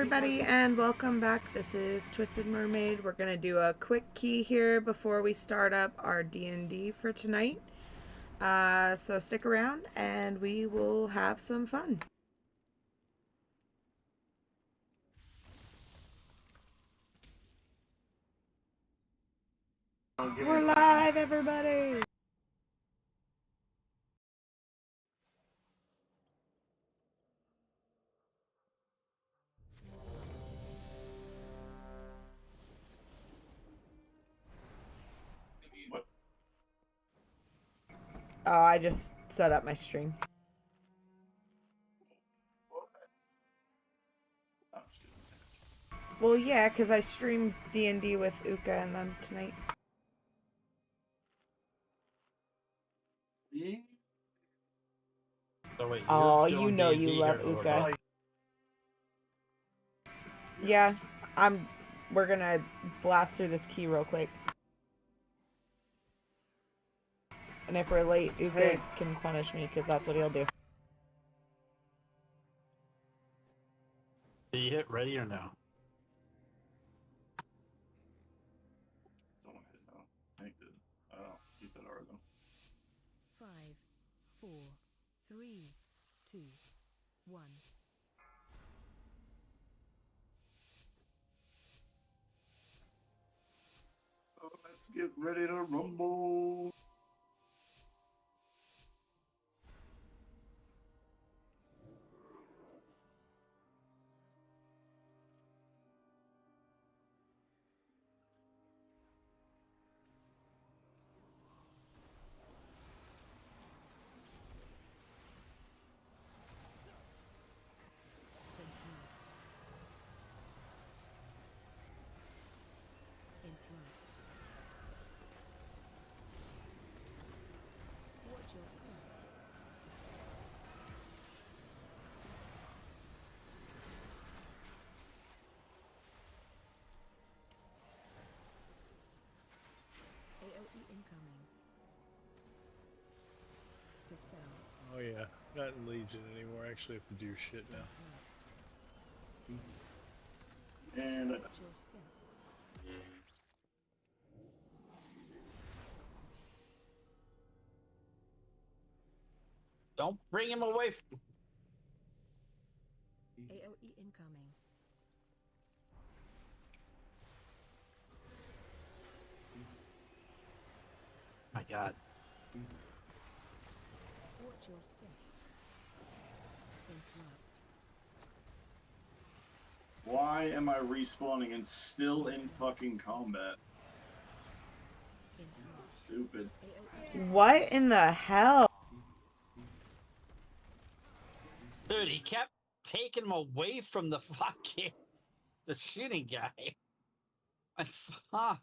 everybody, and welcome back. This is Twisted Mermaid. We're gonna do a quick key here before we start up our D&D for tonight. So stick around, and we will have some fun. We're live, everybody! What? Oh, I just set up my stream. Well, yeah, because I streamed D&D with Uka and them tonight. So wait, Oh, you're you doing know D&D you love here, or Uka. what? Yeah, we're gonna blast through this key real quick. And if we're late, Uka can punish me, because that's what he'll do. Did you hit ready or no? Someone hit though. I think did. Oh, he said Argo. 5, 4, 3, 2, 1. Oh, let's get ready to rumble. Interrupt. Watch your step. AOE incoming. Dispel. Oh yeah, not in Legion anymore. I actually have to do shit now. And Watch your step. Don't bring him away from... AOE incoming. My god. Watch your step. Interrupt. why am I respawning and still in fucking combat? Interrupt. Stupid. AOE. What in the hell? Dude, he kept taking him away from the fucking... the shooting guy. My fuck.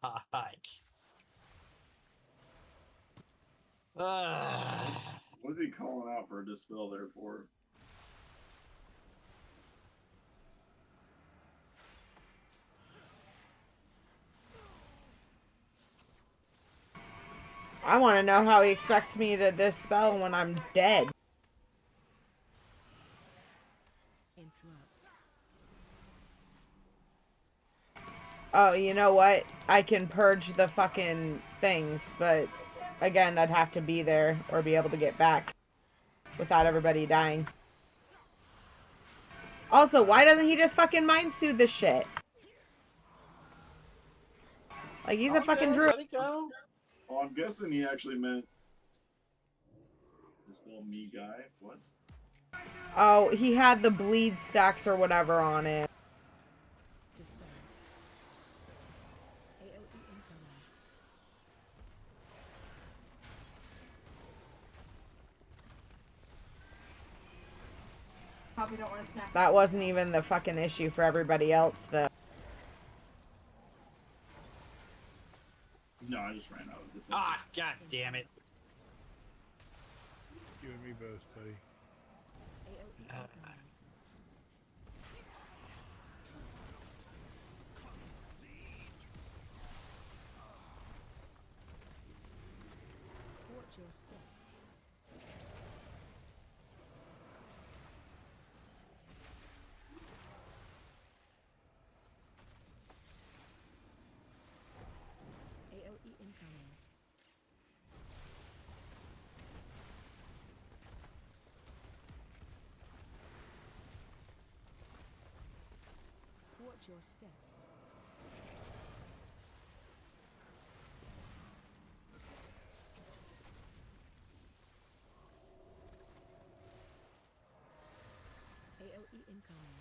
What was he calling out for a dispel there for? I want to know how he expects me to dispel when I'm dead. Interrupt. Oh, you know what? I can purge the fucking things, but again, I'd have to be there or be able to get back without everybody dying. Also, why doesn't he just fucking mind soothe this shit? Like, he's a fucking druid. Let it go. Oh, I'm guessing he actually meant dispel me guy. What? Oh, he had the bleed stacks or whatever on it. Dispel. AOE incoming. Probably don't want to snack. That wasn't even the fucking issue for everybody else, though. No, I just ran out of the. Ah, god damn it. You and me both, buddy. AOE incoming. Watch your step. Watch your step. AOE incoming.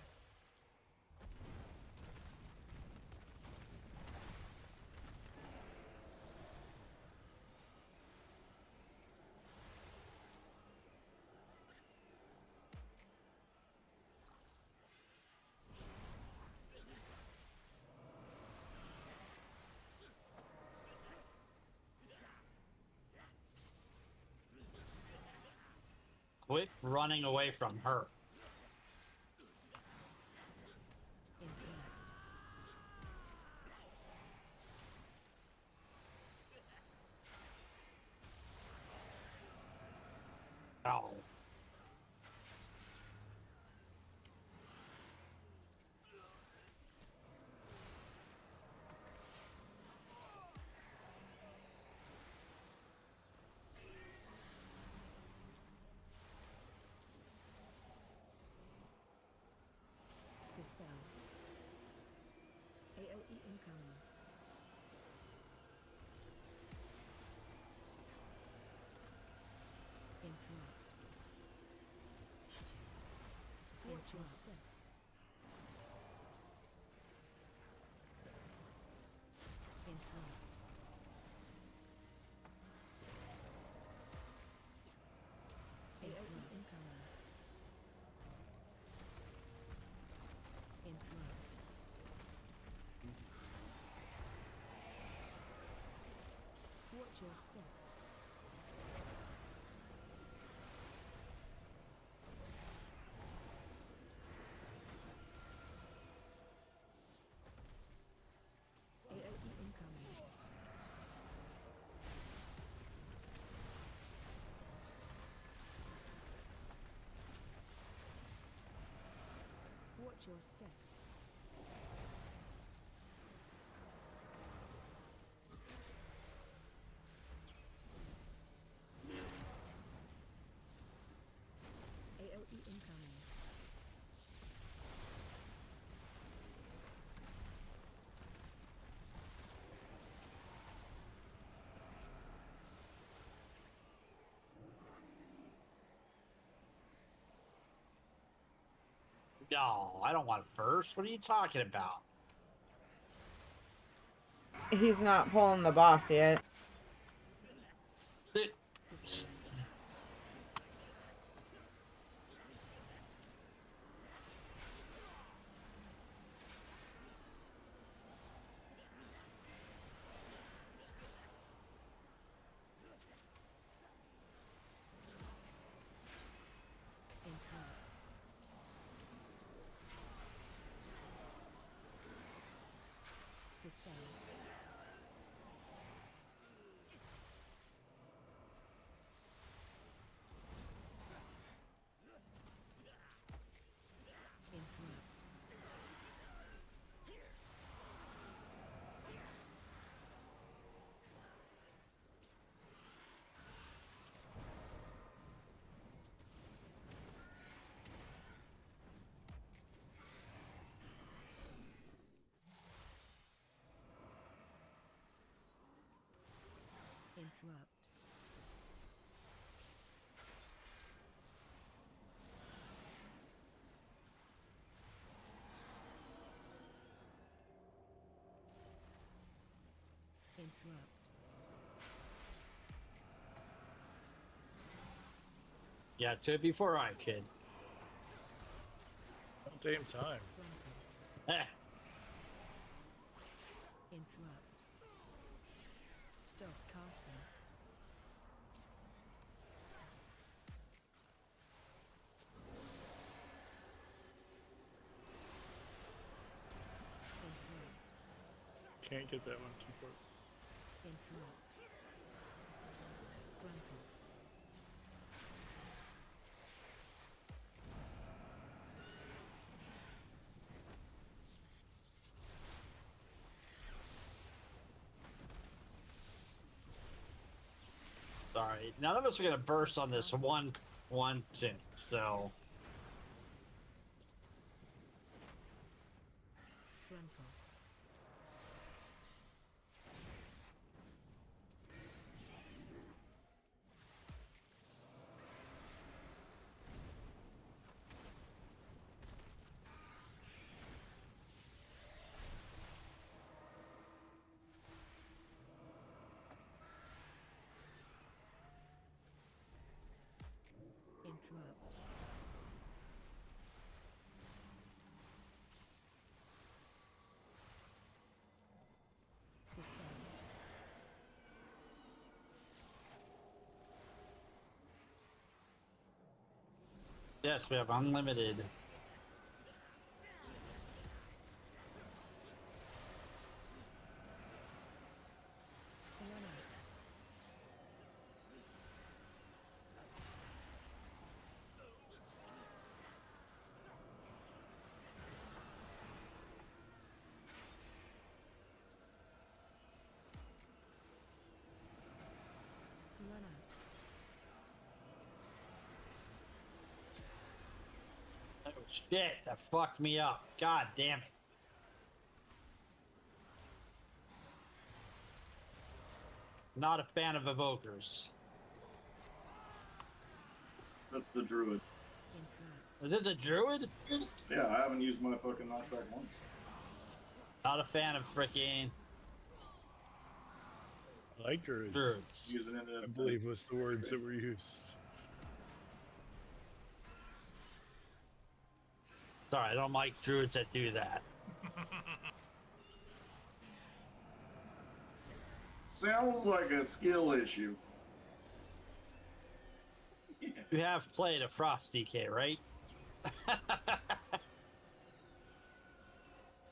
Quit running away from her. Interact. Oh. Dispel. AOE incoming. Interrupt. Watch your step. Interrupt. AOE incoming. Interrupt. Watch your step. AOE incoming. Watch your step. AOE incoming. No, I don't want to burst. What are you talking about? He's not pulling the boss yet. It- Dispel. Interrupt. Dispel. Interrupt. Interrupt. Interrupt. Yeah, to it before I could. About damn time. Grapple. Eh, Interrupt. Stop casting. Interrupt. Can't get that one too far. Interrupt. Grapple. sorry. None of us are gonna burst on this one thing. So Grapple. Gentle. Interrupt. Dispel. Yes, we have unlimited. Selenite. Run out. Oh shit, that fucked me up. God damn it. Not a fan of evokers. That's the druid. Interrupt. Is it the druid? Yeah, I haven't used my fucking knockback once. Not a fan of freaking I like druids. druids. Using it as I believe was the words that were used. Sorry, I don't like druids that do that. Sounds like a skill issue. Yeah. You have played a Frost DK, right?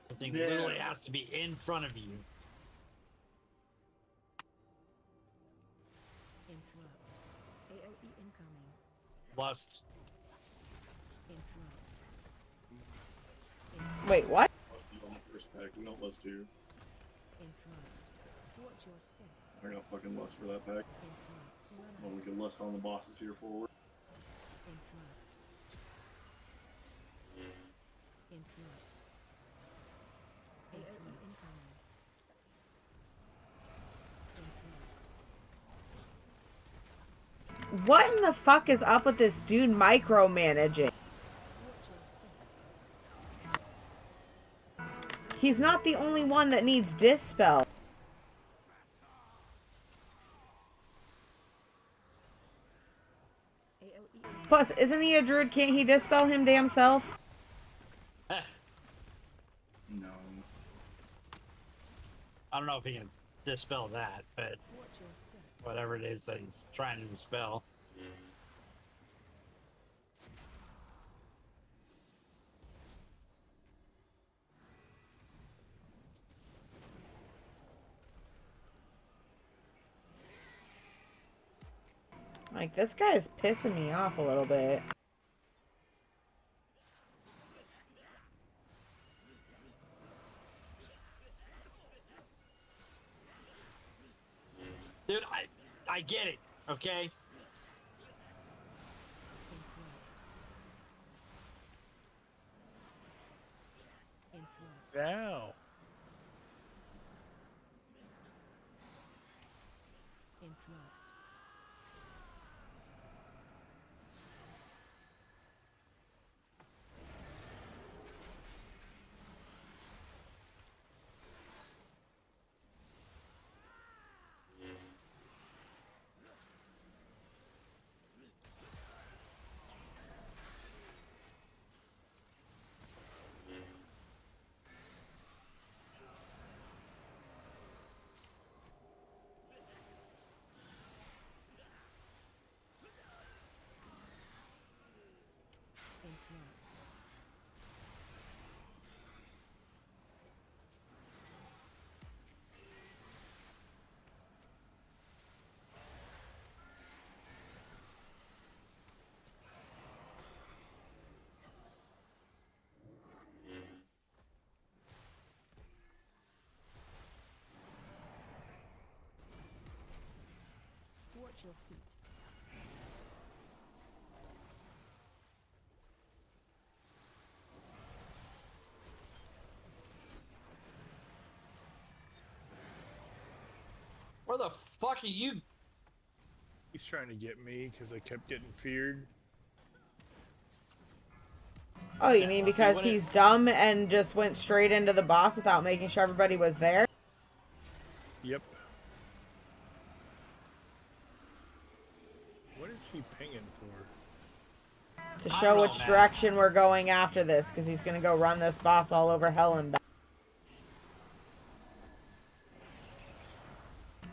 Something Yeah. literally has to be in front of you. Interrupt. AOE incoming. Lust. Interrupt. Wait, what? Lusty on the first pack. We don't lust here. Interrupt. Watch your step. I'm gonna fucking lust for that pack. Interrupt. Run Well, we out. can lust on the bosses here forward. Interrupt. Interrupt. AOE incoming. Interrupt. What in the fuck is up with this dude micromanaging? Watch your step. He's not the only one that needs Dispel. AOE. Plus, isn't he a druid? Can't he Dispel him damn self? Heh. No. I don't know if he can dispel that, but Watch your step. whatever it is that he's trying to dispel. Like, this guy's pissing me off a little bit. Dude, I get it, okay? Interrupt. Now. Interrupt. Interrupt. Watch your feet. Where the fuck are you? He's trying to get me because I kept getting feared. Oh, you Yeah, mean well, if you because would've- he's dumb and just went straight into the boss without making sure everybody was there? Yep. What is he pinging for? To I show don't know, which man. direction we're going after this, because he's gonna go run this boss all over hell and back.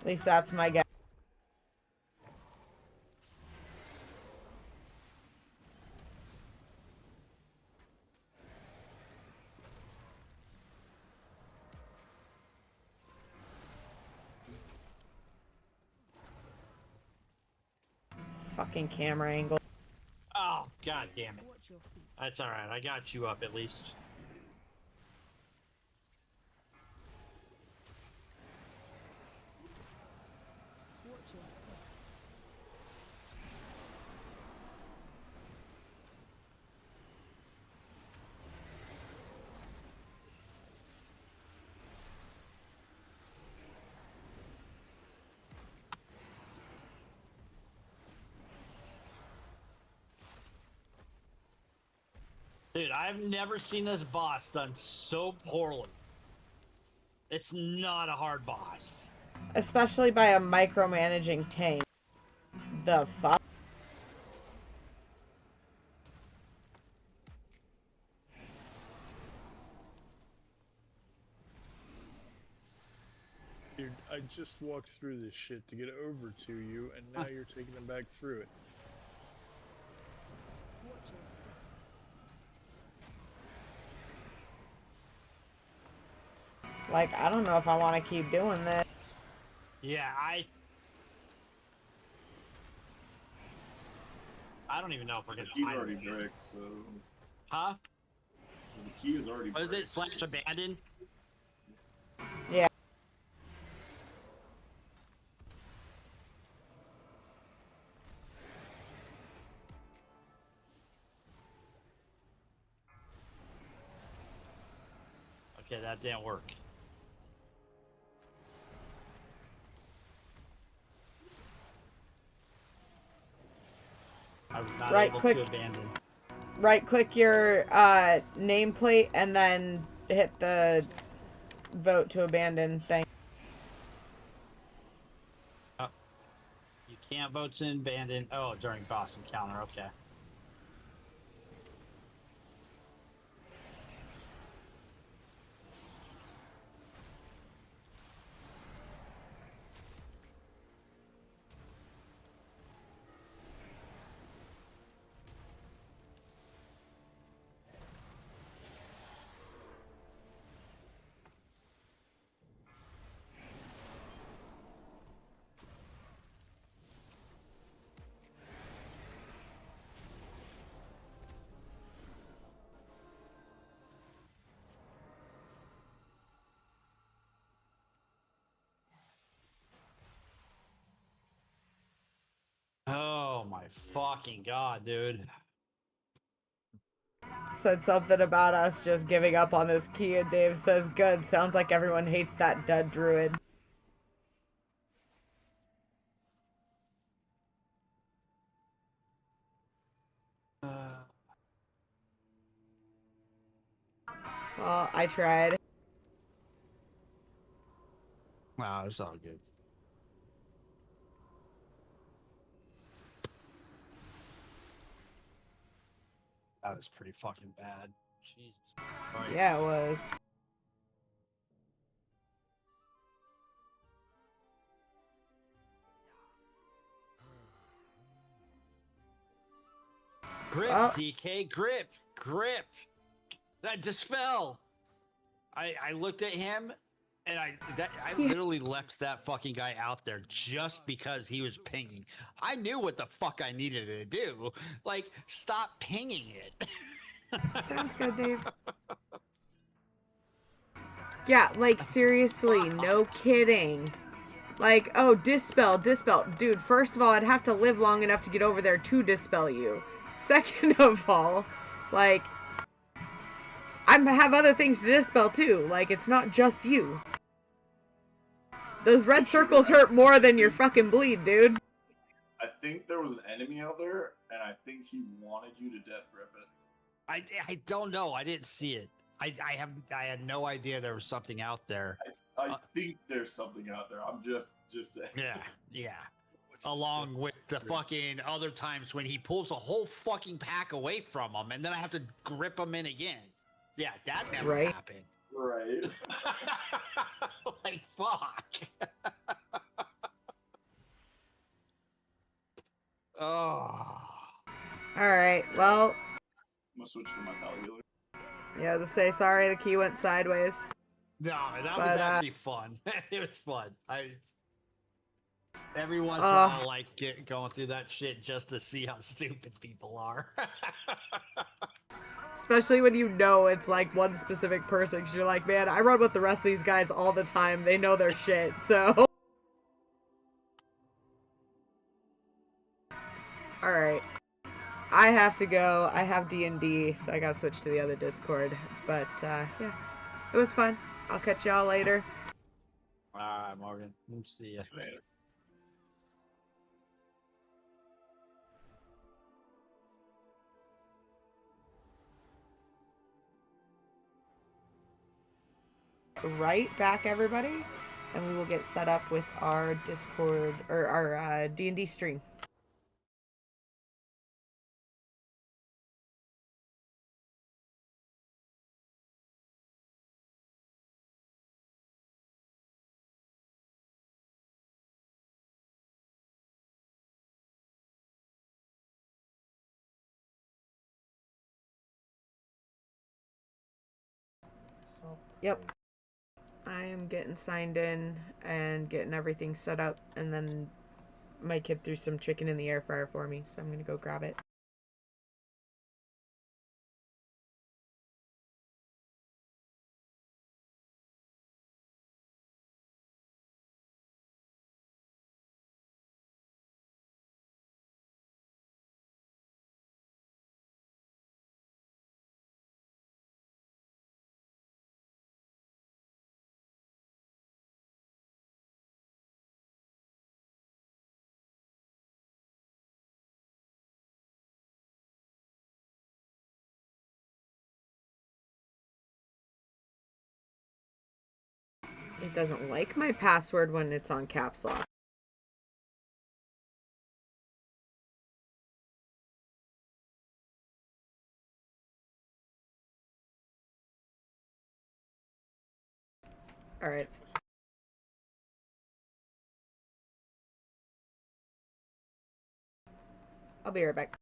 At least that's my guess. Fucking camera angle. Oh, god damn it. Watch your feet. That's alright, I got you up at least. Watch your step. Dude, I've never seen this boss done so poorly. It's not a hard boss. Especially by a micromanaging tank. The fuck? Dude, I just walked through this shit to get over to you, and now you're taking him back through it. Watch your step. Like, I don't know if I want to keep doing this. Yeah, I don't even know if we're The gonna key's find already it. bricked, so Huh? the key is already What is bricked. it? Slash abandoned? Yeah. Okay, that didn't work. I was not Right able click. to abandon. Right click your nameplate and then hit the vote to abandon thing. You can't vote to abandon. Oh, during boss encounter. Okay. Oh my fucking god, dude. Said something about us just giving up on this key, and Dave says, good. Sounds like everyone hates that dead druid. Well, I tried. Wow, it's all good. That was pretty fucking bad. Jesus Christ. Yeah, it was. Grip, Oh. DK, grip, grip. That dispel. I looked at him, and I literally left that fucking guy out there just because he was pinging. I knew what the fuck I needed to do. Like, stop pinging it. Sounds good, Dave. Yeah, like, seriously, no kidding. Like, oh, dispel. Dude, first of all, I'd have to live long enough to get over there to dispel you. Second of all, like, I have other things to dispel too. Like, it's not just you. Those red circles hurt more than your fucking bleed, dude. I think there was an enemy out there, and I think he wanted you to death grip it. I don't know. I didn't see it. I had no idea there was something out there. I think there's something out there. I'm just saying. Yeah. Along with the fucking other times when he pulls a whole fucking pack away from him, and then I have to grip him in again. Yeah, that never Right. happened. Right. Like fuck. Oh. Alright, well, I'm gonna switch to my pal healer. yeah, to say sorry the key went sideways. No, that But, was actually fun. It was fun. Every once in a Uh. while, I like going through that shit just to see how stupid people are. Especially when you know it's like one specific person, because you're like, man, I run with the rest of these guys all the time. They know their shit, so. Alright. I have to go. I have D&D, so I gotta switch to the other Discord. But, yeah. It was fun. I'll catch y'all later. Alright, Morgan. We'll see ya. Later. Right back, everybody. And we will get set up with our Discord, or our D&D stream. Yep. I am getting signed in and getting everything set up, and then my kid threw some chicken in the air fryer for me, so I'm gonna go grab it. It doesn't like my password when it's on caps lock. Alright. I'll be right back.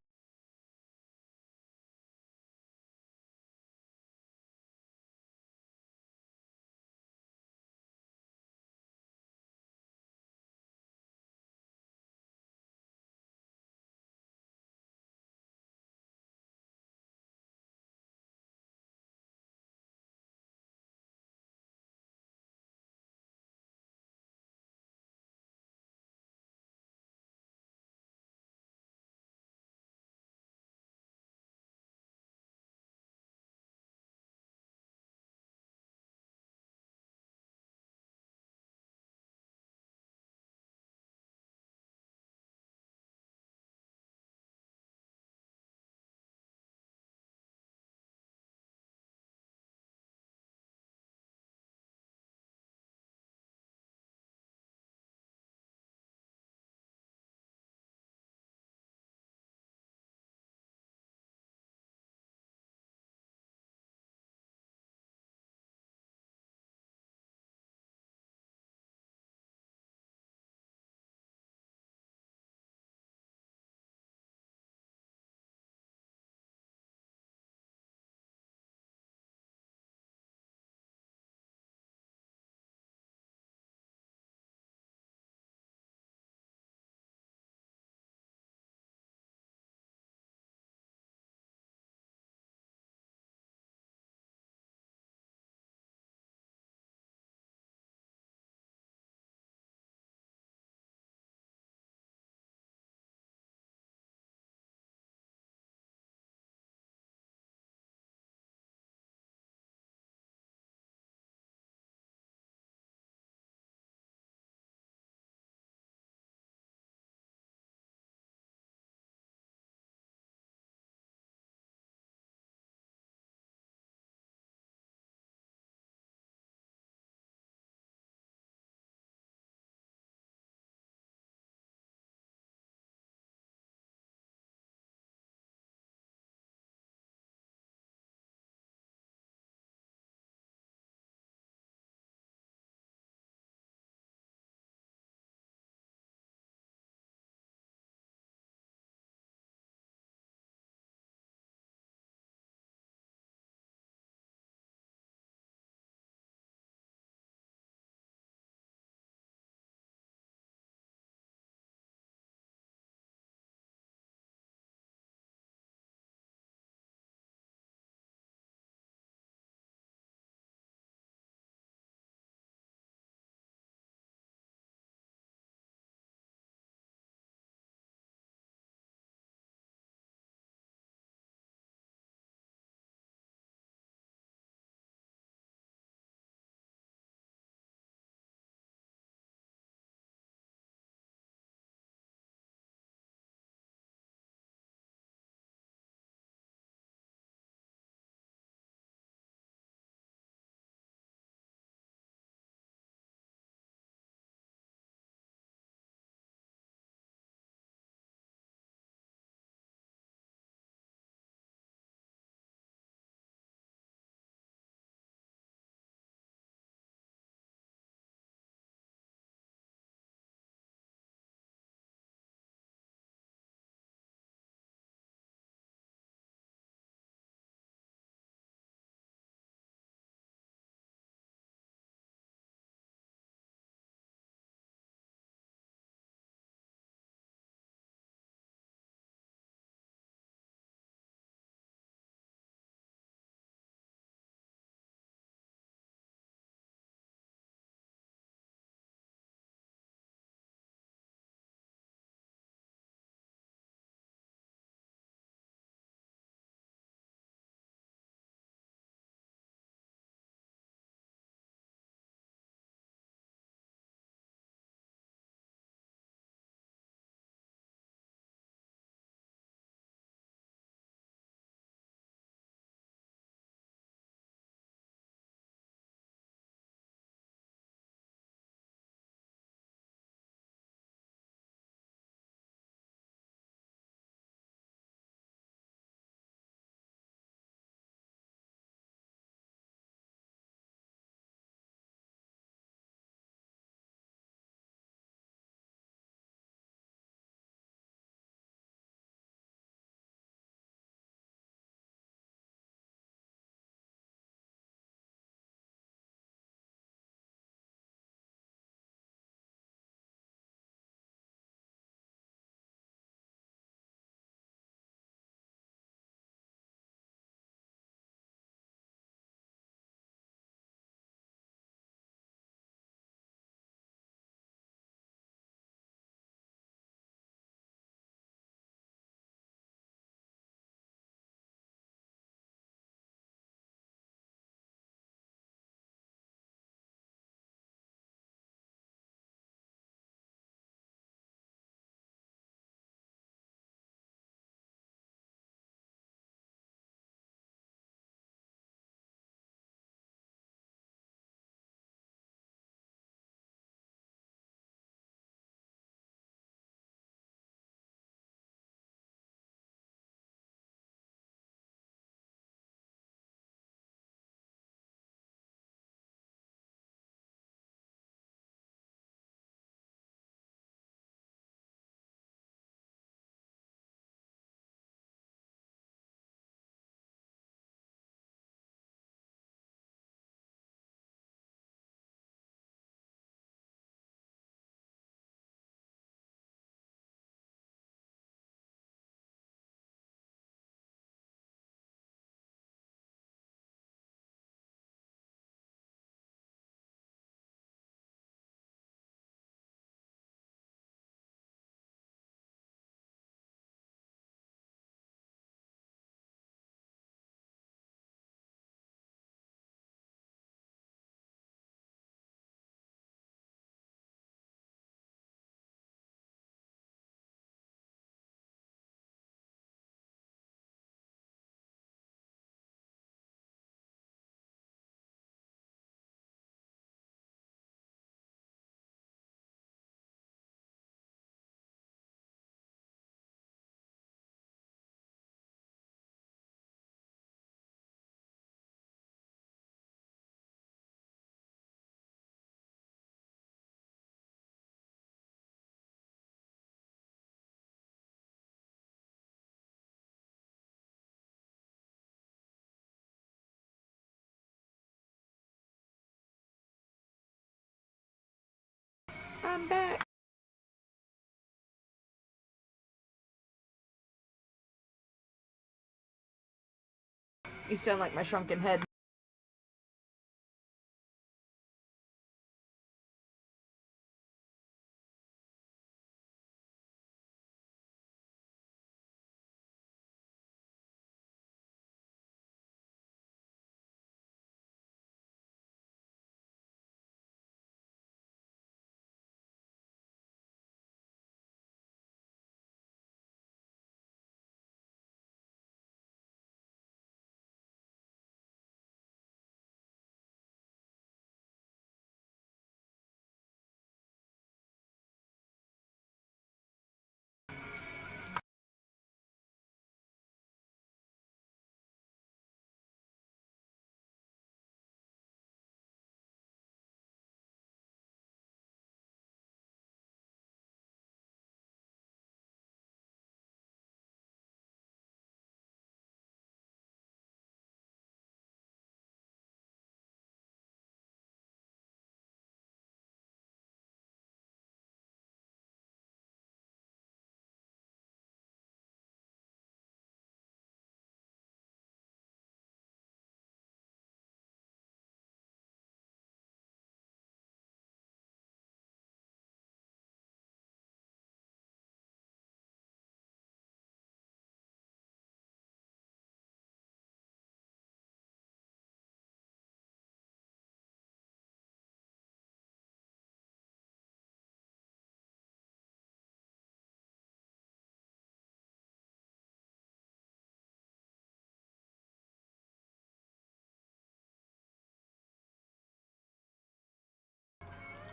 I'm back. You sound like my shrunken head.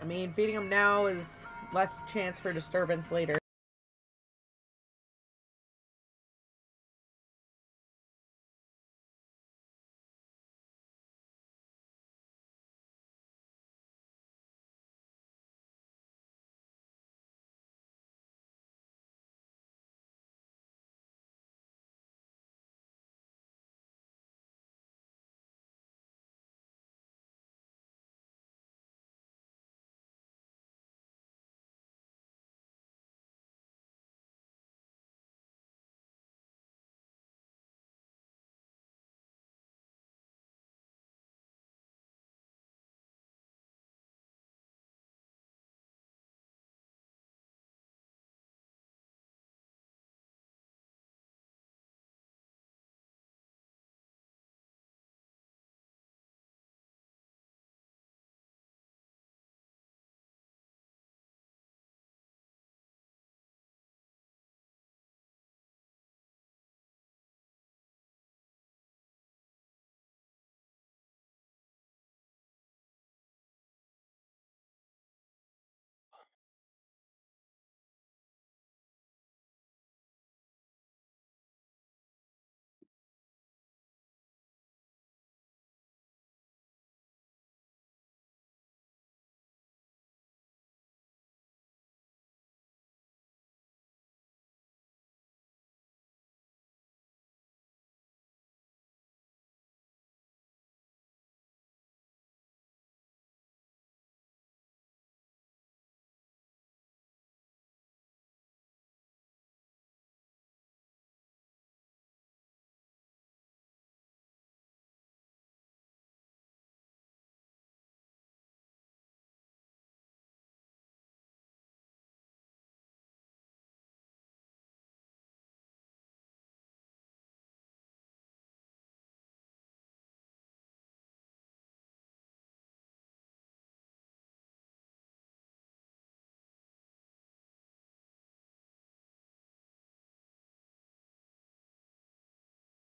I mean, feeding them now is less chance for disturbance later.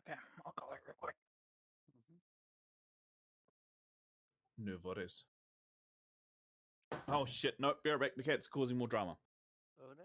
Okay, I'll call it real quick. No worries. Oh shit, nope, be right back. The cat's causing more drama. Oh no.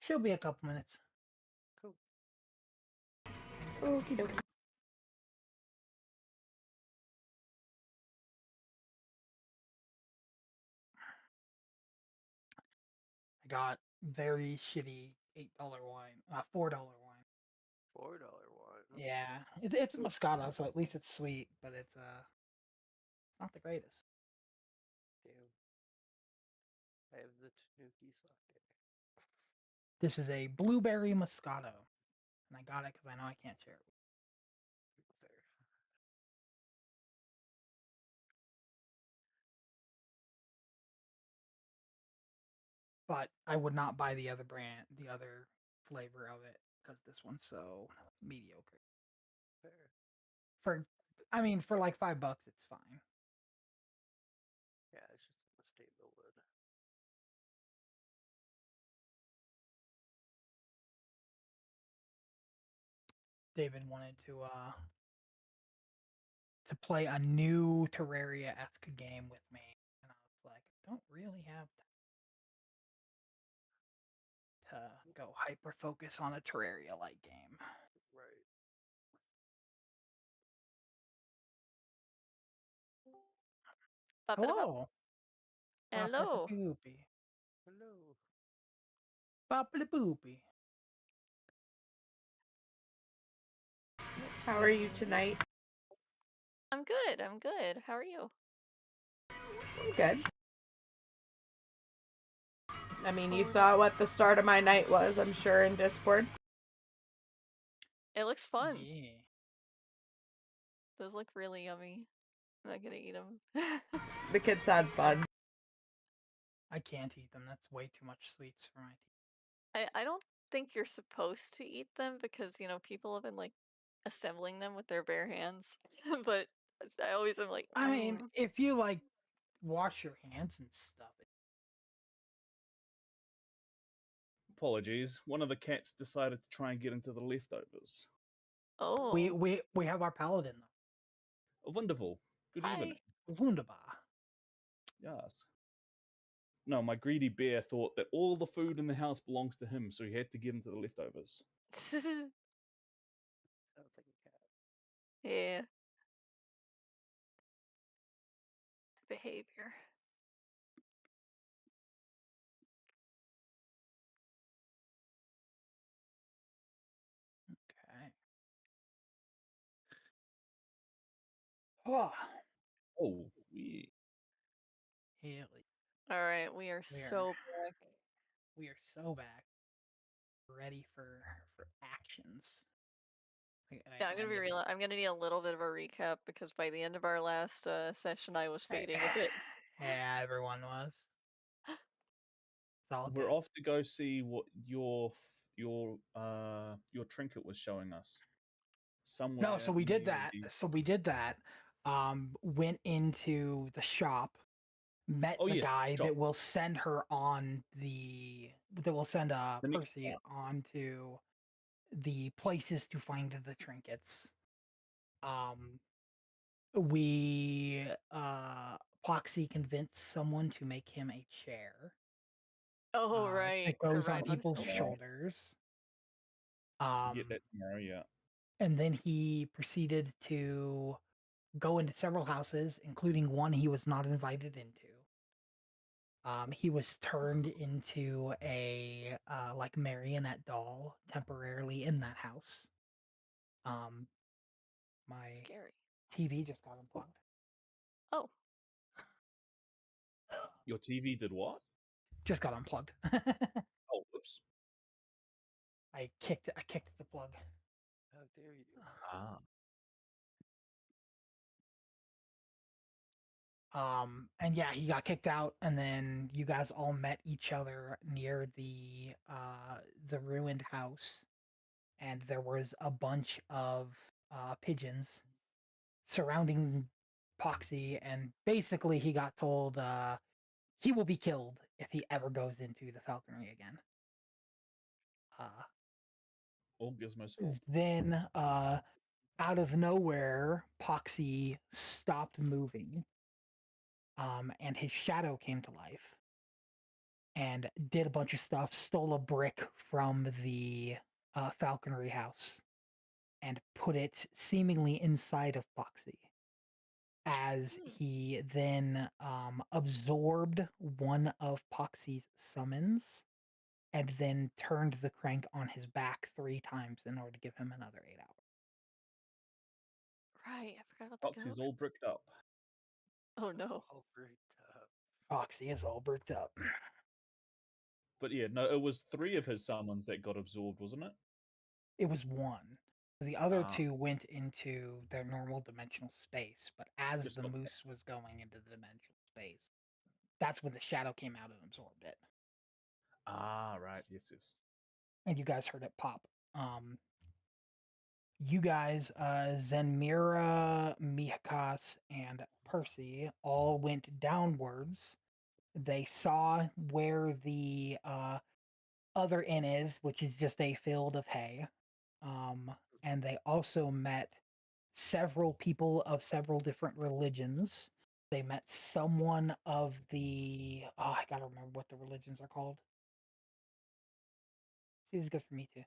She'll be a couple minutes. Cool. Okie dokie. I got very shitty $8 wine, $4 wine. $4 wine. Yeah, it's Moscato, so at least it's sweet, but it's not the greatest. Damn. I have the Tanuki sake. This is a blueberry Moscato, and I got it because I know I can't share it. Fair. But I would not buy the other brand, the other flavor of it, because this one's so mediocre. Fair. I mean, for like $5, it's fine. Yeah, it's just a mistake the wood. David wanted to play a new Terraria-esque game with me, and I was like, I don't really have time to go hyper focus on a Terraria-like game. Right. Hello. Hello. Boopy. Hello. Boppity boopy. How are you tonight? I'm good. I'm good. How are you? I'm good. I mean, you saw what the start of my night was, I'm sure, in Discord. It looks fun. Yeah. Those look really yummy. I'm not gonna eat them. The kids had fun. I can't eat them. That's way too much sweets for my teeth. I don't think you're supposed to eat them because, you know, people have been like assembling them with their bare hands. But I always am like, I mean, if you like wash your hands and stuff. Apologies. One of the cats decided to try and get into the leftovers. oh, We have our paladin though. Oh, wonderful. Good Hi. evening. Wunderbar. Yes. No, my greedy bear thought that all the food in the house belongs to him, so he had to get into the leftovers. Sounds like a cat. yeah. Behavior. Okay. Oh, Oh, we. Haley. All right, we are We are- so back. We are so back. Ready for actions. Yeah, I'm gonna be real. I'm gonna need a little bit of a recap because by the end of our last session, I was fading a bit. Yeah, everyone was. It's all We're good. off to go see what your trinket was showing us. Somewhere. No, so we did near that. the- So we did that. Went into the shop, met Oh, the yes, guy shop. that will send her on that will send The next Percy part. onto the places to find the trinkets. We Poxy convinced someone to make him a chair. Oh right, That goes for on riding. people's Alright. shoulders. Get that tomorrow, yeah. And then he proceeded to go into several houses, including one he was not invited into. He was turned into a like marionette doll temporarily in that house. My Scary. TV just got unplugged. Oh, Your TV did what? Just got unplugged. Oh, whoops. I kicked the plug. How dare you? Ah. And yeah, he got kicked out, and then you guys all met each other near the ruined house, and there was a bunch of pigeons surrounding Poxy, and basically he got told he will be killed if he ever goes into the falconry again. All Gizmo's fault. Then out of nowhere, Poxy stopped moving. And his shadow came to life. and did a bunch of stuff, stole a brick from the falconry house and put it seemingly inside of Foxy. As Hmm. he then absorbed one of Poxy's summons and then turned the crank on his back 3 times in order to give him another 8 hours. Right, I forgot about the Foxy's ghost. all bricked up. Oh no. All bricked up. Foxy is all bricked up. But yeah, no, it was 3 of his summons that got absorbed, wasn't it? It was one. The other Ah. 2 went into their normal dimensional space, but as Just the got- moose was going into the dimensional space, that's when the shadow came out and absorbed it. Ah, right. Yes, yes. And you guys heard it pop. You guys, Zenmira, Miakas, and Percy all went downwards. They saw where the other inn is, which is just a field of hay. And they also met several people of several different religions. They met someone of the I gotta remember what the religions are called. See, this is good for me too.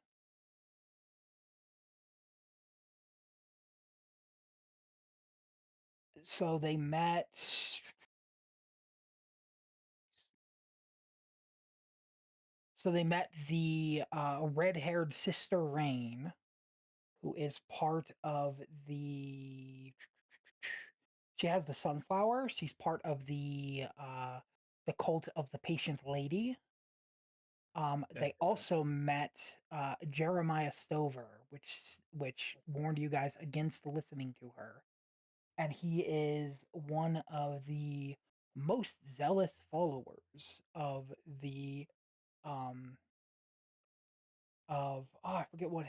So they met. So they met the red-haired Sister Rain, who is part of the. She has the sunflower. She's part of the cult of the patient lady. They Okay. also met Jeremiah Stover, which warned you guys against listening to her, and he is one of the most zealous followers of the I forget what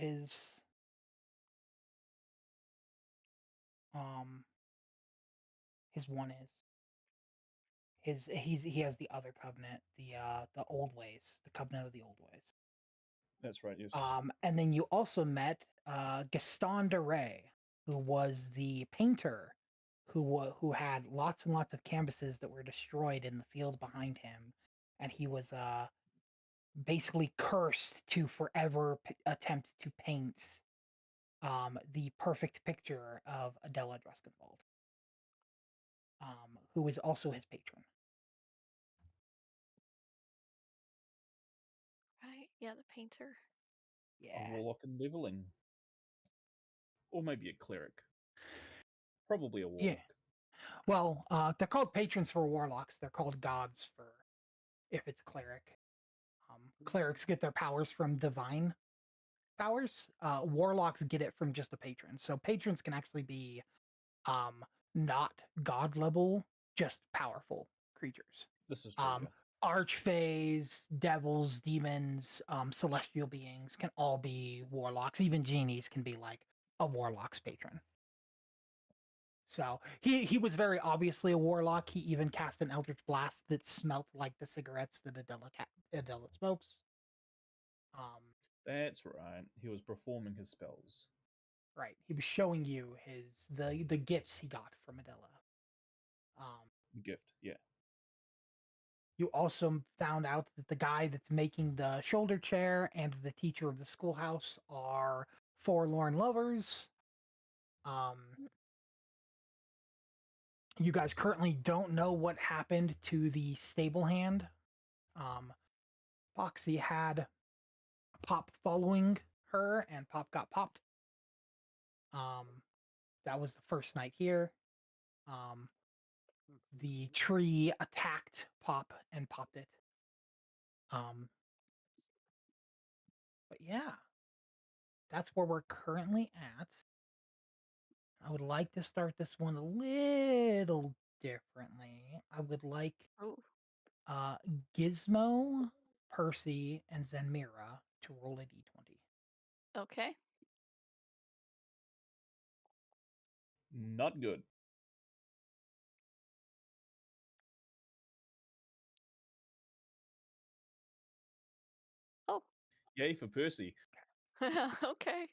um his one is. He has the other covenant, the old ways, the covenant of the old ways. That's right. Yes. And then you also met Gaston de Ray, who was the painter who had lots and lots of canvases that were destroyed in the field behind him, and he was basically cursed to forever attempt to paint the perfect picture of Adela Dreskenwald, who is also his patron. Right, yeah, the painter. A Yeah. warlock and leveling. Or maybe a cleric. Probably a warlock. Yeah. Well, they're called patrons for warlocks. They're called gods for if it's cleric. Clerics get their powers from divine powers. Warlocks get it from just a patron. So patrons can actually be not god level, just powerful creatures. This is true, yeah. Archfays, devils, demons, celestial beings can all be warlocks. Even genies can be like a warlock's patron. So he was very obviously a warlock. He even cast an eldritch blast that smelt like the cigarettes that Adela smokes. That's right. He was performing his spells. Right. He was showing you the gifts he got from Adela. The gift, yeah. You also found out that the guy that's making the shoulder chair and the teacher of the schoolhouse are forlorn lovers. You guys currently don't know what happened to the stable hand. Foxy had Pop following her, and Pop got popped. That was the first night here. The tree attacked Pop and popped it. But yeah, that's where we're currently at. I would like to start this one a little differently. I would like Oh, Gizmo, Percy, and Zenmira to roll a d20. okay. Not good. Oh, Yay for Percy. okay.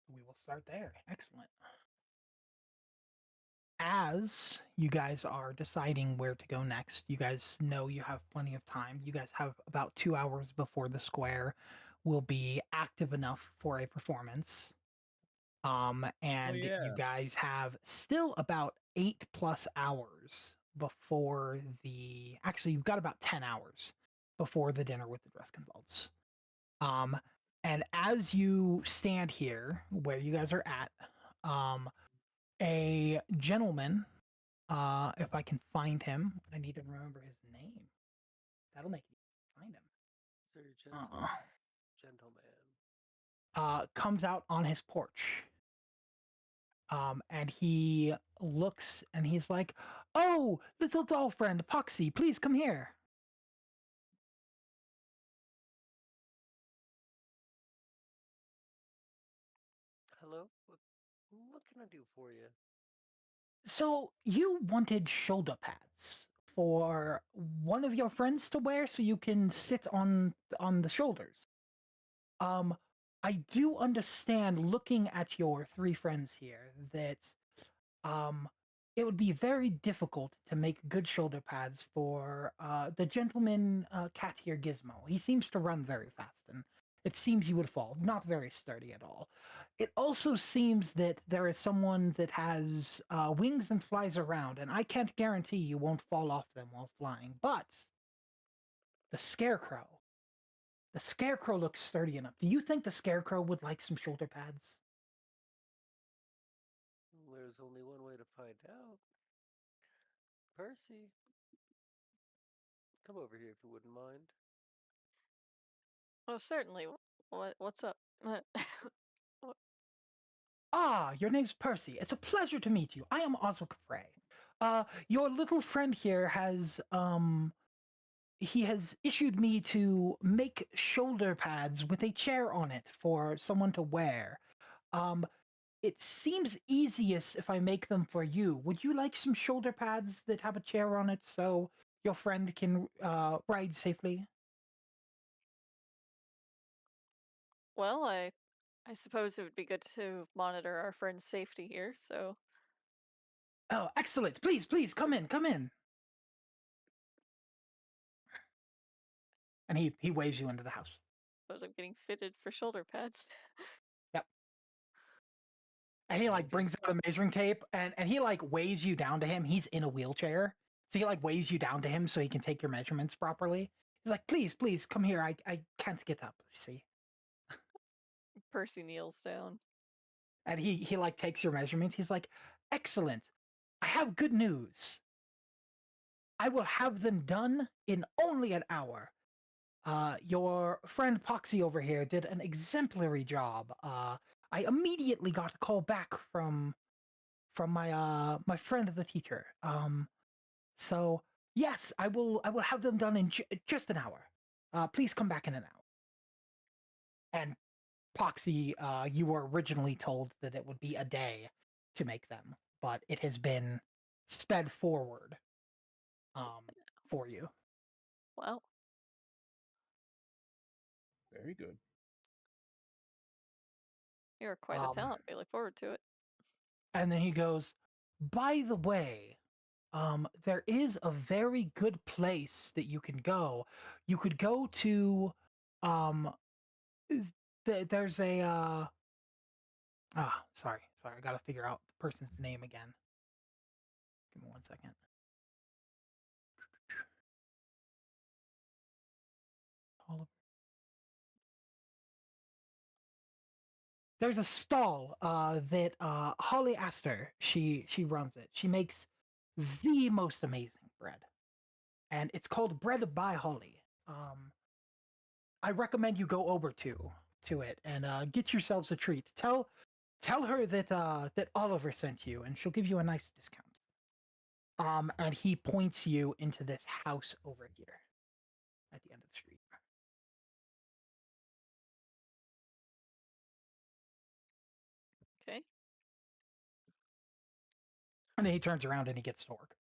We will start there. Excellent. as you guys are deciding where to go next, you guys know you have plenty of time. You guys have about 2 hours before the square will be active enough for a performance. And you yeah. guys have still about 8+ hours before the. Actually, you've got about 10 hours before the dinner with the Dreskenwalds. Um, and as you stand here where you guys are at, a gentleman, if I can find him, I need to remember his name. That'll make it easy to find him. Sir Uh, gentleman. comes out on his porch. And he looks and he's like, "Oh, little doll friend, Poxy, please come here." Hello? What can I do for you? So you wanted shoulder pads for one of your friends to wear so you can sit on the shoulders. Um, I do understand looking at your three friends here that um it would be very difficult to make good shoulder pads for the gentleman cat here Gizmo. He seems to run very fast and it seems you would fall. Not very sturdy at all. It also seems that there is someone that has wings and flies around, and I can't guarantee you won't fall off them while flying. But the scarecrow, the scarecrow looks sturdy enough. Do you think the scarecrow would like some shoulder pads? There's only one way to find out. Percy, come over here if you wouldn't mind. Oh, certainly. What's up? What- Ah, your name's Percy. It's a pleasure to meet you. I am Oswald Frey. Your little friend here has he has issued me to make shoulder pads with a chair on it for someone to wear. Um, it seems easiest if I make them for you. Would you like some shoulder pads that have a chair on it so your friend can ride safely? Well, I suppose it would be good to monitor our friend's safety here, so Oh, excellent. Please, please come in, come in. And he waves you into the house. suppose I'm getting fitted for shoulder pads. Yep. And he like brings out a measuring tape and he like waves you down to him. He's in a wheelchair. So he like waves you down to him so he can take your measurements properly. He's like, please, please come here. I can't get up. See? Percy kneels down. And he like takes your measurements. He's like, excellent. I have good news. I will have them done in only an hour. Your friend Poxy over here did an exemplary job. I immediately got a call back from my my friend the teacher. So yes, I will have them done in just an hour. Please come back in an hour. And Poxy, you were originally told that it would be a day to make them, but it has been sped forward for you. Well, Very good. you're quite a Um, talent. We look forward to it. And then he goes, by the way, there is a very good place that you can go. You could go to, um, there's a, sorry, I gotta figure out the person's name again. Give me 1 second. Oliver. There's a stall that Holly Astor she runs it. She makes the most amazing bread, and it's called Bread by Holly. I recommend you go over to it and get yourselves a treat. Tell her that that Oliver sent you, and she'll give you a nice discount. And he points you into this house over here at the end of the street. Okay. And then he turns around and he gets to work.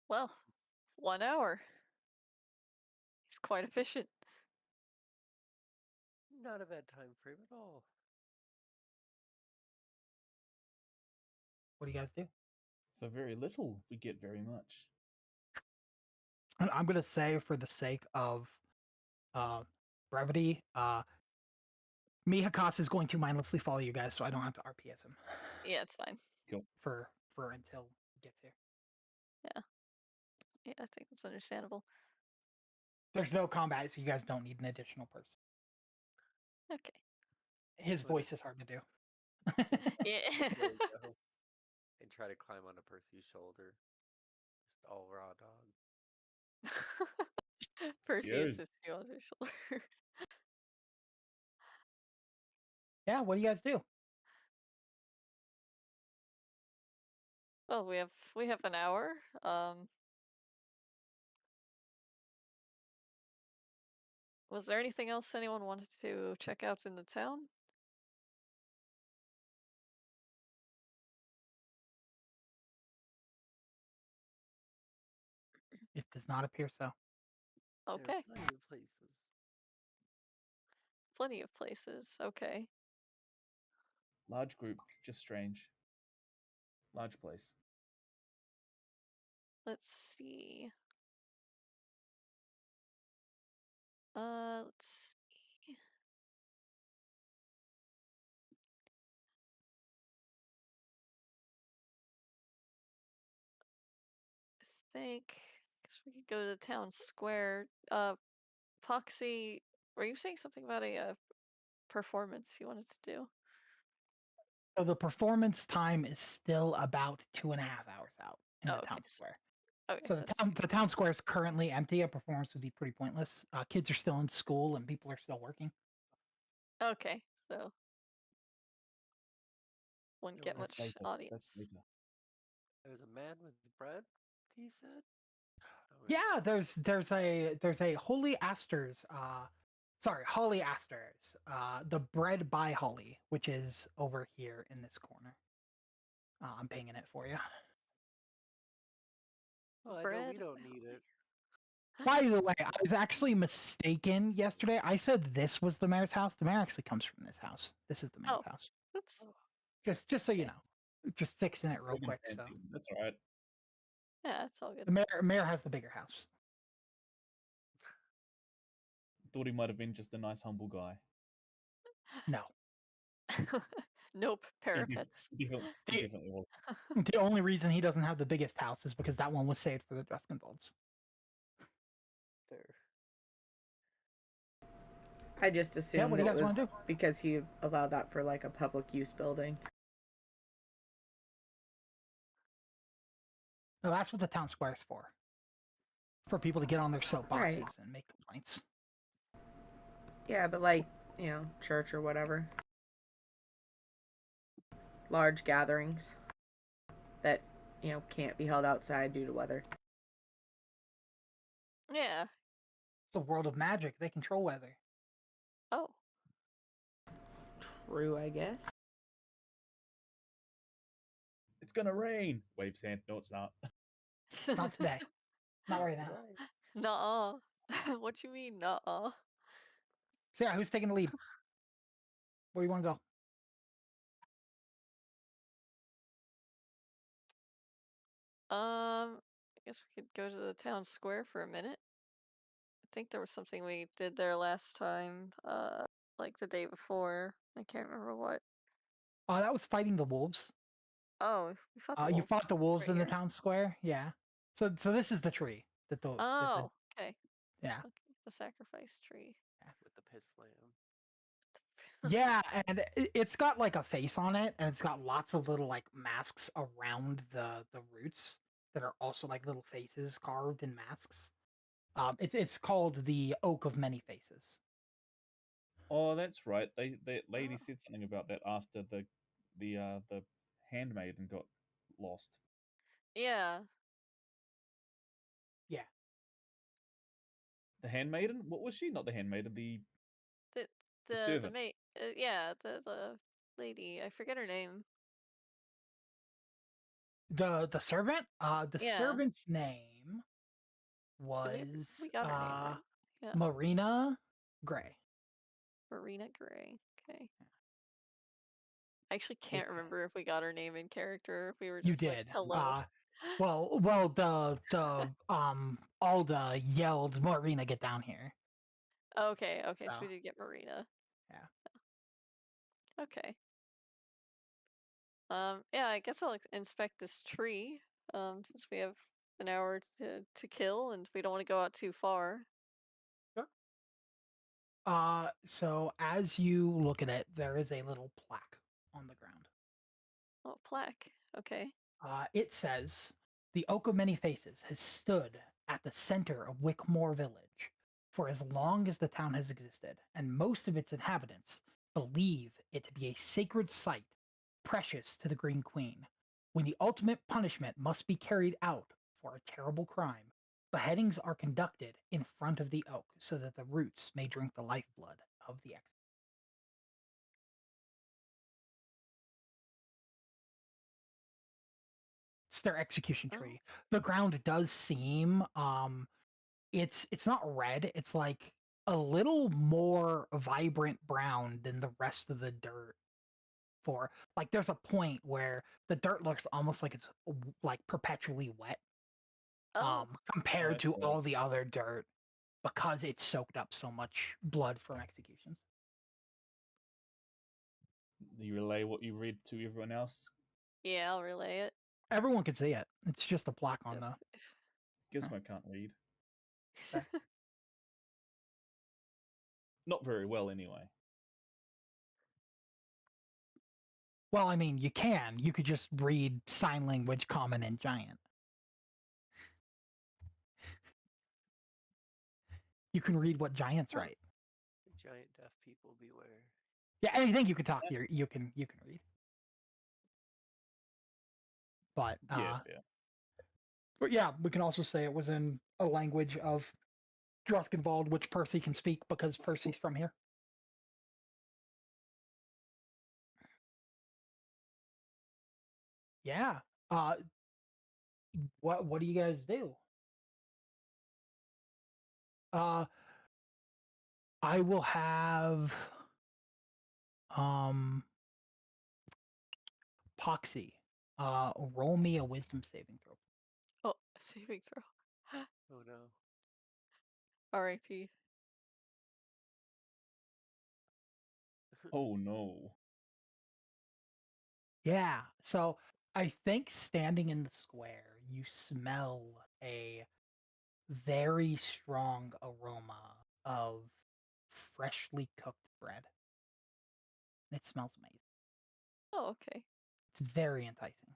Well, 1 hour. He's quite efficient. Not a bad time frame at all. What do you guys do? For very little, we get very much. And I'm gonna say, for the sake of brevity, Mihakasa is going to mindlessly follow you guys, so I don't have to RPS him Yeah, it's fine. for until he gets here. Yeah, I think that's understandable. There's no combat, so you guys don't need an additional person. Okay. His But- voice is hard to do. Yeah. There you go. And try to climb onto Percy's shoulder. Just all raw dog. Percy Yo. assists you on his shoulder. Yeah, what do you guys do? Well, we have an hour. Was there anything else anyone wanted to check out in the town? It does not appear so. There are Okay. plenty of places. Plenty of places. Okay. Large group, just strange. Large place. Let's see. Let's see. I guess we could go to the town square. Poxy, were you saying something about a performance you wanted to do? So the performance time is still about 2.5 hours out in Oh, the okay. town square. Okay, So the town square is currently empty. A performance would be pretty pointless. Kids are still in school and people are still working. Okay, so wouldn't get That's much That's audience. later. There's a man with bread, he said? Oh, Yeah, there's a Holy Asters, Holly Asters, the bread by Holly, which is over here in this corner. I'm pinging it for you. Well, I know Bread we don't by need it. By the way, I was actually mistaken yesterday. I said this was the mayor's house. The mayor actually comes from this house. This is the mayor's Oh. house. Oops. Just so you Okay. know, just fixing it real Big and quick. So fancy. That's all right. Yeah, it's all good. the mayor has the bigger house. Thought he might have been just a nice, humble guy. No, Nope, He def- parapets. he definitely, he definitely was. the only reason he doesn't have the biggest house is because that one was saved for the Dreskenwalds. There. I just assumed what do you it guys wanna was do? because he allowed that for like a public use building. No, that's what the town square is for people to get on their soapboxes Right. and make complaints. Yeah, but like, you know, church or whatever. Large gatherings that, you know, can't be held outside due to weather. Yeah. It's the world of magic. They control weather. Oh. True, I guess. It's gonna rain. Waves hand. No, it's not. Not today. Not right now. Right. Nuh-uh. What you mean, nuh-uh? So yeah, who's taking the lead? Where do you want to go? I guess we could go to the town square for a minute. I think there was something we did there last time, like the day before. I can't remember what. Oh, that was fighting the wolves. Oh, we fought the You wolves fought the wolves right in the here? town square. Yeah. So this is the tree that the Oh, okay. yeah. Okay, the sacrifice tree. With the piss lamb. Yeah, and it's got like a face on it, and it's got lots of little like masks around the roots that are also like little faces carved in masks. It's called the Oak of Many Faces. Oh, that's right. The lady Oh. said something about that after the handmaiden got lost. Yeah. The handmaiden? What was she? Not the handmaiden. The The servant. mate. Yeah, the lady. I forget her name. The servant. The Yeah. servant's name was We got her name right. Yeah. Marina Gray. Marina Gray. Okay. I actually can't remember if we got her name in character or if we were You just like, did. hello. Well, the Alda yelled, "Marina, get down here!" Okay, so So, we did get Marina. yeah. Okay. Yeah, I guess I'll inspect this tree. Since we have an hour to kill and we don't want to go out too far. So as you look at it, there is a little plaque on the ground. Oh, plaque. Okay. It says, "The Oak of Many Faces has stood at the center of Wickmore Village for as long as the town has existed, and most of its inhabitants believe it to be a sacred site, precious to the Green Queen. When the ultimate punishment must be carried out for a terrible crime, beheadings are conducted in front of the oak so that the roots may drink the lifeblood of the executed." It's their execution Oh. tree. The ground does seem it's not red, it's like a little more vibrant brown than the rest of the dirt. For like there's a point where the dirt looks almost like it's like perpetually wet Oh. compared to Okay. all the other dirt because it's soaked up so much blood from executions. You relay what you read to everyone else. Yeah, I'll relay it. Everyone can see it. It's just a plaque on the Gizmo can't read. Okay. Not very well, anyway. Well, I mean, you can. You could just read sign language, common, and giant. You can read what giants Huh. write. Giant deaf people beware. Yeah, anything you can talk, you can read. But Yeah, but yeah, we can also say it was in a language of Druskenwald, which Percy can speak because Percy's from here. Yeah. What do you guys do? I will have Poxy. Roll me a wisdom saving throw. Oh, saving throw. Oh no. R.I.P. Oh no. Yeah. So I think standing in the square, you smell a very strong aroma of freshly cooked bread. It smells amazing. Oh, okay. It's very enticing.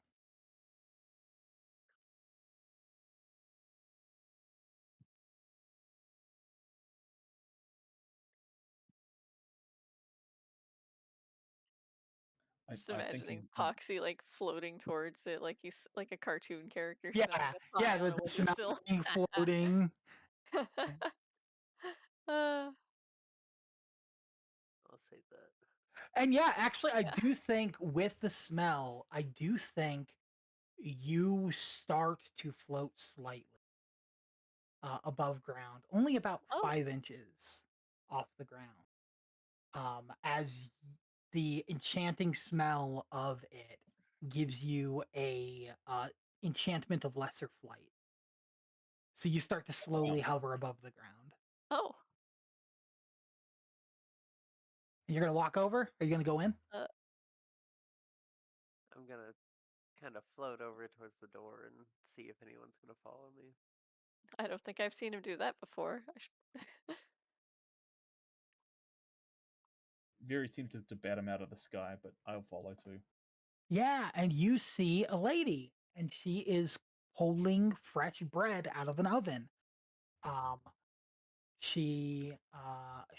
Just I think imagining he's Poxy like floating towards it like he's like a cartoon character Yeah, smelling a pie yeah, on the a smell windowsill. being floating. Uh, I'll say that. And yeah, actually, I Yeah. do think with the smell, I do think you start to float slightly above ground, only about Oh. 5 inches off the ground. As the enchanting smell of it gives you a enchantment of lesser flight. So you start to slowly hover above the ground. Oh. You're gonna walk over? Are you gonna go in? I'm gonna kind of float over towards the door and see if anyone's gonna follow me. I don't think I've seen him do that before. very tempted to bat him out of the sky, but I'll follow too. Yeah, and you see a lady, and she is holding fresh bread out of an oven. She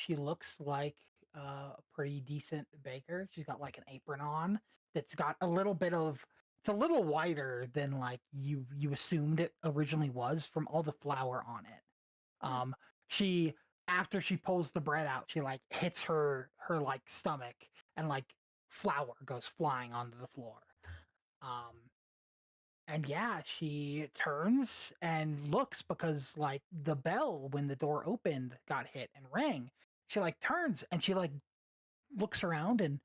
looks like a pretty decent baker. She's got like an apron on that's got a little bit of it's a little wider than like you assumed it originally was from all the flour on it. She after she pulls the bread out, she like hits her like stomach and like flour goes flying onto the floor. And yeah, she turns and looks because like the bell when the door opened got hit and rang. she like turns and she like looks around and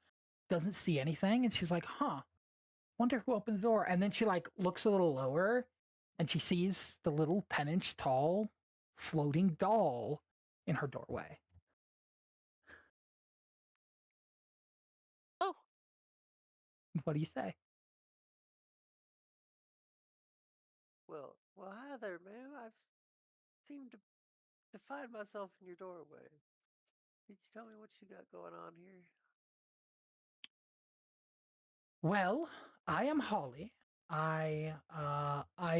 doesn't see anything, and she's like, "Huh, wonder who opened the door." And then she like looks a little lower, and she sees the little 10-inch tall floating doll in her doorway. Oh, What do you say? Well, hi there, ma'am. I've seemed to find myself in your doorway. Could you tell me what you got going on here? Well, I am Holly. I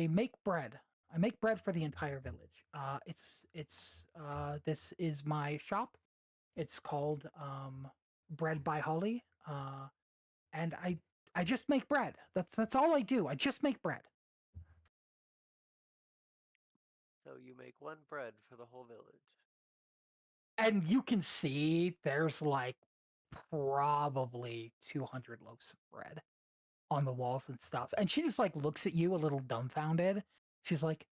make bread. I make bread for the entire village. This is my shop. It's called Bread by Holly. And I just make bread. That's all I do. I just make bread. So you make one bread for the whole village. And you can see there's like probably 200 loaves of bread on the walls and stuff. And she just like looks at you a little dumbfounded. She's like,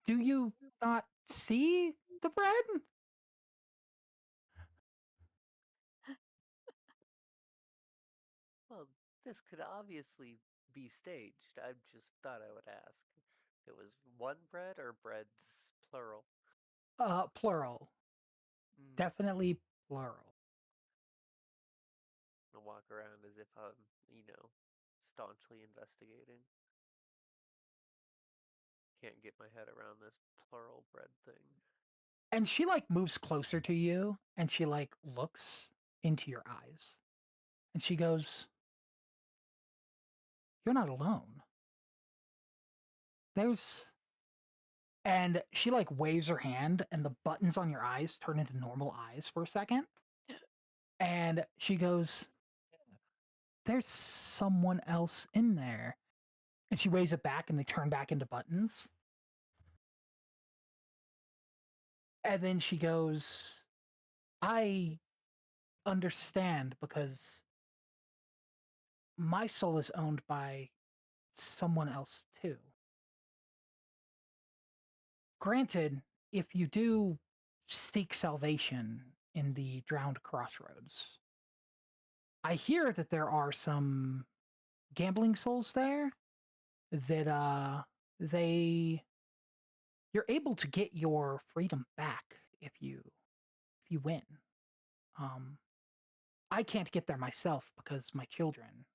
"Do you not see the bread?" Well, this could obviously be staged. I just thought I would ask. It was one bread or breads plural? Plural. Mm. Definitely plural. I'll walk around as if I'm, staunchly investigating. Can't get my head around this plural bread thing. And she like moves closer to you and she like looks into your eyes. And she goes, "You're not alone. There's..." And she like waves her hand and the buttons on your eyes turn into normal eyes for a second. And she goes, "There's someone else in there." And she waves it back and they turn back into buttons. And then she goes, "I understand because my soul is owned by someone else too. Granted, if you do seek salvation in the drowned crossroads, I hear that there are some gambling souls there that they you're able to get your freedom back if you win. Um I can't get there myself because my children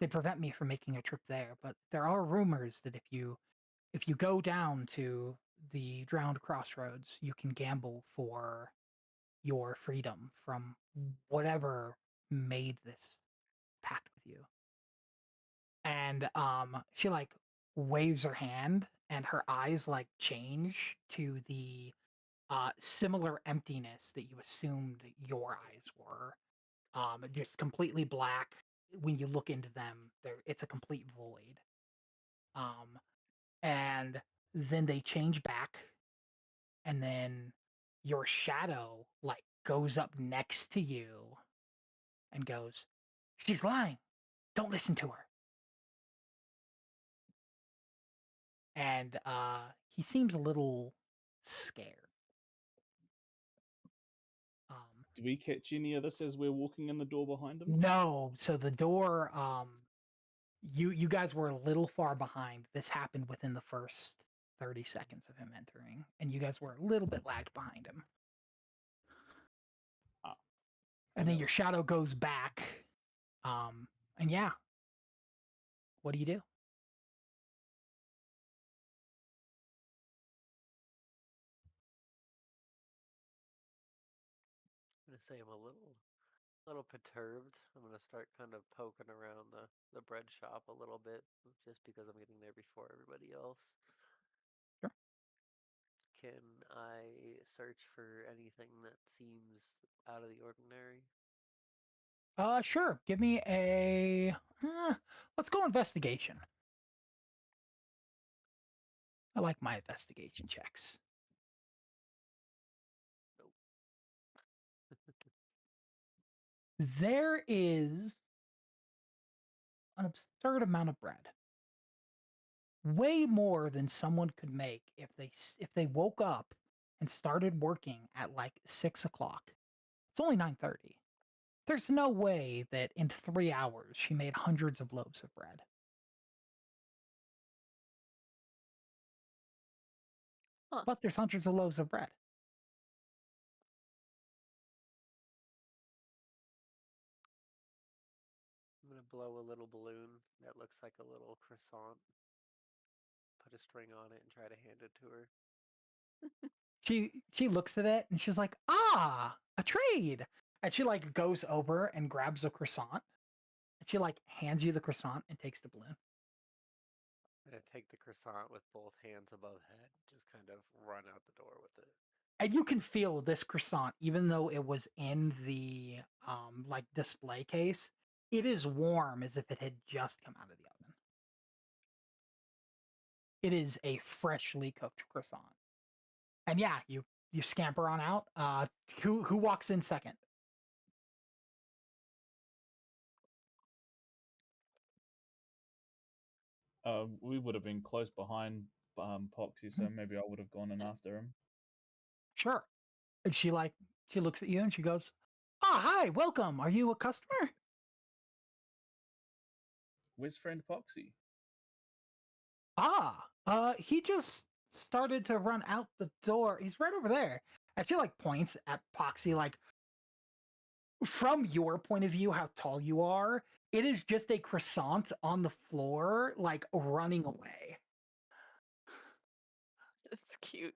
they prevent me from making a trip there, but there are rumors that if you go down to the drowned crossroads, you can gamble for your freedom from whatever made this pact with you." And she like waves her hand and her eyes like change to the similar emptiness that you assumed your eyes were. Just completely black. When you look into them, it's a complete void. And then they change back, and then your shadow like goes up next to you and goes, "She's lying. Don't listen to her." And he seems a little scared. Um, Do we catch any of this as we're walking in the door behind him? no, so the door, you guys were a little far behind. This happened within the first 30 seconds of him entering, and you guys were a little bit lagged behind him. Ah, And then okay. your shadow goes back. And yeah. What do you do? I'm gonna say I'm a little perturbed. I'm gonna start kind of poking around the bread shop a little bit, just because I'm getting there before everybody else. Sure. Can I search for anything that seems out of the ordinary? Sure. Give me a. Let's go investigation. I like my investigation checks. Nope. There is an absurd amount of bread. Way more than someone could make if they woke up and started working at like 6 o'clock. It's only 9:30. There's no way that in 3 hours she made hundreds of loaves of bread. Huh. But there's hundreds of loaves of bread. I'm gonna blow a little balloon that looks like a little croissant. Put a string on it and try to hand it to her. She looks at it and she's like, "Ah, a trade." And she like goes over and grabs a croissant. And she like hands you the croissant and takes the balloon. I'm gonna take the croissant with both hands above head, just kind of run out the door with it. And you can feel this croissant, even though it was in the like display case, it is warm as if it had just come out of the oven. It is a freshly cooked croissant. And yeah, you scamper on out. Who walks in second? We would have been close behind Poxy, so maybe I would have gone in after him. Sure. And she looks at you and she goes, "Ah, hi, welcome. Are you a customer?" Where's friend Poxy? He just started to run out the door. He's right over there. And she like points at Poxy, like from your point of view, how tall you are, it is just a croissant on the floor, like running away. It's cute.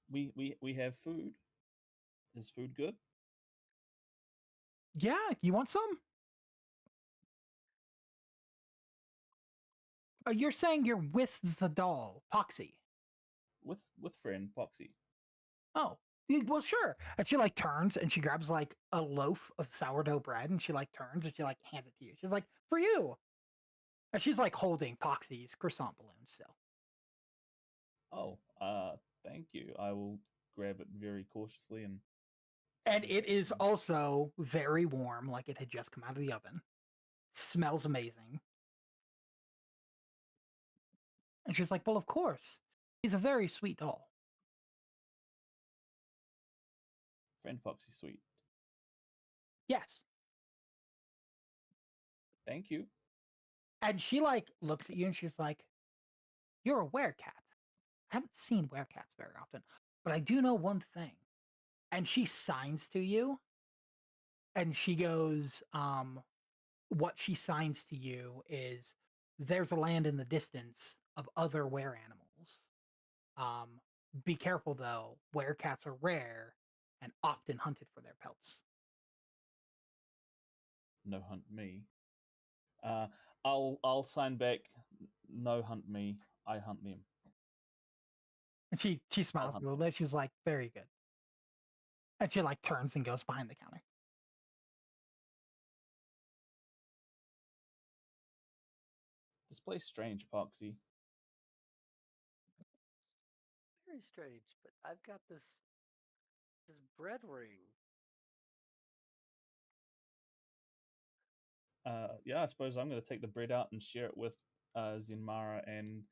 We have food. Is food good? Yeah, you want some? You're saying you're with the doll, Poxy. With friend Poxy. Oh, well, sure. And she like turns and she grabs like a loaf of sourdough bread and she like turns and she like hands it to you. She's like, "For you." And she's like holding Poxy's croissant balloon still. Oh, thank you. I will grab it very cautiously and it is also very warm, like it had just come out of the oven. Smells amazing. And she's like, "Well, of course. He's a very sweet doll." Friend Poxy sweet. Yes. Thank you. And she like looks at you and she's like, "You're a werecat. I haven't seen werecats very often, but I do know one thing." And she signs to you. And she goes, what she signs to you is there's a land in the distance of other were animals. Be careful though, werecats are rare and often hunted for their pelts. No hunt me. I'll sign back. No hunt me. I hunt them. And she smiles a little bit. She's like, "Very good." And she like turns and goes behind the counter. This place strange, Poxy. Very strange, but I've got this bread ring. Yeah, I suppose I'm going to take the bread out and share it with Zinmara and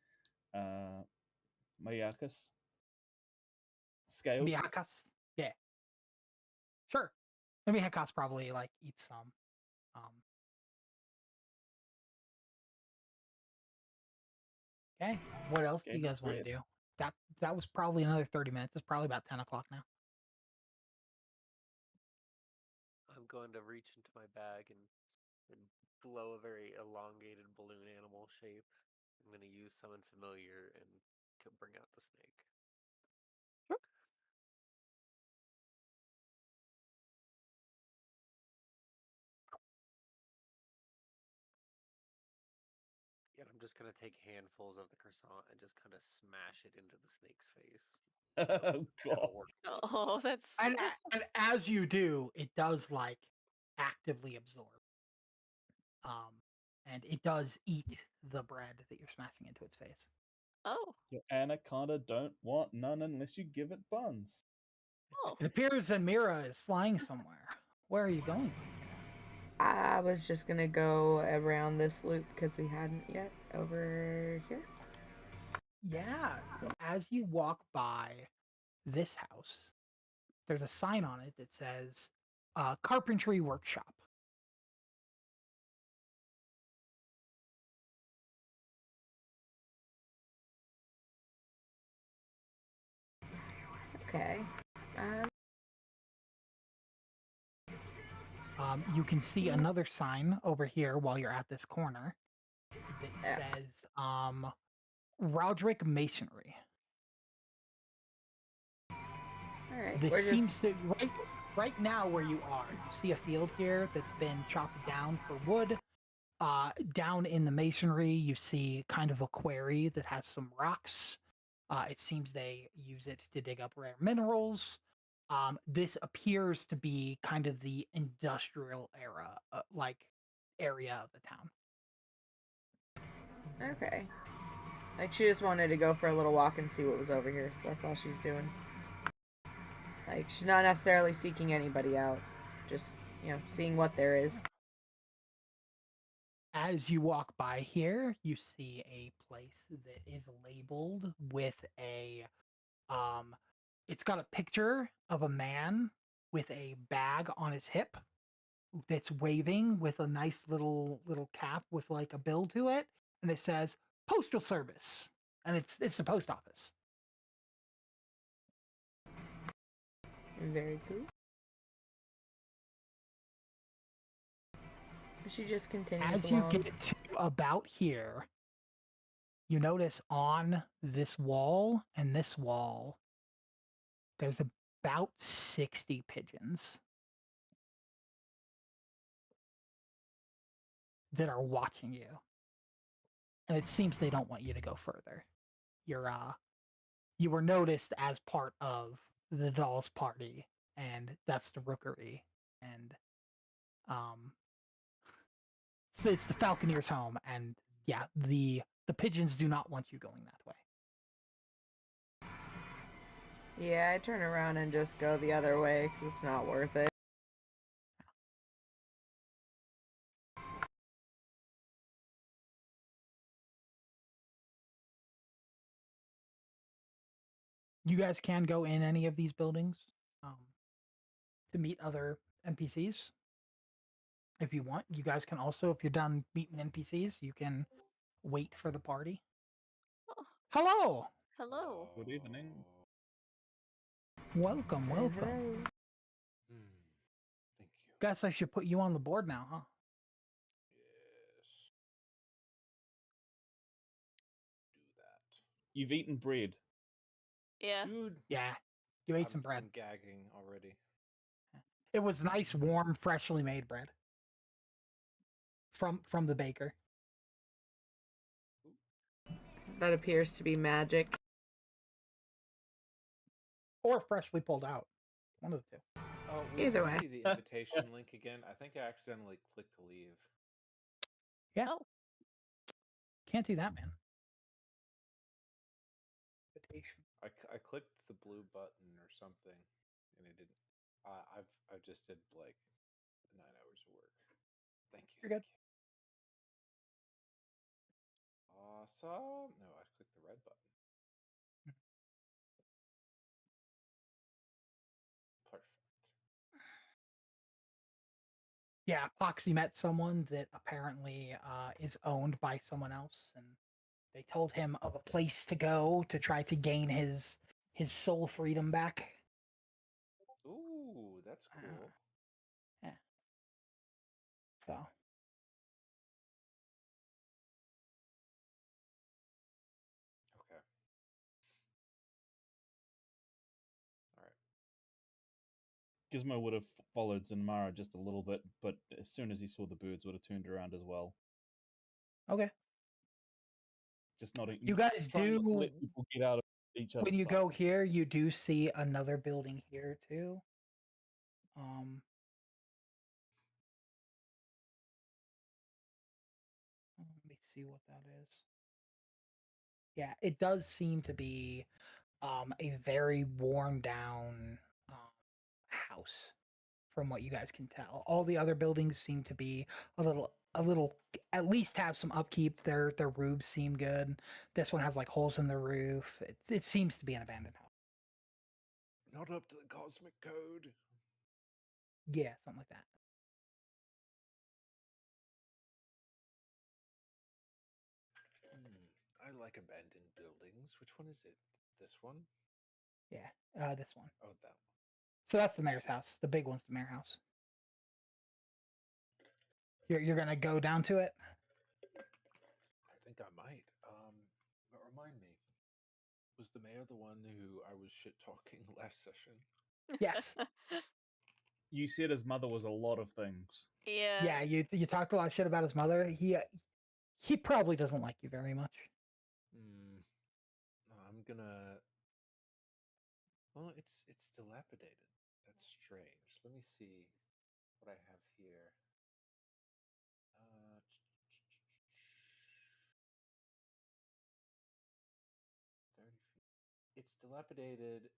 Miakas. Scales. Miakas? Yeah. Sure. And Miakas probably like eats some. Okay. What else do you guys want to do? That was probably another 30 minutes. It's probably about 10 o'clock now. I'm going to reach into my bag and blow a very elongated balloon animal shape. I'm going to use summon familiar and bring out the snake. Sure. And I'm just going to take handfuls of the croissant and just kind of smash it into the snake's face. Oh, God. Oh, that's. And as you do, it does like actively absorb. And it does eat the bread that you're smashing into its face. Oh. Your anaconda don't want none unless you give it buns. Oh. It appears that Mira is flying somewhere. Where are you going? I was just gonna go around this loop because we hadn't yet over here. Yeah. So as you walk by this house, there's a sign on it that says carpentry workshop. Okay. You can see another sign over here while you're at this corner that Yeah. says Roderick Masonry. All right. This We're seems just to right now where you are. You see a field here that's been chopped down for wood. Down in the masonry, you see kind of a quarry that has some rocks. It seems they use it to dig up rare minerals. This appears to be kind of the industrial era, area of the town. okay. Like she just wanted to go for a little walk and see what was over here, so that's all she's doing. Like she's not necessarily seeking anybody out, just seeing what there is. As you walk by here, you see a place that is labeled with a it's got a picture of a man with a bag on his hip that's waving with a nice little cap with like a bill to it, and it says postal service, and it's the post office. Very cool. She just continues As you along. get to about here, you notice on this wall and this wall, there's about 60 pigeons that are watching you. And it seems they don't want you to go further. You were noticed as part of the doll's party, and that's the rookery. And so it's the Falconeer's home, and yeah, the pigeons do not want you going that way. Yeah, I turn around and just go the other way because it's not worth it. You guys can go in any of these buildings to meet other NPCs if you want. You guys can also, if you're done meeting NPCs, you can wait for the party. Oh, Hello! hello. Good evening. Welcome, welcome. Hello. Thank you. Guess I should put you on the board now, huh? Yes. Do that. You've eaten bread. Yeah. Dude, Yeah, you ate some bread. I'm gagging already. It was nice, warm, freshly made bread from the baker. That appears to be magic. Or freshly pulled out. One of the two. Oh, will Either you send way. me the invitation link again? I think I accidentally clicked to leave. Yeah. Oh. Can't do that, man. Invitation. I clicked the blue button or something, and it didn't. I just did like 9 hours of work. Thank you. You're good. Awesome. No, I clicked the red button. Perfect. Yeah, Poxy met someone that apparently is owned by someone else, and they told him of a place to go to try to gain his soul freedom back. Ooh, that's cool. Yeah. So Okay. All right. Gizmo would have followed Zanmara just a little bit, but as soon as he saw the birds, would have turned around as well. okay. Just not. You guys trying not to do let people get out of each other's when you sight. go here, you do see another building here too. Let me see what that is. Yeah, it does seem to be a very worn down house from what you guys can tell. All the other buildings seem to be a little at least have some upkeep. Their roofs seem good. This one has like holes in the roof. It seems to be an abandoned house. Not up to the cosmic code. Yeah, something like that. I like abandoned buildings. Which one is it? This one? Yeah, this one. Oh, that one. So that's the mayor's house. The big one's the mayor house. You're gonna go down to it? I think I might. But remind me, was the mayor the one who I was shit talking last session? Yes. You said his mother was a lot of things. Yeah. Yeah, you talked a lot of shit about his mother. He probably doesn't like you very much. I'm gonna. Well, it's dilapidated. That's strange. Let me see what I have here. 30 feet. It's dilapidated.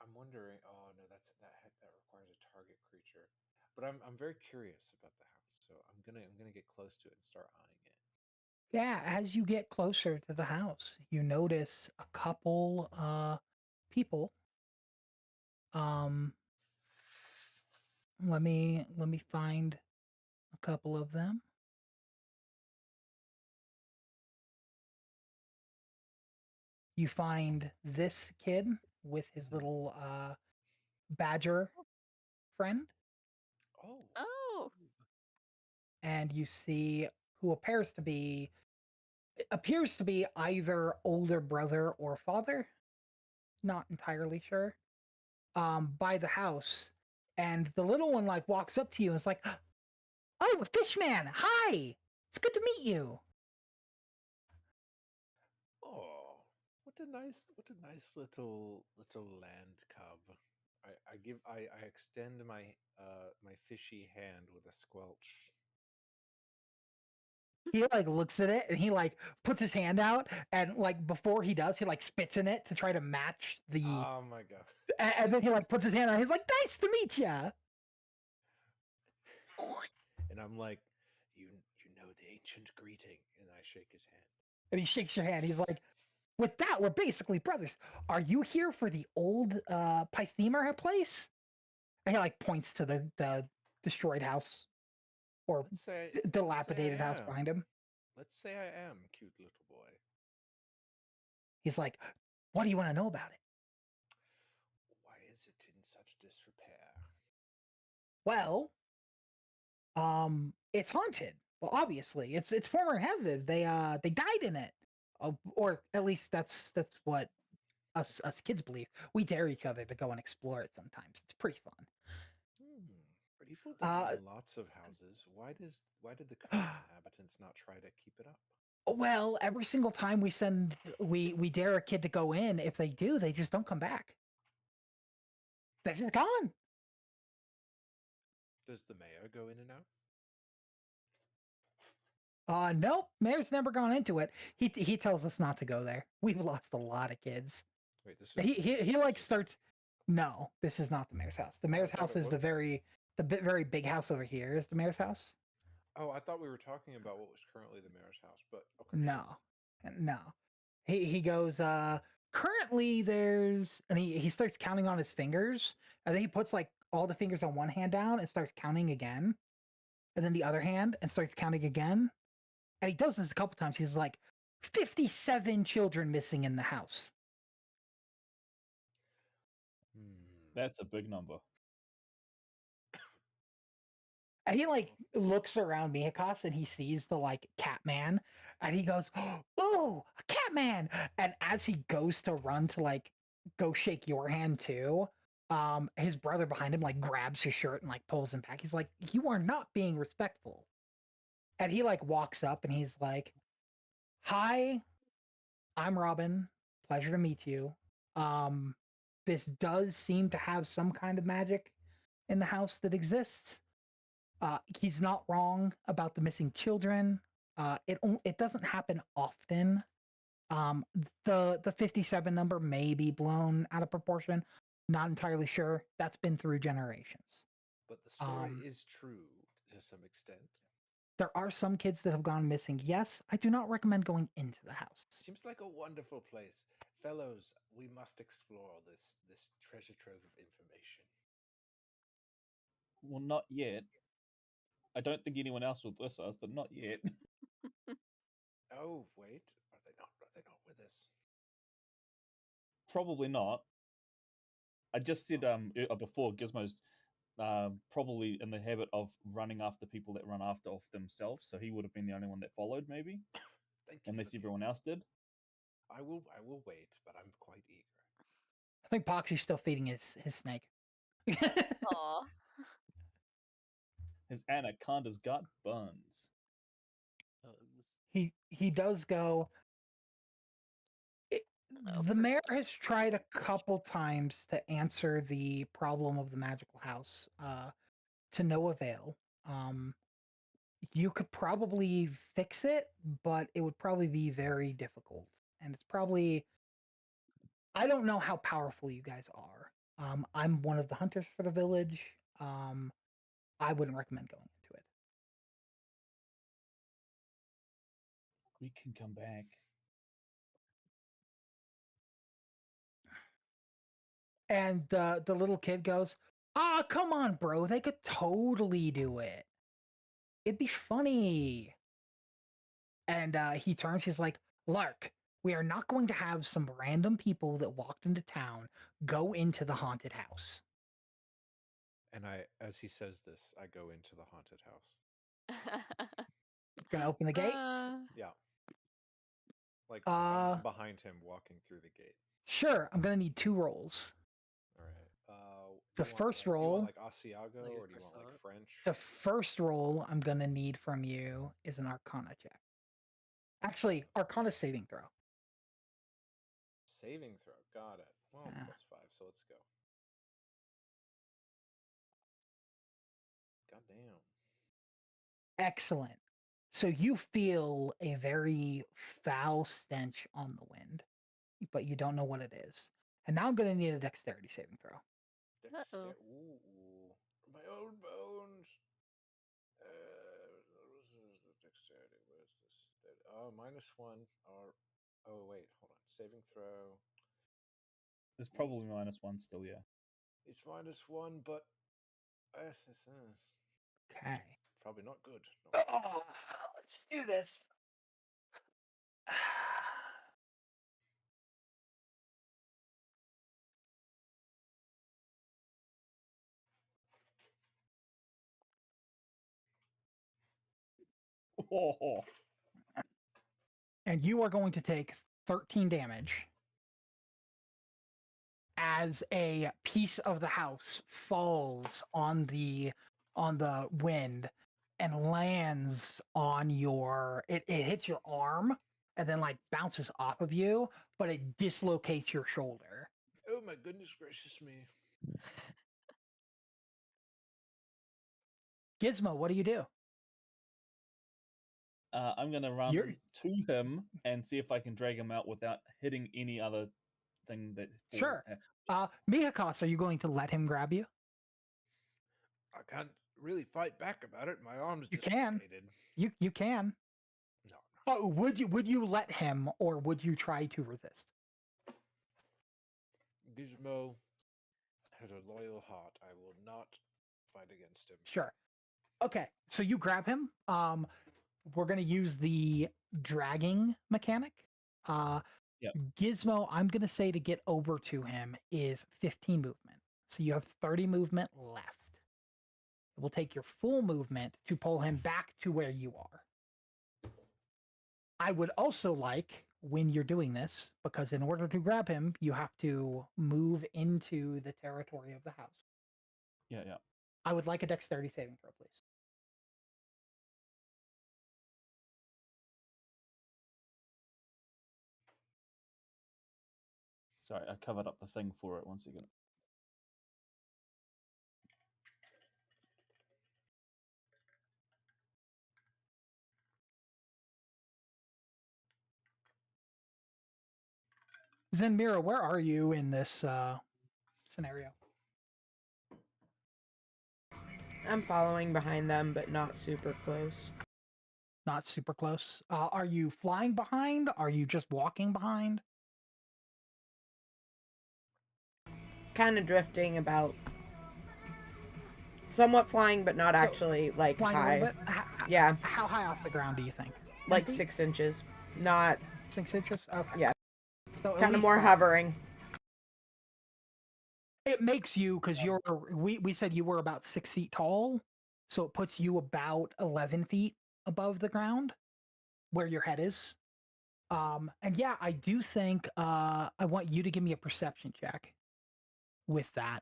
I'm wondering. Oh no, that requires a target creature. But I'm very curious about the house, so I'm gonna get close to it and start eyeing it. Yeah, as you get closer to the house, you notice a couple people. Let me find a couple of them. You find this kid with his little badger friend, Oh. and you see who appears to be either older brother or father. Not entirely sure. By the house, and the little one like walks up to you and is like, "Oh, Fishman, hi! It's good to meet you." Oh, what a nice little land cub. I extend my my fishy hand with a squelch. He like looks at it and he like puts his hand out, and like before he does, he like spits in it to try to match the. Oh my god! And then he like puts his hand out. He's like, "Nice to meet ya." And I'm like, you know the ancient greeting, and I shake his hand. And he shakes your hand. He's like, "With that, we're basically brothers. Are you here for the old Pythemer place?" And he like points to the destroyed house or Let's say dilapidated house am. behind him. Let's say I am, cute little boy. He's like, "What do you want to know about it?" Why is it in such disrepair? Well, it's haunted. Well, obviously, it's former inhabited. They died in it, or at least that's what us kids believe. We dare each other to go and explore it sometimes. It's pretty fun. People die in lots of houses. Why did the current inhabitants not try to keep it up? Well, every single time we dare a kid to go in, if they do, they just don't come back. They're just gone. Does the mayor go in and out? Nope. Mayor's never gone into it. He tells us not to go there. We've lost a lot of kids. Wait, this is He like starts. No, this is not the mayor's house. The mayor's house is the very big house over here. Is the mayor's house? Oh, I thought we were talking about what was currently the mayor's house, but okay. No. He goes. Currently, there's, and he starts counting on his fingers, and then he puts like all the fingers on one hand down and starts counting again, and then the other hand and starts counting again, and he does this a couple times. He's like, 57 children missing in the house. That's a big number. And he like looks around Miyakos and he sees the like cat man, and he goes, "Oh, a cat man!" And as he goes to run to like go shake your hand too, his brother behind him like grabs his shirt and like pulls him back. He's like, "You are not being respectful." And he like walks up and he's like, "Hi, I'm Robin. Pleasure to meet you. This does seem to have some kind of magic in the house that exists. He's not wrong about the missing children. It doesn't happen often. The 57 number may be blown out of proportion. Not entirely sure. That's been through generations." But the story Um, is true to some extent. There are some kids that have gone missing. Yes, I do not recommend going into the house. Seems like a wonderful place. Fellows, we must explore this treasure trove of information. Well, not yet. I don't think anyone else was with us, but not yet. Oh, wait. Are they not with us? Probably not. I just said before Gizmo's probably in the habit of running after people that run after off themselves, so he would have been the only one that followed, maybe, Thank you. unless everyone else did. I will wait, but I'm quite eager. I think Poxy's still feeding his snake. Aw. His anaconda's got buns. He does go. Oh, The mayor has tried a couple times to answer the problem of the magical house, to no avail. You could probably fix it, but it would probably be very difficult, and it's probably. I don't know how powerful you guys are. I'm one of the hunters for the village. I wouldn't recommend going into it. We can come back. And the little kid goes, "Ah, come on, bro. They could totally do it. It'd be funny." And he turns. He's like, "Lark, we are not going to have some random people that walked into town go into the haunted house." And as he says this, I go into the haunted house. Gonna open the gate. Yeah. Like behind him, walking through the gate. Sure. I'm gonna need 2 rolls. All right. The first roll. Do you want like Asiago, or do you want like French? The first roll I'm gonna need from you is an Arcana check. Actually, Arcana saving throw. Saving throw. Got it. Well, +5, so let's go. Goddamn. Excellent. So you feel a very foul stench on the wind, but you don't know what it is. And now I'm going to need a dexterity saving throw. Ooh, my own bones. Dexterity. Where's this? -1. Or oh wait, hold on. Saving throw. There's probably -1 still, yeah. It's -1, but Okay. probably not good. Oh, let's do this. Oh. And you are going to take 13 damage as a piece of the house falls on the wind and lands on your it hits your arm and then like bounces off of you, but it dislocates your shoulder. Oh my goodness gracious me. Gizmo, what do you do? I'm going to run to him and see if I can drag him out without hitting any other thing that... Sure. Mihakos, are you going to let him grab you? I can't really fight back about it. My arm's You can. dislocated. You can. No. Oh, would you let him, or would you try to resist? Gizmo has a loyal heart. I will not fight against him. Sure. Okay, so you grab him. We're gonna use the dragging mechanic. Yep. Gizmo, I'm gonna say to get over to him is 15 movement. So you have 30 movement left. It will take your full movement to pull him back to where you are. I would also like, when you're doing this, because in order to grab him, you have to move into the territory of the house. Yeah. I would like a dexterity saving throw, please. Sorry, I covered up the thing for it. 1 second. Zenmira, where are you in this scenario? I'm following behind them, but not super close. Not super close. Are you flying behind? Are you just walking behind? Kind of drifting about. Somewhat flying, but not So, actually like Flying a high. little bit? Yeah, How high off the ground do you think? 10 like feet? 6 inches. Not 6 inches? Okay. Yeah. So at kind of least more that. hovering. It makes you, because we said you were about 6 feet tall, so it puts you about 11 feet above the ground where your head is. And yeah, I do think I want you to give me a perception check with that.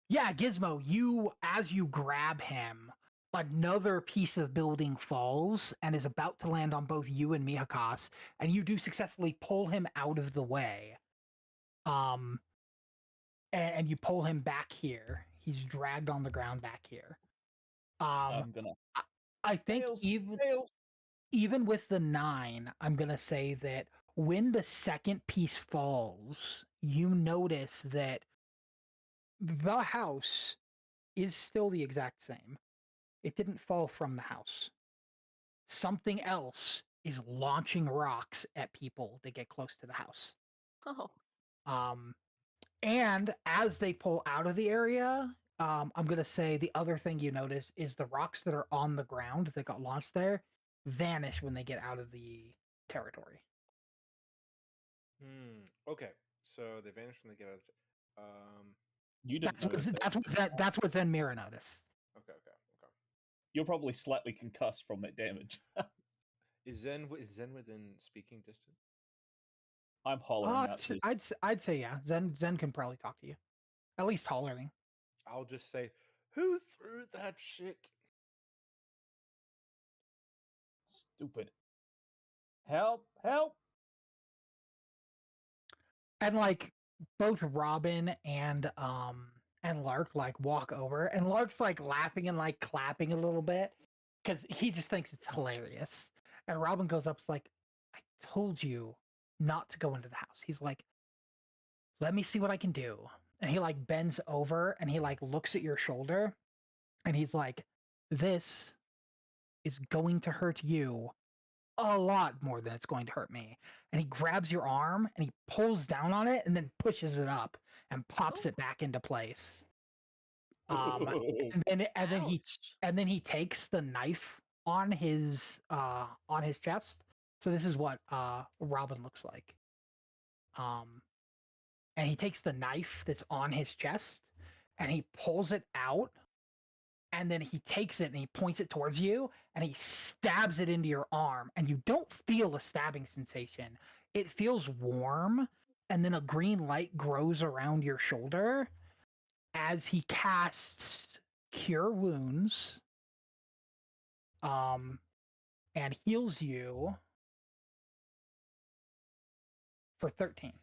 Yeah, Gizmo, as you grab him, another piece of building falls and is about to land on both you and Mihakas, and you do successfully pull him out of the way. And you pull him back here. He's dragged on the ground back here. I'm gonna. I think Tails, even tails. even with the 9, I'm gonna say that when the second piece falls, you notice that the house is still the exact same. It didn't fall from the house. Something else is launching rocks at people that get close to the house. Oh. And as they pull out of the area, I'm gonna say the other thing you notice is the rocks that are on the ground that got launched there vanish when they get out of the territory. Okay. So they vanish when they get out. You didn't That's what notice that's what Zenmira noticed. Okay. You're probably slightly concussed from that damage. Is Zen within speaking distance? I'm hollering out to. I'd say yeah. Zen can probably talk to you, at least hollering. I'll just say, "Who threw that shit?" Stupid. Help! Help! And like both Robin and Lark like walk over, and Lark's like laughing and like clapping a little bit because he just thinks it's hilarious. And Robin goes up, is like, "I told you not to go into the house." He's like, "Let me see what I can do." And he like bends over and he like looks at your shoulder, and he's like, "This is going to hurt you a lot more than it's going to hurt me." And he grabs your arm and he pulls down on it and then pushes it up and pops it back into place. And then he takes the knife on his chest. So this is what Robin looks like. And he takes the knife that's on his chest and he pulls it out, and then he takes it and he points it towards you and he stabs it into your arm, and you don't feel a stabbing sensation. It feels warm, and then a green light grows around your shoulder as he casts Cure Wounds and heals you for 13.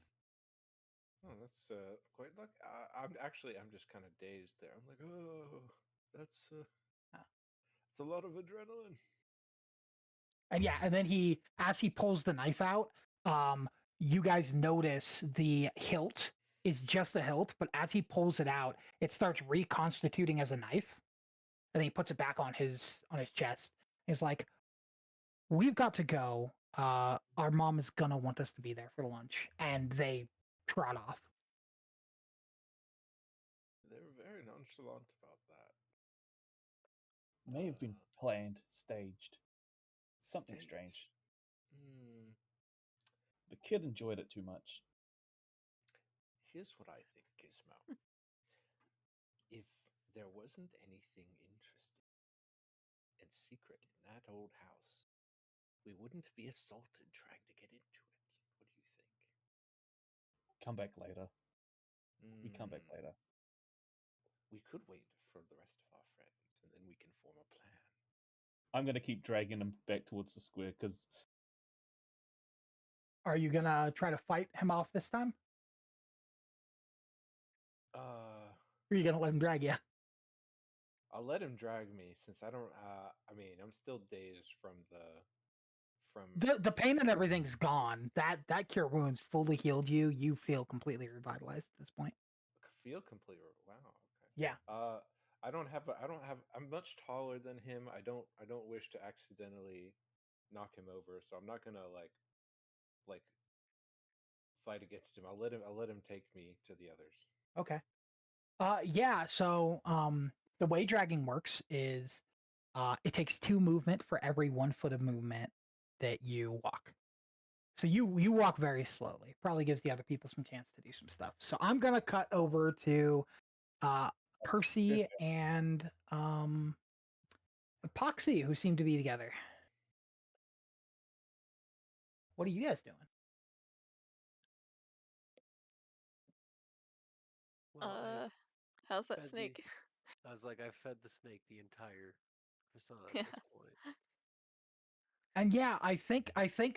Oh, that's quite lucky. I'm just kind of dazed there. I'm like, oh, that's it's a lot of adrenaline. And yeah, and then as he pulls the knife out, you guys notice the hilt is just a hilt, but as he pulls it out, it starts reconstituting as a knife. And then he puts it back on his chest. He's like, "We've got to go. Our mom is gonna want us to be there for lunch." And they trot off. They were very nonchalant about that. May have been planned, staged. Something Staged. strange. The kid enjoyed it too much. Here's what I think, Gizmo. If there wasn't anything interesting and secret in that old house, we wouldn't be assaulted trying to get into it. What do you think? Come back later. We come back later. We could wait for the rest of our friends, and then we can form a plan. I'm gonna keep dragging him back towards the square because. Are you gonna try to fight him off this time? Or are you gonna let him drag you? I'll let him drag me since I don't. I mean, I'm still dazed from the pain and everything's gone. That Cure Wounds fully healed you. You feel completely revitalized at this point. Feel completely. Wow. Okay. Yeah. I don't have. I'm much taller than him. I don't wish to accidentally knock him over, so I'm not gonna like fight against him. I'll let him take me to the others. Okay. Yeah. So the way dragging works is it takes 2 movement for every 1 foot of movement that you walk. So you walk very slowly. Probably gives the other people some chance to do some stuff. So I'm gonna cut over to Percy and Epoxy, who seem to be together. What are you guys doing? Well, I How's that fed the. snake? I was like, I fed the snake the entire croissant at Yeah. this point. And yeah, I think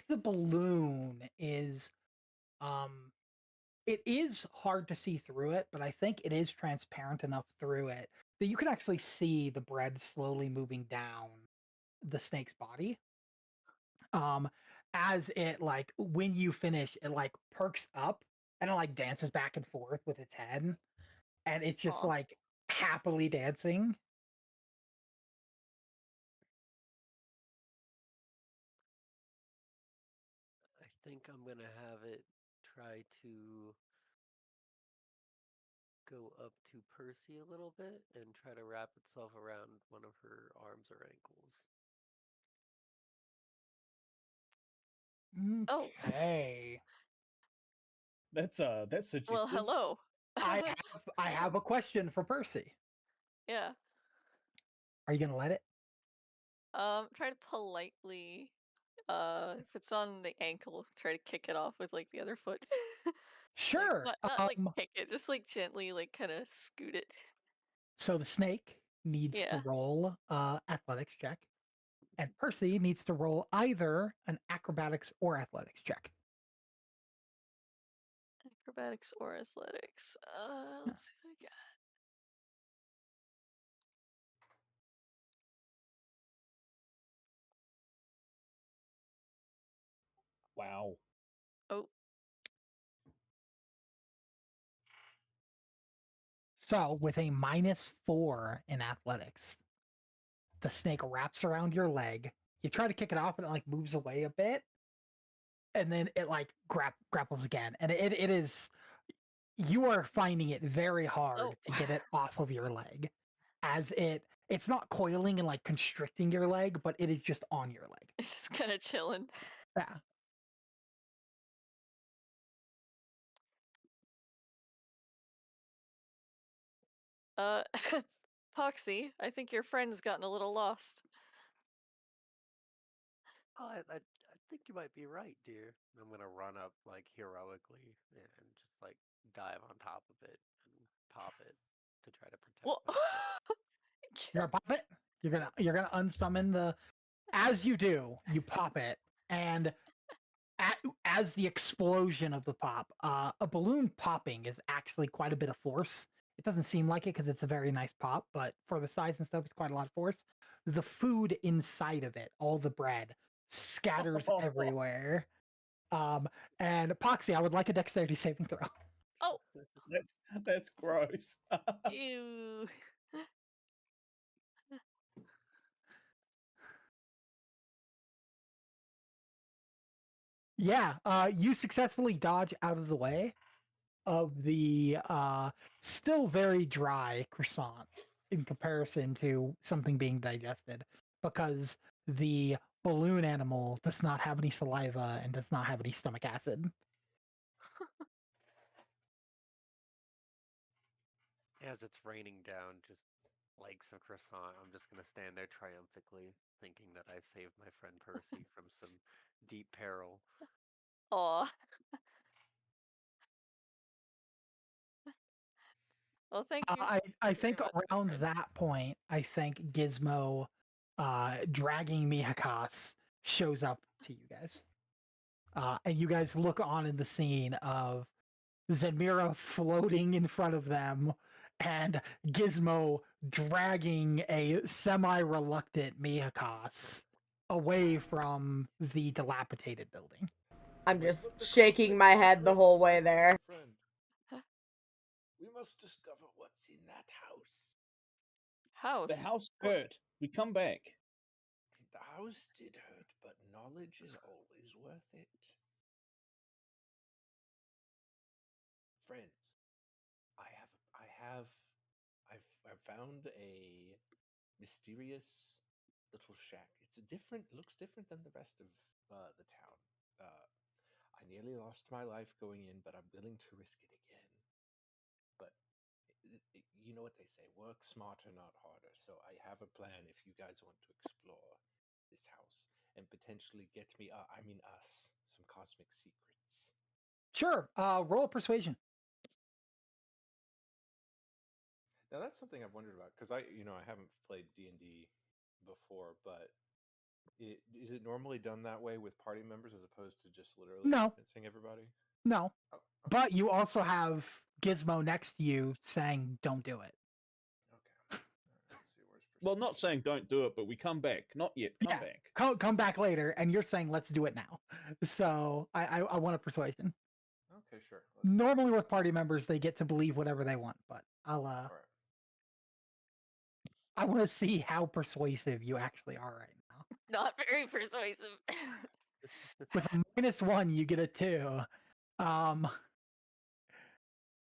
the balloon is it is hard to see through it, but I think it is transparent enough through it that you can actually see the bread slowly moving down the snake's body. As it like when you finish, it like perks up and it like dances back and forth with its head, and it's just Aw. like happily dancing. I think I'm gonna have it try to go up to Percy a little bit and try to wrap itself around one of her arms or ankles. Oh. Okay. That's suggestive. Well, hello. I have a question for Percy. Yeah. Are you gonna let it? Try to politely, if it's on the ankle, try to kick it off with like the other foot. Like, Sure. not like kick it, just like gently, like kind of scoot it. So the snake needs to Yeah. roll athletics check, and Percy needs to roll either an acrobatics or athletics check. Acrobatics or athletics. Let's see what I got. Wow. Oh. So with a -4 in athletics, the snake wraps around your leg. You try to kick it off, and it like moves away a bit, and then it like grapples again. And it is you are finding it very hard to get it off of your leg, as it's not coiling and like constricting your leg, but it is just on your leg. It's just kind of chilling. Yeah. Poxy, I think your friend's gotten a little lost. Oh, I think you might be right, dear. I'm gonna run up like heroically and just like dive on top of it and pop it to try to protect Well, myself. You're gonna pop it. You're gonna unsummon the. As you do, you pop it, and as the explosion of the pop, a balloon popping is actually quite a bit of force. It doesn't seem like it because it's a very nice pop, but for the size and stuff, it's quite a lot of force. The food inside of it, all the bread, scatters everywhere. And Epoxy, I would like a dexterity saving throw. Oh. That's gross. Ew. Yeah, you successfully dodge out of the way of the still very dry croissant in comparison to something being digested, because the balloon animal does not have any saliva and does not have any stomach acid. As it's raining down, just legs of croissant, I'm just gonna stand there triumphantly, thinking that I've saved my friend Percy from some deep peril. Aw. Well, thank you. I think very much, around friend. that point, I think Gizmo dragging Mihakas shows up to you guys. And you guys look on in the scene of Zenmira floating in front of them and Gizmo dragging a semi-reluctant Mihakas away from the dilapidated building. I'm just shaking my head the whole way there. Friend, we must discover what's in that house. house. The house hurt. We come back. The house did hurt, but knowledge is always worth it. Friends, I've found a mysterious little shack. It looks different than the rest of the town. I nearly lost my life going in, but I'm willing to risk it again. But you know what they say, work smarter, not harder. So I have a plan if you guys want to explore this house and potentially get me, us, some cosmic secrets. Sure. Roll persuasion. Now that's something I've wondered about because I haven't played D&D before, but is it normally done that way with party members as opposed to just literally No. convincing everybody? No. Oh, okay. But you also have Gizmo next to you saying, "Don't do it." Okay. Let's see, where's Well, not saying don't do it, but we come back. Not yet. Come Yeah. back. Come back later, and you're saying, "Let's do it now." So I want a persuasion. Okay, sure. Normally with party members, they get to believe whatever they want, but All right. I want to see how persuasive you actually are right now. Not very persuasive. With a -1, you get a 2.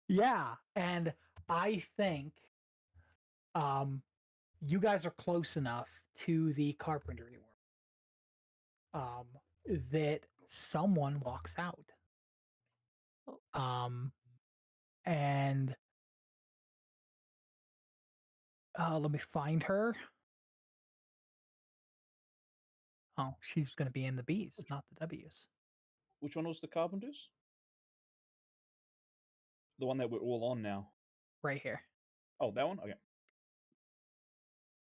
Yeah, and I think you guys are close enough to the carpentry work that someone walks out. And let me find her. Oh, she's going to be in the B's, not the W's. Which one was the Carpenters? The one that we're all on now. Right here. Oh, that one? Okay.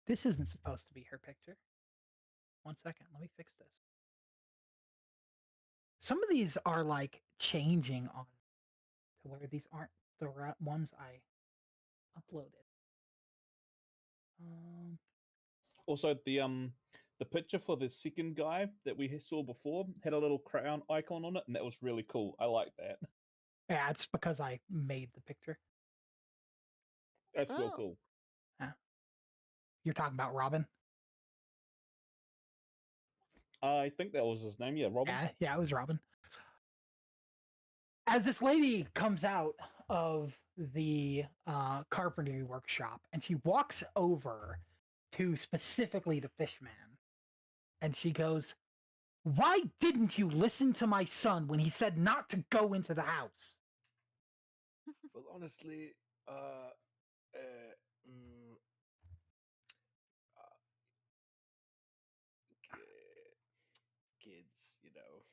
This isn't supposed to be her picture. 1 second. Let me fix this. Some of these are like changing on to where these aren't the ones I uploaded. Also, the picture for the second guy that we saw before had a little crown icon on it, and that was really cool. I like that. Yeah, it's because I made the picture. That's real cool. Yeah. You're talking about Robin? I think that was his name. Yeah, Robin. Yeah, it was Robin. As this lady comes out of the carpentry workshop and she walks over to specifically the Fishman, and she goes, "Why didn't you listen to my son when he said not to go into the house?" Well, honestly, kids, you know.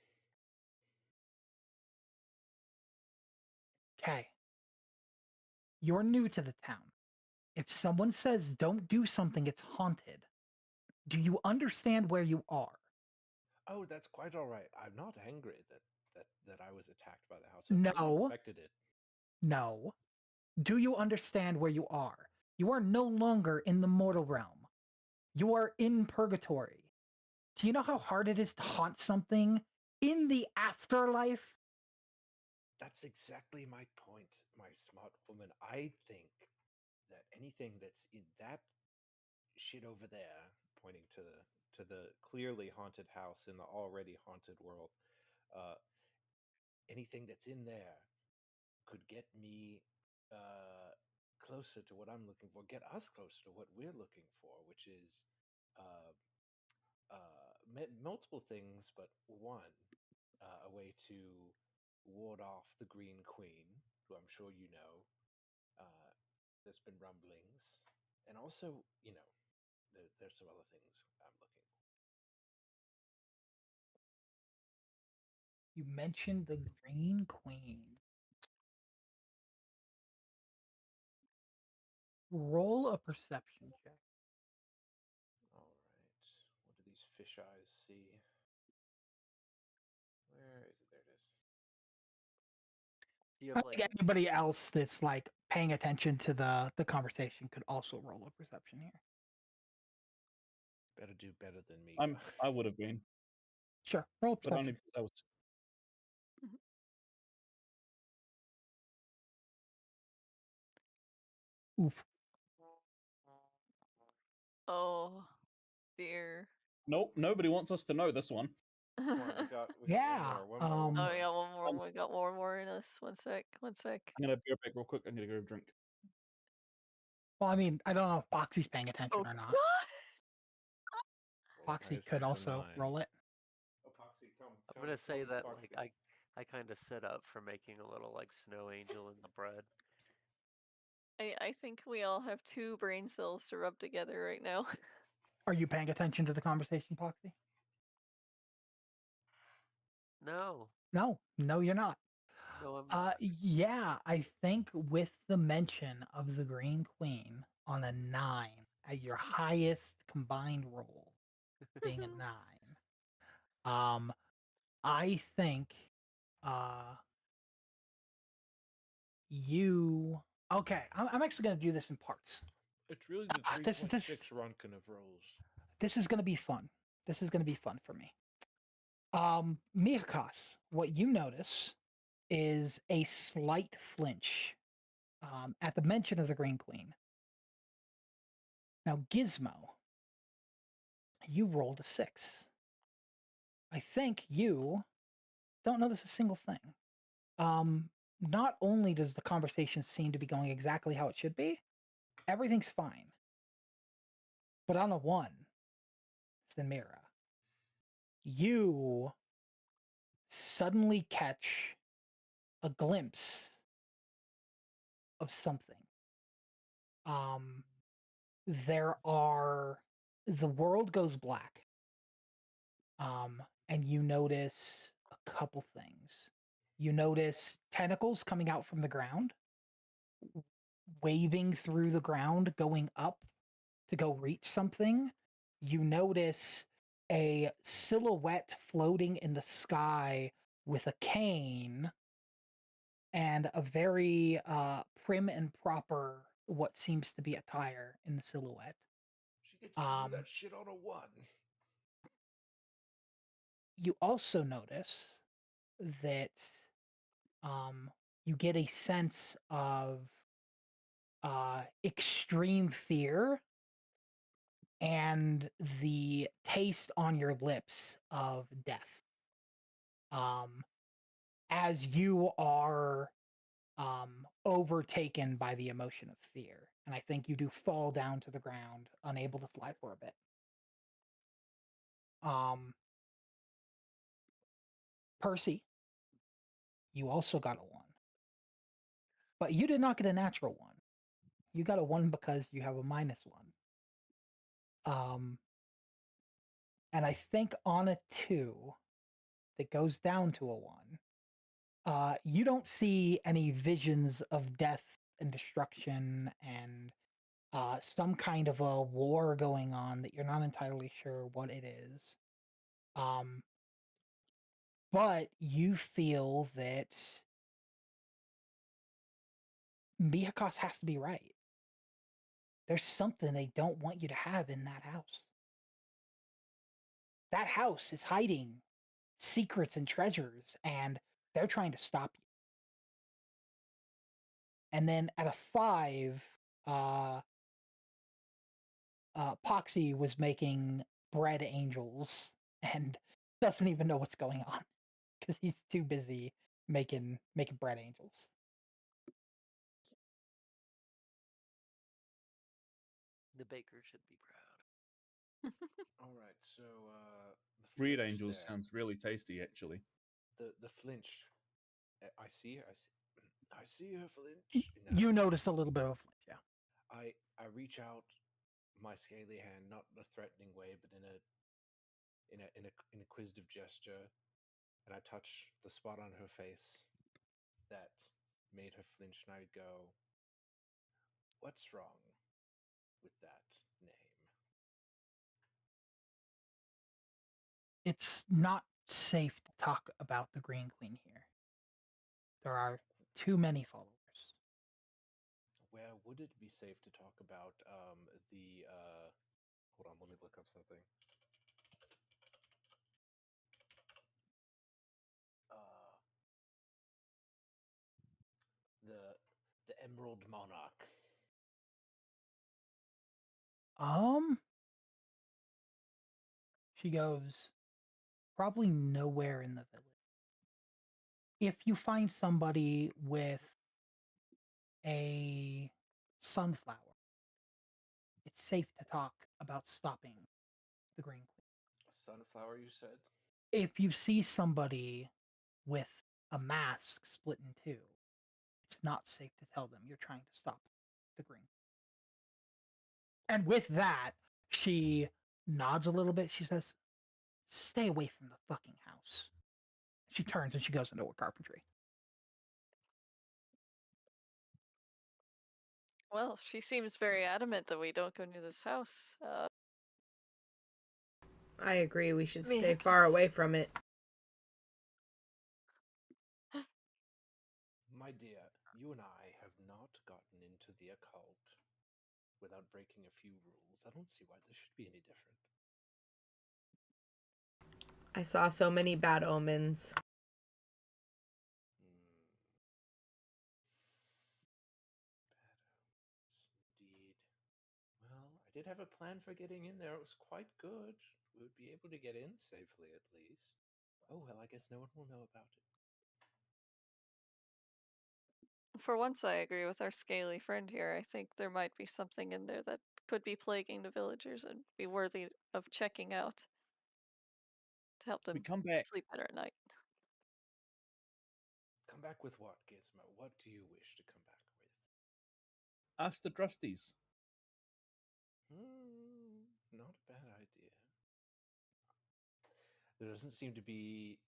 Okay. You're new to the town. If someone says don't do something, it's haunted. Do you understand where you are? Oh, that's quite all right. I'm not angry that I was attacked by the house. I No. expected it. No. Do you understand where you are? You are no longer in the mortal realm. You are in purgatory. Do you know how hard it is to haunt something in the afterlife? That's exactly my point, my smart woman. I think that anything that's in that shit over there, pointing to the clearly haunted house in the already haunted world, anything that's in there could get me closer to what I'm looking for, get us closer to what we're looking for, which is multiple things, but one, a way to ward off the Green Queen, who I'm sure you know. There's been rumblings, and also, there's some other things I'm looking for. You mentioned the Green Queen. Roll a perception check. All right. What do these fish eyes see? Where is it? There it is. Do you I have think like anybody else that's like paying attention to the conversation could also roll a perception here. Better do better than me. I would have been, Sure, roll a but only perception. because I was. Oof. Oh, dear. Nope, nobody wants us to know this one. Come on, we got Yeah, one more, one Oh, more. we got one more. Um, We got one more in us. One sec. One sec. I'm gonna be right back real quick. I'm gonna go drink. Well, I mean, I don't know if Foxy's paying attention Oh, or not. Roll Foxy dice, could it's a also 9. roll it. Epoxy, come. I'm gonna say that Epoxy. like I kind of set up for making a little like snow angel in the bread. I think we all have 2 brain cells to rub together right now. Are you paying attention to the conversation, Foxy? No, No, you're not. no, I'm not. Yeah, I think with the mention of the Green Queen on a 9 at your highest combined roll being a 9, I think you okay. I'm actually going to do this in parts. It's really the This 3.6 Ronkin of rolls. this is going to be fun. This is going to be fun for me. Miakas, what you notice is a slight flinch at the mention of the Green Queen. Now, Gizmo, you rolled a 6. I think you don't notice a single thing. Not only does the conversation seem to be going exactly how it should be, everything's fine. But on a 1, Samira, you suddenly catch a glimpse of something. The world goes black. And you notice a couple things. You notice tentacles coming out from the ground, waving through the ground, going up to go reach something. You notice a silhouette floating in the sky with a cane and a very prim and proper, what seems to be attire in the silhouette. She gets to do that shit on a 1. You also notice that you get a sense of extreme fear and the taste on your lips of death as you are overtaken by the emotion of fear. And I think you do fall down to the ground, unable to fly for a bit. Percy, you also got a 1. But you did not get a natural 1. You got a 1 because you have a -1. And I think on a 2 that goes down to a 1, you don't see any visions of death and destruction and some kind of a war going on that you're not entirely sure what it is. But you feel that Mihakas has to be right. There's something they don't want you to have in that house. That house is hiding secrets and treasures, and they're trying to stop you. And then at a 5, Poxy was making bread angels and doesn't even know what's going on because he's too busy making bread angels. The baker should be proud. All right, so the Breed flinch Angels there. sounds really tasty, actually. The flinch. I see her. I see her flinch. You notice a little bit of a flinch, yeah. I reach out my scaly hand, not in a threatening way, but in an inquisitive gesture, and I touch the spot on her face that made her flinch, and I go, "What's wrong with that name?" It's not safe to talk about the Green Queen here. There are too many followers. Where would it be safe to talk about the hold on, let me look up something. The Emerald Monarch. She goes, probably nowhere in the village. If you find somebody with a sunflower, it's safe to talk about stopping the Green Queen. Sunflower, you said? If you see somebody with a mask split in two, it's not safe to tell them you're trying to stop the Green Queen. And with that, she nods a little bit. She says, stay away from the fucking house. She turns and she goes into her carpentry. Well, she seems very adamant that we don't go near this house. I agree. We should I mean, stay I far away guess- from it. My dear, you and I have not gotten into the occult without breaking a few rules. I don't see why this should be any different. I saw so many bad omens. Indeed. Well, I did have a plan for getting in there. It was quite good. We would be able to get in safely, at least. Oh, well, I guess no one will know about it. For once, I agree with our scaly friend here. I think there might be something in there that could be plaguing the villagers and be worthy of checking out to help We them come back. sleep better at night. Come back with what, Gizmo? What do you wish to come back with? Ask the Drusties. Not a bad idea. There doesn't seem to be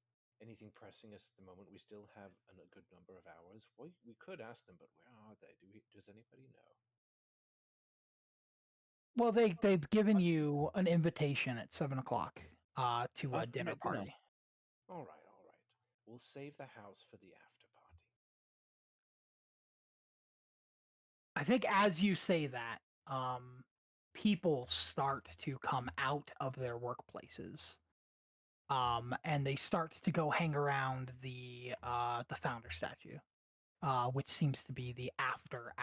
anything pressing us at the moment. We still have a good number of hours. We could ask them, but where are they? Does anybody know? Well, they've given you an invitation at 7 o'clock to a Ask them dinner at dinner. party. All right. We'll save the house for the after party. I think as you say that, people start to come out of their workplaces, and they start to go hang around the founder statue, which seems to be the after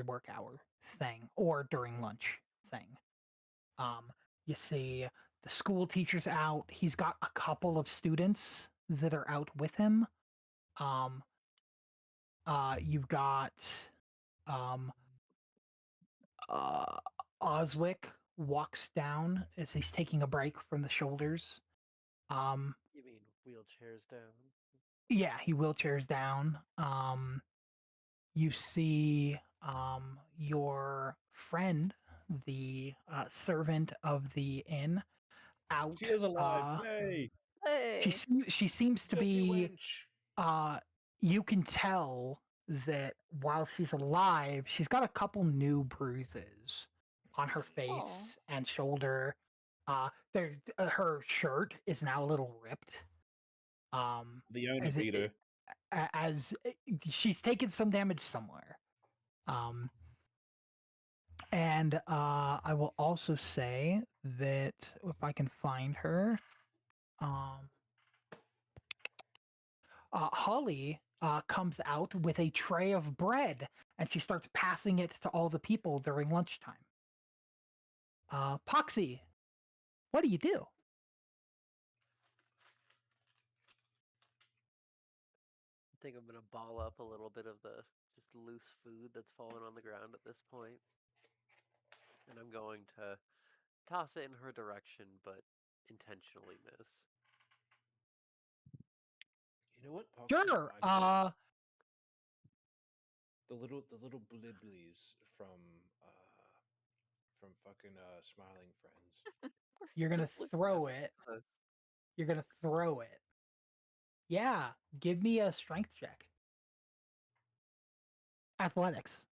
work hour thing or during lunch thing. You see the school teacher's out. He's got a couple of students that are out with him. You've got Oswick walks down as he's taking a break from the shoulders. You mean wheelchairs down? Yeah, he wheelchairs down. You see your friend, the servant of the inn, out. She is alive. Yay! Hey! She seems to Dirty be. wench. You can tell that while she's alive, she's got a couple new bruises on her face and shoulder. Her shirt is now a little ripped. The owner as it- beat her. as she's taken some damage somewhere. And I will also say that if I can find her, Holly comes out with a tray of bread and she starts passing it to all the people during lunchtime. Poxy, what do you do? I think I'm gonna ball up a little bit of the just loose food that's fallen on the ground at this point, and I'm going to toss it in her direction, but intentionally miss. You know what? Poxy Sure. reminds me of the little bliblies from fucking Smiling Friends. You're gonna throw it. You're gonna throw it. Yeah, give me a strength check. Athletics.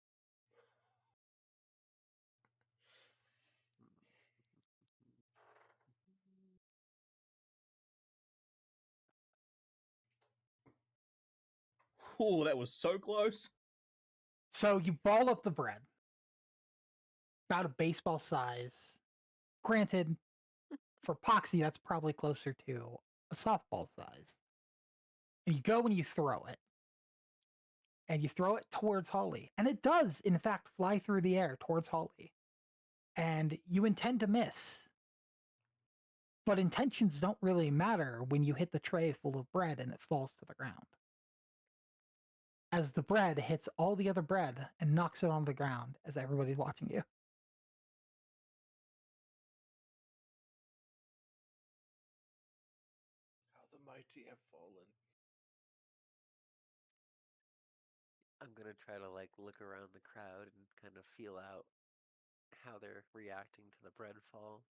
Oh, that was so close. So you ball up the bread, about a baseball size. Granted, for Poxy, that's probably closer to a softball size. And you go and you throw it. And you throw it towards Holly. And it does, in fact, fly through the air towards Holly. and you intend to miss. But intentions don't really matter when you hit the tray full of bread and it falls to the ground. As the bread hits all the other bread and knocks it on the ground as everybody's watching you. How the mighty have fallen. I'm gonna try to like look around the crowd and kind of feel out how they're reacting to the bread fall.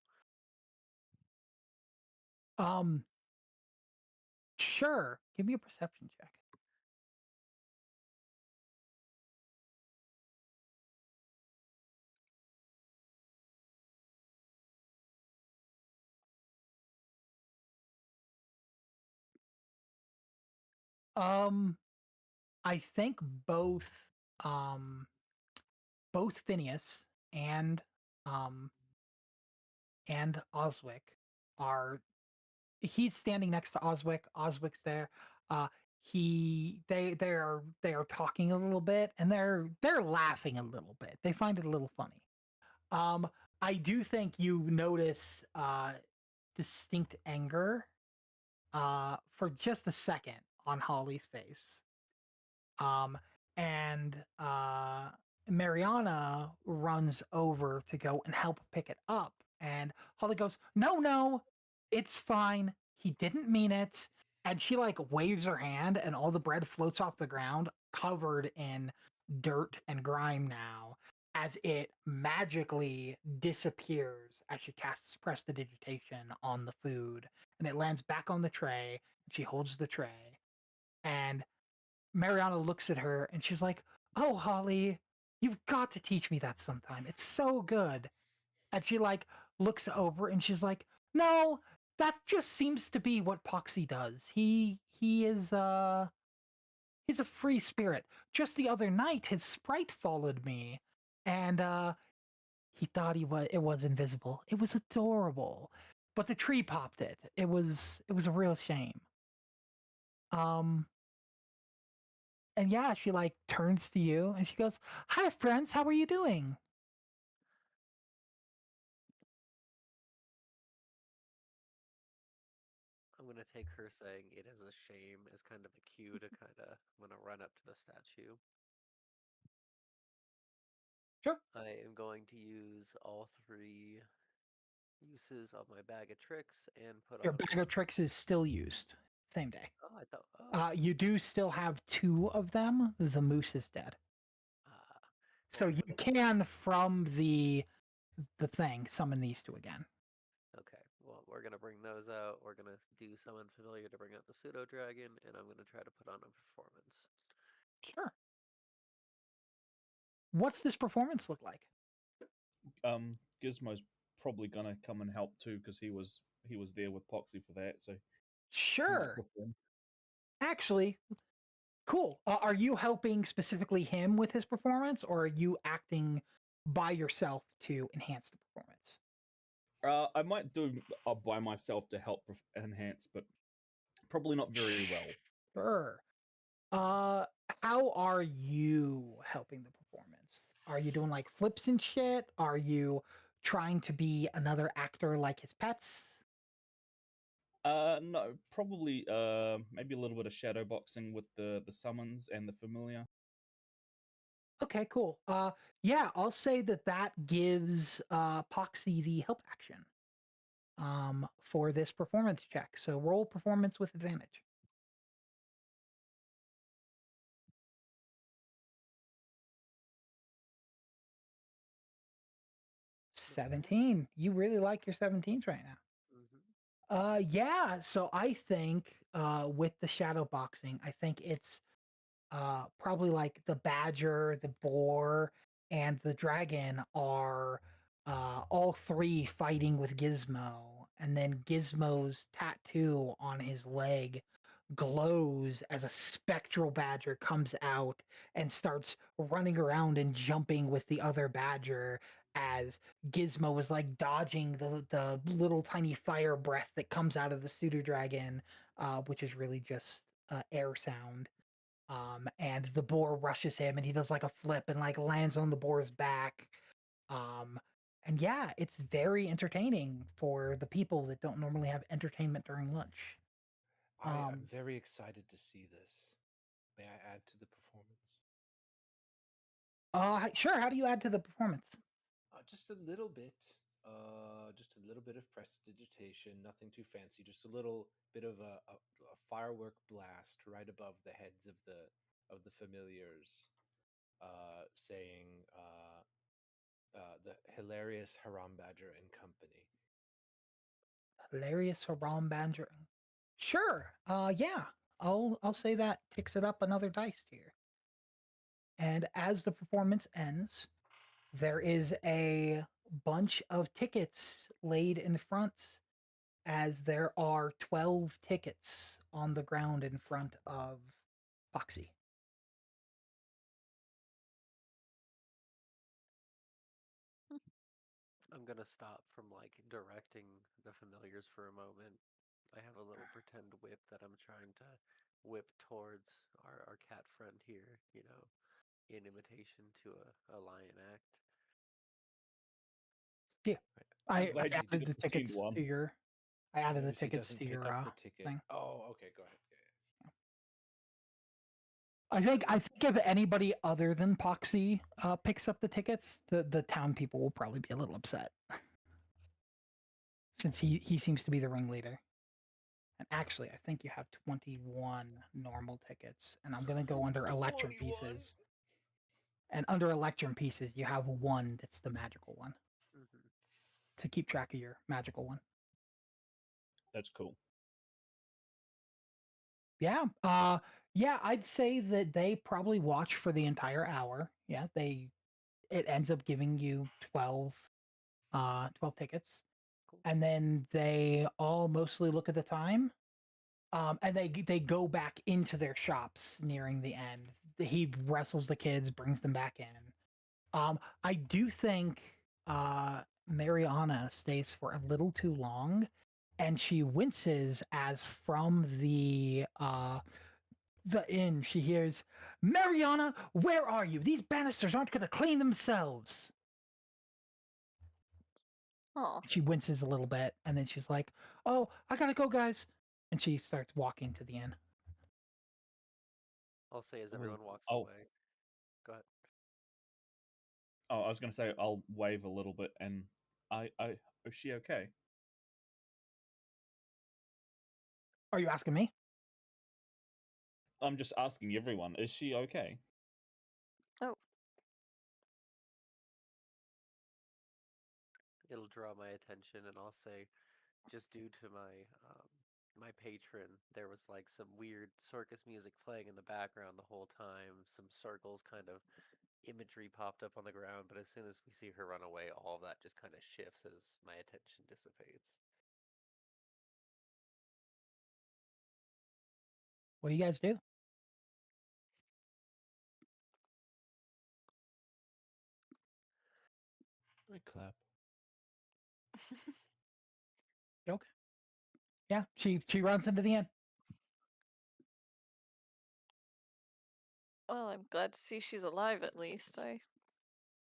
Sure. Give me a perception check. I think um both Phineas um and Oswick are he's standing next to Oswick. Oswick's there. They are talking a little bit and they're laughing a little bit. They find it a little funny. I do think you notice distinct anger for just a second on Holly's face. And Mariana runs over to go and help pick it up. And Holly goes, no, it's fine. He didn't mean it. And she like waves her hand and all the bread floats off the ground, covered in dirt and grime now, as it magically disappears as she casts prestidigitation on the food. And it lands back on the tray. She holds the tray. And Mariana looks at her and she's like, "Oh, Holly, you've got to teach me that sometime. It's so good." And she like looks over and she's like, "No, that just seems to be what Poxy does. He is he's a free spirit. Just the other night his sprite followed me and he thought it was invisible. It was adorable. But the tree popped it. It was a real shame." Um And yeah, she like turns to you and she goes, "Hi, friends. How are you doing?" I'm gonna take her saying it is a shame as kind of a cue to kind of I'm gonna run up to the statue. Sure. I am going to use all 3 uses of my bag of tricks and put Your on a bag of tricks is still used. Same day. Oh, I thought. Oh. You do still have 2 of them. The moose is dead. So Well, you can, from the thing, summon these 2 again. Okay, well, we're gonna bring those out. We're gonna do summon familiar to bring out the pseudo dragon, and I'm gonna try to put on a performance. Sure. What's this performance look like? Gizmo's probably gonna come and help too because he was there with Poxy for that. So Sure. Actually, cool. Are you helping specifically him with his performance, or are you acting by yourself to enhance the performance? I might do by myself to help enhance, but probably not very well. Sure. How are you helping the performance? Are you doing like flips and shit? Are you trying to be another actor like his pets? No, probably maybe a little bit of shadow boxing with the summons and the familiar. Okay, cool. Yeah, I'll say that gives Poxy the help action for this performance check. So roll performance with advantage. Okay. 17. You really like your 17s right now. Yeah, so I think with the shadow boxing, I think it's probably like the badger, the boar, and the dragon are all 3 fighting with Gizmo, and then Gizmo's tattoo on his leg glows as a spectral badger comes out and starts running around and jumping with the other badger as Gizmo is like dodging the little tiny fire breath that comes out of the pseudo dragon, which is really just air sound. And the boar rushes him and he does like a flip and like lands on the boar's back. And yeah, it's very entertaining for the people that don't normally have entertainment during lunch. I'm very excited to see this. May I add to the performance? Sure. How do you add to the performance? Just a little bit. Just a little bit of prestidigitation, nothing too fancy. Just a little bit of a firework blast right above the heads of the familiars, saying the hilarious Haram Badger and company. Hilarious Haram Badger. Sure. Yeah. I'll say that ticks it up another dice here. And as the performance ends, there is a bunch of tickets laid in front, as there are 12 tickets on the ground in front of Foxy. I'm gonna stop from like directing the familiars for a moment. I have a little pretend whip that I'm trying to whip towards our cat friend here, in imitation to a lion act. Yeah. I'm I glad you added did the it between tickets one. to your. I added the Notice he tickets doesn't to pick your up the ticket. thing. Oh, okay, go ahead. Yeah, I think if anybody other than Poxy picks up the tickets, the town people will probably be a little upset, since he seems to be the ringleader. And actually, I think you have 21 normal tickets, and I'm gonna go under Electrum 21? pieces. And under Electrum pieces, you have one that's the magical one Mm-hmm. to keep track of your magical one. That's cool. Yeah. Yeah, I'd say that they probably watch for the entire hour. Yeah, it ends up giving you 12 tickets. Cool. And then they all mostly look at the time. And they go back into their shops nearing the end. He wrestles the kids, brings them back in. I do think Mariana stays for a little too long, and she winces as from the inn she hears, "Mariana, where are you? These banisters aren't going to clean themselves." Oh, She winces a little bit, and then she's like, "Oh, I gotta go, guys," and she starts walking to the inn. I'll say as Oh, everyone walks oh. away. Go ahead. Oh, I was going to say I'll wave a little bit, and is she okay? Are you asking me? I'm just asking everyone, is she okay? oh, It'll draw my attention, and I'll say, just due to my patron, there was like some weird circus music playing in the background the whole time. Some circles, kind of imagery popped up on the ground, but as soon as we see her run away, all of that just kind of shifts as my attention dissipates. What do you guys do? I clap. Okay. Yeah, she runs into the inn. well, I'm glad to see she's alive at least. I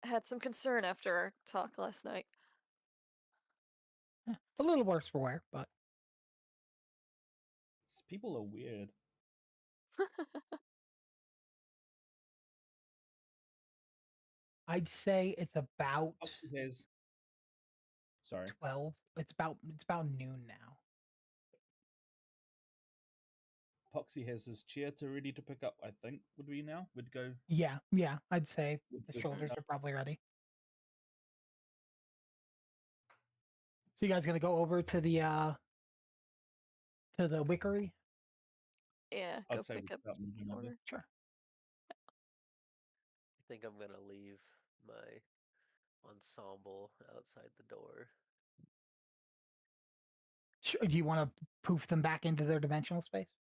had some concern after our talk last night. A little worse for wear, but People are weird. I'd say it's about Foxy has. Sorry. 12. It's about noon now. Poxy has his chair to ready to pick up, I think, would we now? Would go. Yeah, I'd say would the go shoulders up. are probably ready. So you guys gonna go over to the Wickery? Yeah, go I'd say pick we up start moving the over. order. Sure. I think I'm gonna leave my ensemble outside the door. Sure. Do you want to poof them back into their dimensional space?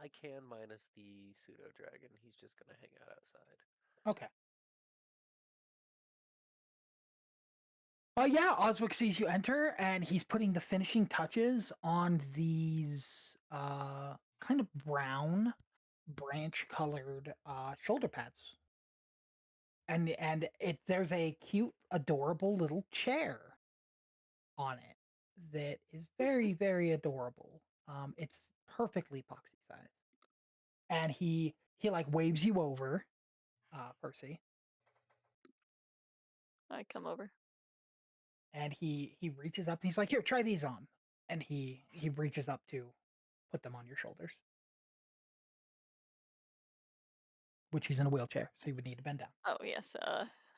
I can minus the pseudo dragon. He's just gonna hang out outside. Okay. Oh yeah, Oswick sees you enter, and he's putting the finishing touches on these kind of brown branch colored shoulder pads. and there's a cute, adorable little chair on it that is very, very adorable. It's perfectly epoxy sized, and he like waves you over, Percy, I come over. and he reaches up and he's like, "Here, try these on," and he reaches up to put them on your shoulders, which he's in a wheelchair, so he would need to bend down. Oh yes,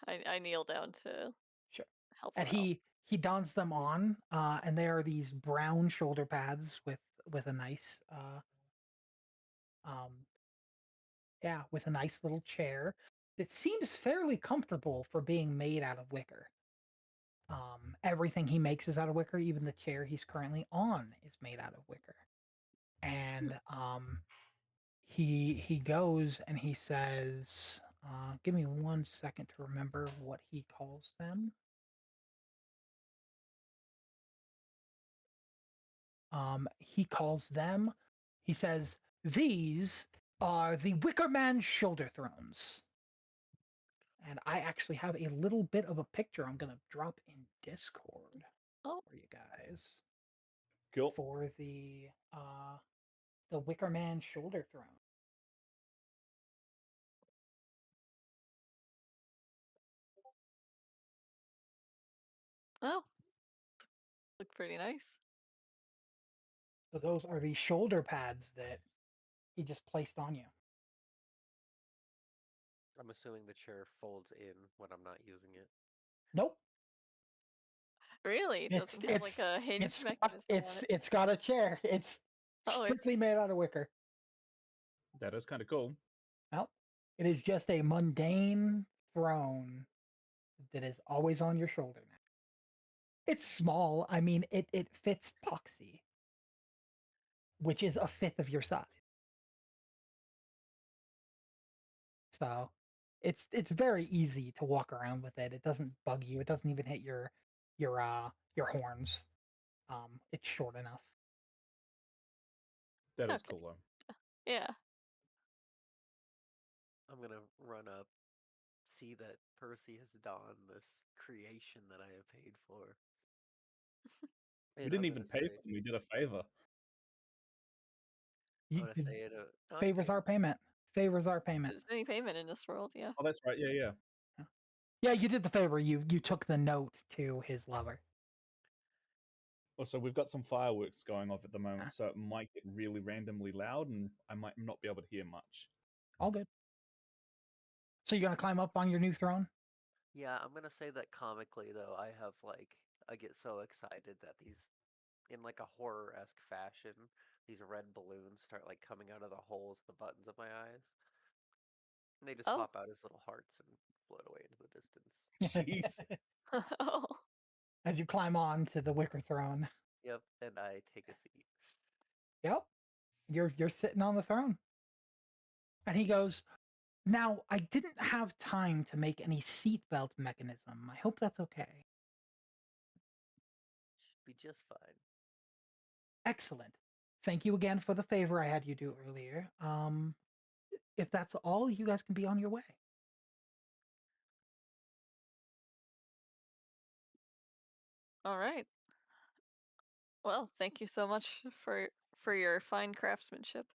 I kneel down to Sure. help And him out. he dons them on, and they are these brown shoulder pads with a nice um yeah, with a nice little chair that seems fairly comfortable for being made out of wicker. Everything he makes is out of wicker. Even the chair he's currently on is made out of wicker. And he goes and he says, "Give me 1 second to remember what he calls them." He calls them. He says, "These are the Wicker Man shoulder thrones." And I actually have a little bit of a picture I'm gonna drop in Discord Oh, for you guys Cool. for the Wicker Man shoulder throne. oh, look pretty nice. So those are the shoulder pads that he just placed on you. I'm assuming the chair folds in when I'm not using it. Nope. Really? It It's doesn't have like a hinge mechanism on it. it's got a chair. It's Oh, strictly it's made out of wicker. That is kind of cool. Well, it is just a mundane throne that is always on your shoulder now. It's small. I mean, it fits Poxy, which is a fifth of your size. So it's very easy to walk around with it. It doesn't bug you. It doesn't even hit your horns. It's short enough. That is okay. cool though. Yeah. I'm gonna run up, see that Percy has donned this creation that I have paid for. We And didn't I'm even gonna pay say, for them. We did a favor. I'm You, gonna say it. Not favors our payment. Favors our If payment. there's any payment in this world, yeah. Oh, that's right. Yeah, yeah. Yeah, you did the favor. You took the note to his lover. Also, we've got some fireworks going off at the moment, Ah. so it might get really randomly loud, and I might not be able to hear much. All good. So you're gonna climb up on your new throne? Yeah, I'm gonna say that comically though, I get so excited that these, in like a horror-esque fashion, these red balloons start like coming out of the holes, the buttons of my eyes, and they just Oh. pop out as little hearts and float away into the distance. Jeez. Oh. As you climb on to the wicker throne. Yep, and I take a seat. Yep. You're sitting on the throne. And he goes, "Now, I didn't have time to make any seatbelt mechanism. I hope that's okay." Should be just fine. Excellent. Thank you again for the favor I had you do earlier. If that's all, you guys can be on your way. All right. Well, thank you so much for your fine craftsmanship.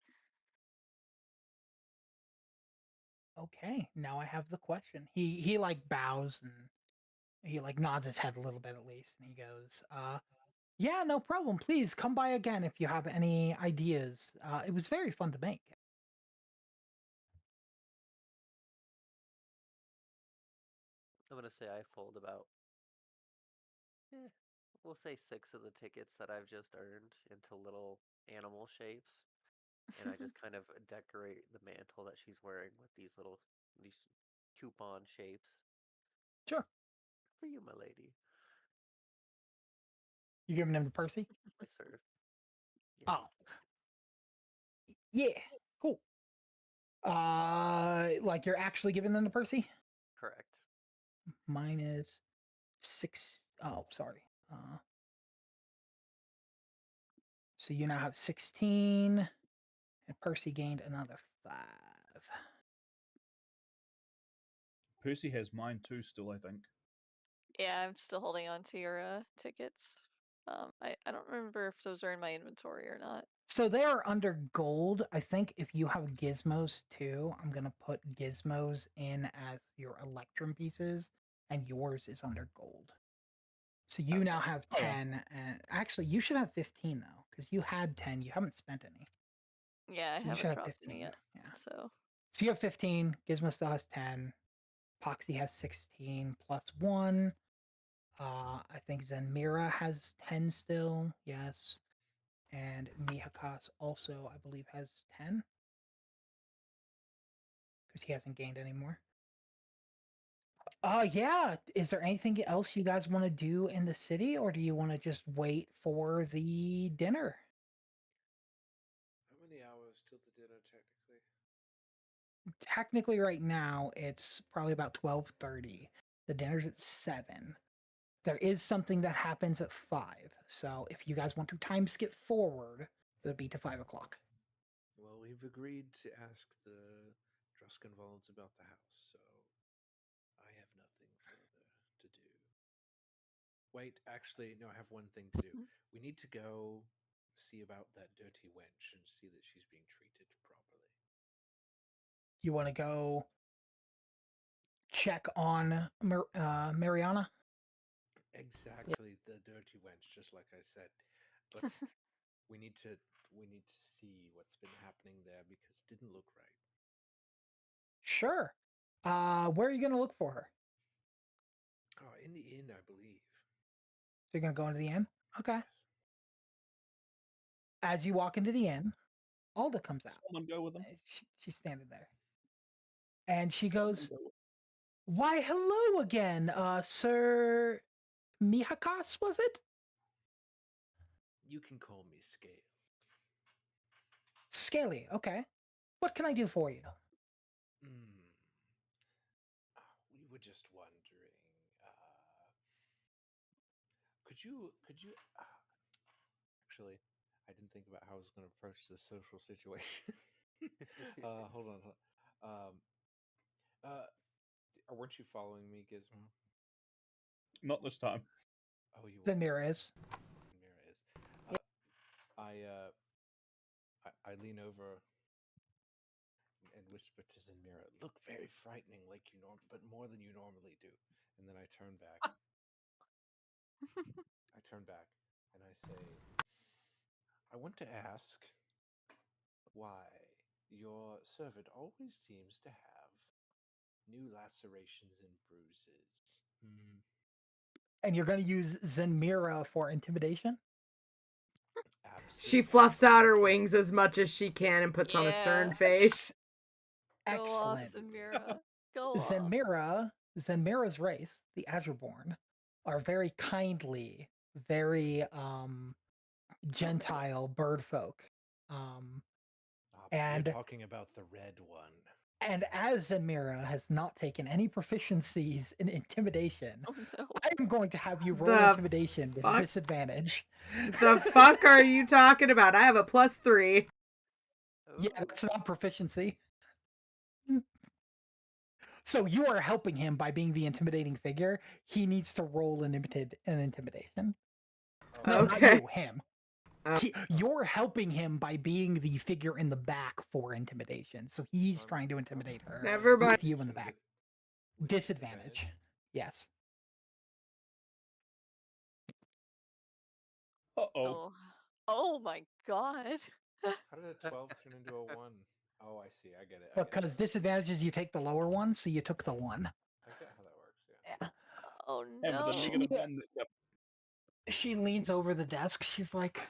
Okay, now I have the question. He like bows and he like nods his head a little bit at least, and he goes, "Yeah, no problem. Please come by again if you have any ideas. It was very fun to make." I'm gonna say I fold about, we'll say 6 of the tickets that I've just earned into little animal shapes, and I just kind of decorate the mantle that she's wearing with these coupon shapes. Sure. For you, my lady. You giving them to Percy? I serve. Yes. Oh, yeah, cool. Like you're actually giving them to Percy? Correct. Mine is 6. Oh, sorry. So you now have 16, and Percy gained another 5. Percy has mine too, still, I think. Yeah, I'm still holding on to your tickets. I don't remember if those are in my inventory or not. So they are under gold. I think if you have gizmos too, I'm gonna put gizmos in as your electrum pieces, and yours is under gold. So you now have Oh, yeah. 10, and actually you should have 15 though, because you had 10. You haven't spent any. Yeah, I So you should haven't have dropped 15. any yet. Yeah. So So you have 15. Gizmo still has 10. Poxy has 16 plus 1. I think Zenmira has 10 still. Yes. And Mihakas also, I believe, has 10. Because he hasn't gained any more. Yeah. Is there anything else you guys want to do in the city, or do you want to just wait for the dinner? How many hours till the dinner, technically? Technically, right now it's probably about 12:30. The dinner's at 7. There is something that happens at 5. So if you guys want to time skip forward, it would be to 5 o'clock. Well, we've agreed to ask the Druskenwalds about the house, so I have nothing further to do. Wait, actually, no, I have one thing to do. We need to go see about that dirty wench and see that she's being treated properly. You want to go check on Mariana? Exactly, the dirty wench, just like I said. But we need to see what's been happening there because it didn't look right. Sure. Where are you going to look for her? Oh, in the inn, I believe. So you're going to go into the inn? Okay. Yes. As you walk into the inn, Alda comes out. Someone go with them. She's standing there. And she Someone goes, go with- "Why, hello again, Sir Mihakas, was it? You can call me Scale. Scaly, okay. What can I do for you?" We were just wondering. Could you? Actually, I didn't think about how I was going to approach this social situation. Hold on. Weren't you following me, Gizmo? Not this time. Oh, you The were. mirror is. Mira is. I lean over and whisper to Zenmira, "Look very frightening, like you but more than you normally do." And then I turn back. And I say, "I want to ask why your servant always seems to have new lacerations and bruises." And you're going to use Zenmira for intimidation? She fluffs out her wings as much as she can and puts on a stern Yeah. face. Go off, Excellent. Zenmira. Go off. Zenmira's race, the Azurborn, are very kindly, very gentile bird folk. You're talking about the red one. And as Zenmira has not taken any proficiencies in intimidation, I'm going to have you roll The intimidation with fuck? disadvantage. The fuck are you talking about? I have a +3. Yeah, that's not proficiency. So you are helping him by being the intimidating figure. He needs to roll an intimidation. No, not Okay. you, him. You're helping him by being the figure in the back for intimidation. So he's trying to intimidate her. Never mind. With you in the back. Disadvantage. Yes. Oh. Oh my god. How did a 12 turn into a 1? Oh, I see. I get it. Because disadvantage is you take the lower one, so you took the 1. I get how that works, yeah. Oh And with no. the negative one, yep. She leans over the desk. She's like,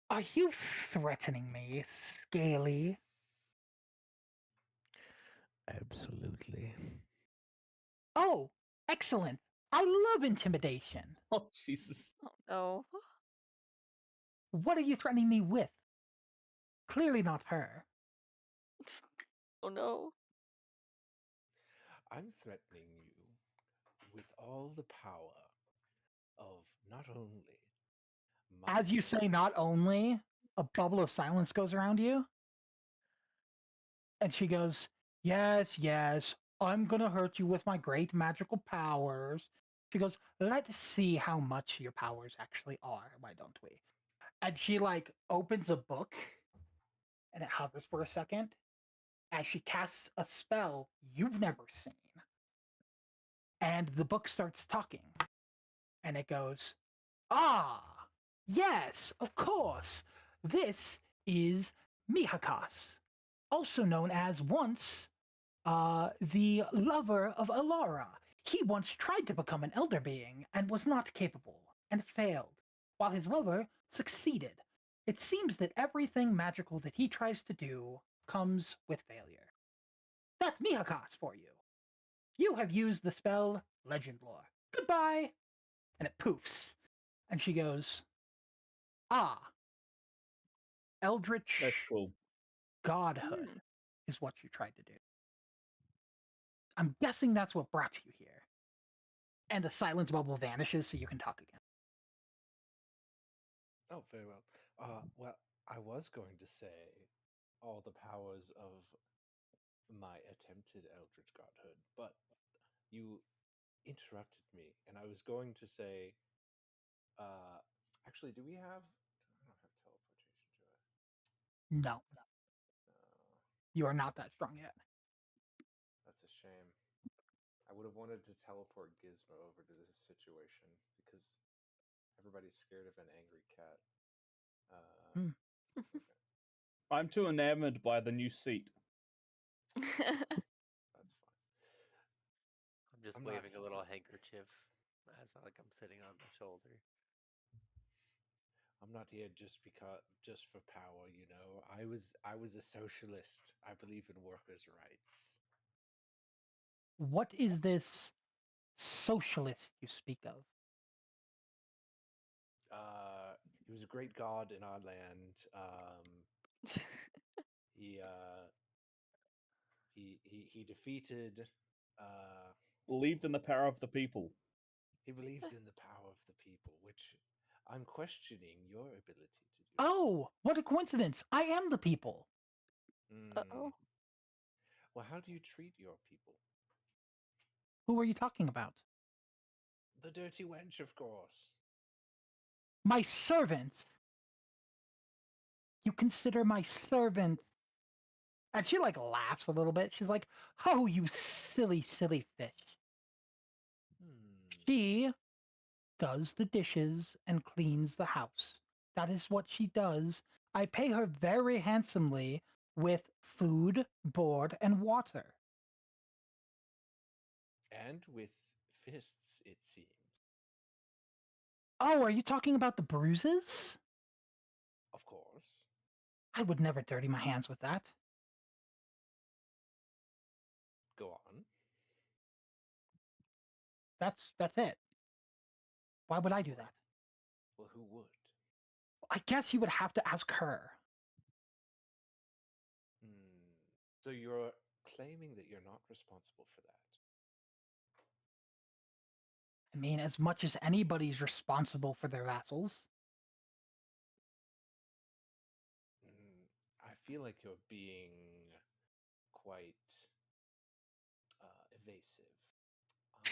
"Are you threatening me, Scaly?" Absolutely. "Oh, excellent. I love intimidation." Oh, Jesus. Oh no. "What are you threatening me with?" "Clearly not her." Oh no. I'm threatening you with all the power of not only As you say "not only," a bubble of silence goes around you. And she goes, "Yes, yes, I'm gonna hurt you with my great magical powers. She goes, let's see how much your powers actually are. Why don't we? And she like opens a book and it hovers for a second as she casts a spell you've never seen. And the book starts talking. And it goes, ah, yes, of course. This is Mihakas, also known as once the lover of Alara. He once tried to become an elder being and was not capable and failed, while his lover succeeded. It seems that everything magical that he tries to do comes with failure. That's Mihakas for you. You have used the spell Legend Lore. Goodbye. And it poofs. And she goes, ah, Eldritch That's cool. Godhood Hmm. is what you tried to do. I'm guessing that's what brought you here. And the silence bubble vanishes so you can talk again. Oh, very well. Well, I was going to say all the powers of my attempted Eldritch Godhood, but you interrupted me, and I was going to say, actually, do we have? I don't have teleportation, do I? No, No, you are not that strong yet. that's a shame. I would have wanted to teleport Gizmo over to this situation because everybody's scared of an angry cat. Hmm. Okay, I'm too enamored by the new seat. that's fine. I'm just I'm waving not- a little handkerchief as like I'm sitting on the shoulder. I'm not here just for power, you know. I was a socialist. I believe in workers' rights. What is this socialist you speak of? He was a great god in our land. He he defeated. Believed in the power of the people. He believed in the power of the people, which I'm questioning your ability to do. Oh, what a coincidence! I am the people. Uh-oh. Well, how do you treat your people? Who are you talking about? The dirty wench, of course. My servant. You consider my servant. And she like laughs a little bit. She's like, oh, you silly, silly fish. She does the dishes and cleans the house. That is what she does. I pay her very handsomely with food, board, and water. And with fists, it seems. Oh, are you talking about the bruises? Of course. I would never dirty my hands with that. Go on. That's it. Why would I do that? Well, who would? I guess you would have to ask her. So you're claiming that you're not responsible for that? I mean, as much as anybody's responsible for their vassals. I feel like you're being quite evasive.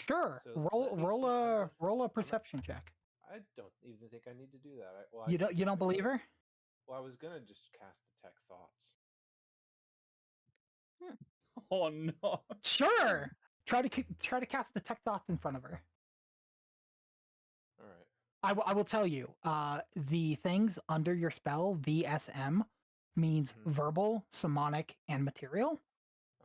Sure. So let me Roll a perception check. I don't even think I need to do that. You don't believe her? Well, I was gonna just cast detect thoughts. Oh no. Sure. Try to cast detect thoughts in front of her. All right. I will tell you. The things under your spell VSM means verbal, somatic, and material.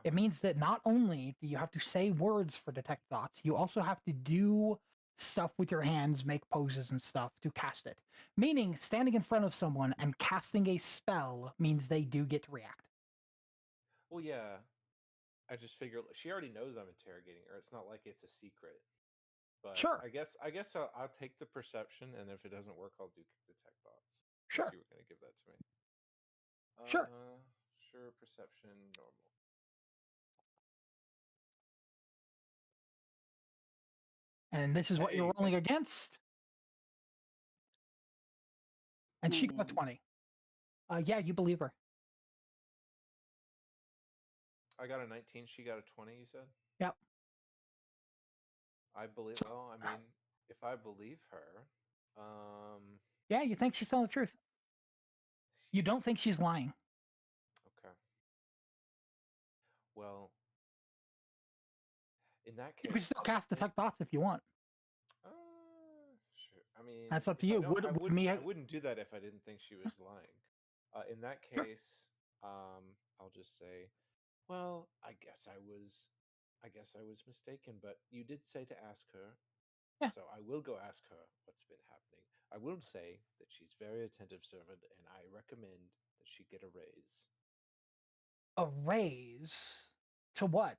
It means that not only do you have to say words for detect thoughts, you also have to do stuff with your hands, make poses and stuff to cast it. Meaning, standing in front of someone and casting a spell means they do get to react. Well, yeah. I just figured she already knows I'm interrogating her. It's not like it's a secret. But Sure. I guess I'll take the perception, and if it doesn't work, I'll do detect thoughts. Sure. You were gonna give that to me. Sure. Sure. Perception normal. And this is what you're rolling against. And she got a 20. Yeah, you believe her. I got a 19. She got a 20. You said. Yep. I believe. Well, I mean, if I believe her, Yeah, you think she's telling the truth. You don't think she's lying. okay. Well, in that You case, can still cast detect thoughts if you want. sure. I mean, That's up to if I you. don't, Would me? I wouldn't do that if I didn't think she was lying. In that Sure. case, I'll just say, well, I guess I was mistaken, but you did say to ask her, Yeah. so I will go ask her what's been happening. I will say that she's very attentive servant, and I recommend that she get a raise. A raise to what?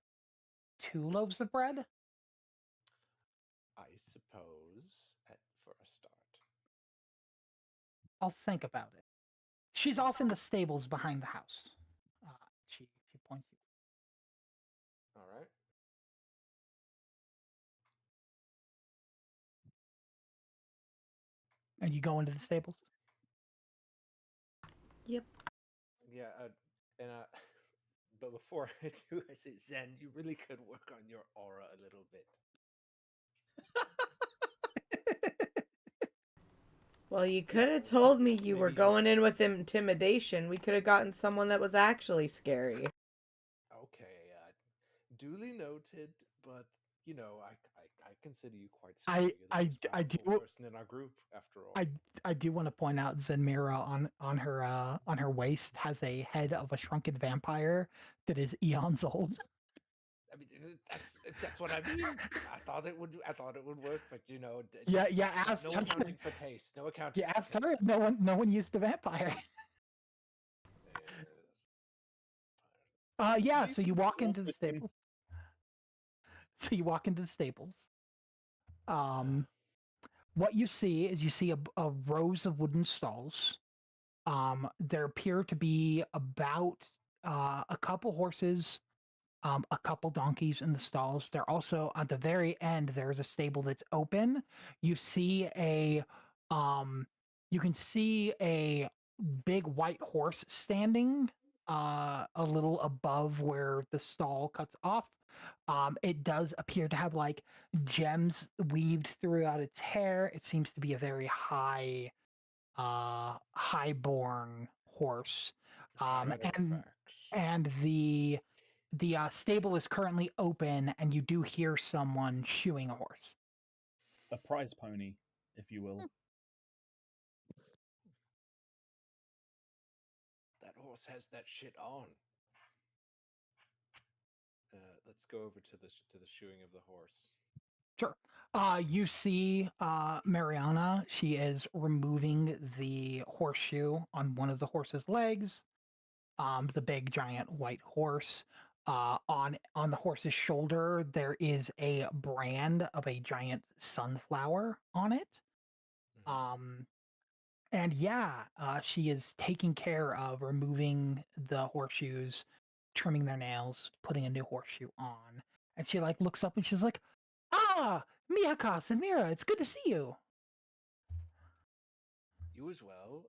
2 loaves of bread? I suppose for a start. I'll think about it. She's off in the stables behind the house. She points you. All right. And you go into the stables? Yep. Yeah, and but before I do, I say, Zen, you really could work on your aura a little bit. Well, you could have told me you were maybe going in with intimidation. We could have gotten someone that was actually scary. Okay, duly noted, but you know, I consider you quite scary. You're the most I do powerful person in our group, after all. I do want to point out Zenmira on her waist has a head of a shrunken vampire that is eons old. I mean, that's what I mean. I thought it would work, but you know, Yeah, no accounting for taste. No accounting. Yeah, for ask her. taste. No one used the vampire. Yeah, so you walk into the stables. So you walk into the stables. What you see is you see a rows of wooden stalls. There appear to be about a couple horses, a couple donkeys in the stalls. They're also at the very end. There's a stable that's open. You see you can see a big white horse standing a little above where the stall cuts off. It does appear to have like gems weaved throughout its hair. It seems to be a very highborn horse. And the stable is currently open, and you do hear someone shoeing a horse. A prize pony, if you will. That horse has that shit on. Let's go over to the shoeing of the horse. Sure. You see Mariana. She is removing the horseshoe on one of the horse's legs. The big giant white horse. On the horse's shoulder, there is a brand of a giant sunflower on it. And yeah, she is taking care of removing the horseshoes, trimming their nails, putting a new horseshoe on. And she like looks up and she's like, "Ah, Miyaka, Samira, it's good to see you." You as well.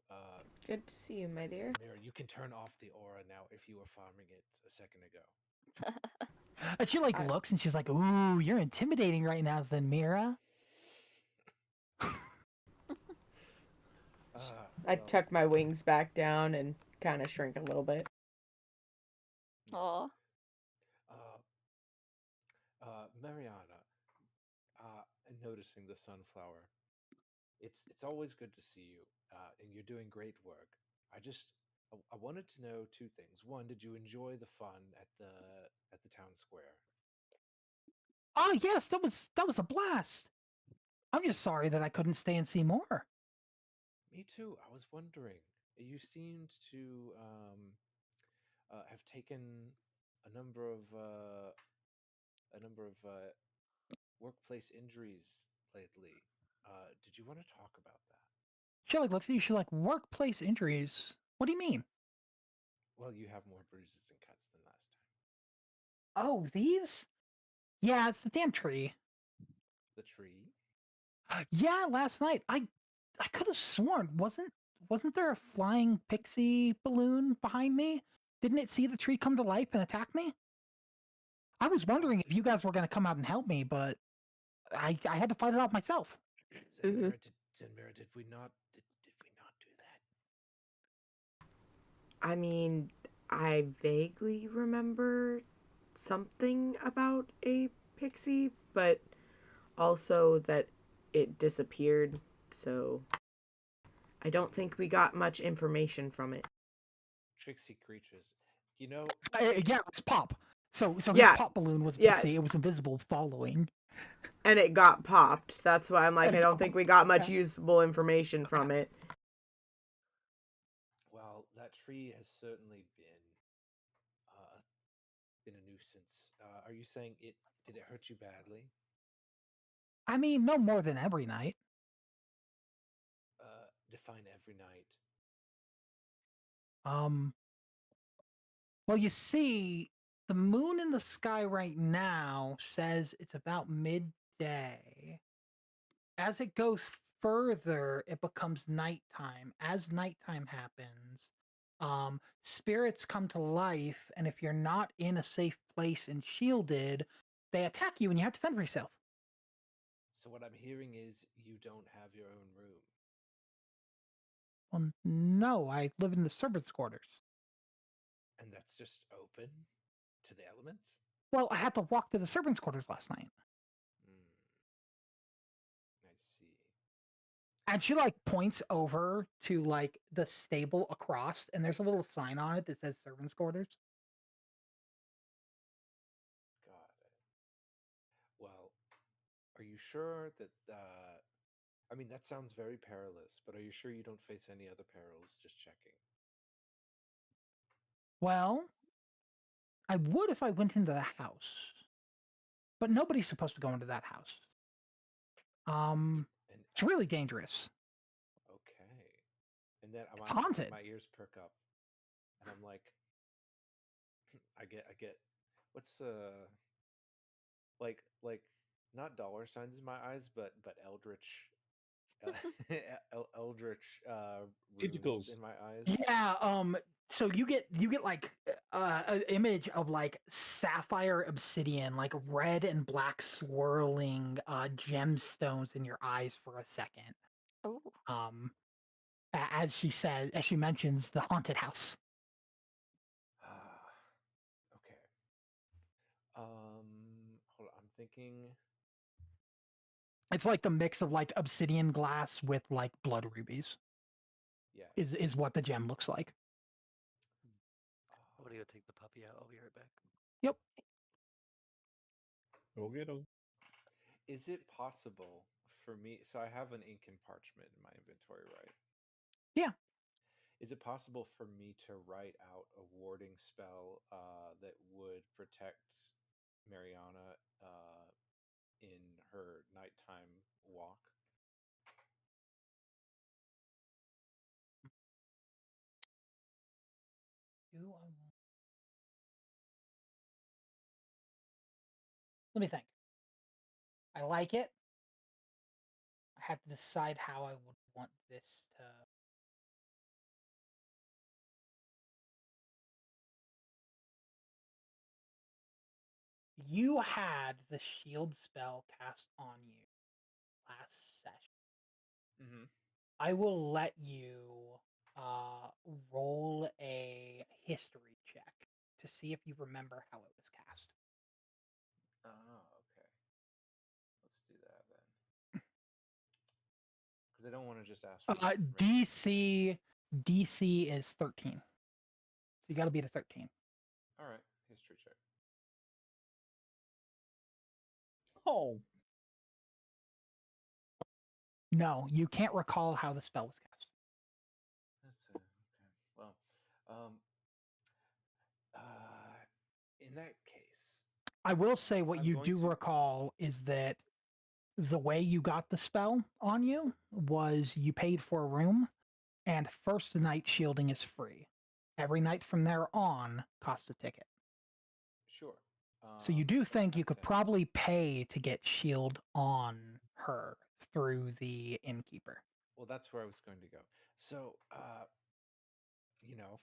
Good to see you, my dear. Samira, you can turn off the aura now if you were farming it a second ago. And she like looks and she's like, "Ooh, you're intimidating right now, Zenmira." I tuck my wings back down and kind of shrink a little bit. Aw. Mariana, noticing the sunflower. It's always good to see you, and you're doing great work. I wanted to know two things. One, did you enjoy the fun at the town square? Oh yes, that was a blast. I'm just sorry that I couldn't stay and see more. Me too. I was wondering. You seemed to have taken a number of workplace injuries lately. Did you want to talk about that? She like looks at you. She's like, "Workplace injuries? What do you mean?" Well, you have more bruises and cuts than last time. Oh, these? Yeah, it's the damn tree. The tree? Yeah, last night I could have sworn wasn't there a flying pixie balloon behind me? Didn't it see the tree come to life and attack me? I was wondering if you guys were going to come out and help me, but I had to fight it off myself. Zenmira, did we not do that? I mean, I vaguely remember something about a pixie, but also that it disappeared, so I don't think we got much information from it. Tricksy creatures. You know, Yeah, it was Pop. So his Yeah. pop balloon was Yeah. pixie. It was invisible following. And it got popped. That's why I'm like, And I it don't got think we got much yeah. usable information from it. well, that tree has certainly been a nuisance. Are you saying did it hurt you badly? I mean, no more than every night. Define every night. Well, you see, the moon in the sky right now says it's about midday. As it goes further, it becomes nighttime. As nighttime happens, spirits come to life, and if you're not in a safe place and shielded, they attack you and you have to fend for yourself. So what I'm hearing is you don't have your own room. Well, no, I live in the servants' quarters. And that's just open to the elements? Well, I had to walk to the servants' quarters last night. I see. And she like points over to like the stable across, and there's a little sign on it that says servants' quarters. Got it. Well, are you sure that I mean that sounds very perilous, but are you sure you don't face any other perils? Just checking. Well, I would if I went into the house. But nobody's supposed to go into that house. And It's really dangerous. okay. And then It's haunted. my ears perk up. And I'm like I get what's like not dollar signs in my eyes, but eldritch eldritch runes Tentacles. in my eyes. Yeah, so you get like an image of like sapphire obsidian, like red and black swirling gemstones in your eyes for a second. Oh. As she mentions the haunted house. Okay. Hold on, I'm thinking. It's like the mix of like obsidian glass with like blood rubies. Yeah. Is what the gem looks like. I'm gonna go take the puppy out. I'll be right back. Yep. Go get 'em. Is it possible for me? So I have an ink and parchment in my inventory, right? Yeah. Is it possible for me to write out a warding spell that would protect Mariana in her nighttime walk? Let me think. I like it. I have to decide how I would want this to. You had the shield spell cast on you last session. Mm-hmm. I will let you roll a history check to see if you remember how it was cast. Oh, okay. Let's do that then. Because I don't want to just ask for DC is 13. So you got to beat a 13. All right, history check. Oh. No, you can't recall how the spell was cast. That's okay. Well, in that case, I will say what I'm you going do to- recall is that the way you got the spell on you was you paid for a room, and first night shielding is free. Every night from there on costs a ticket. Sure. So you do think you could probably pay to get shield on her through the innkeeper. Well, that's where I was going to go. So, you know,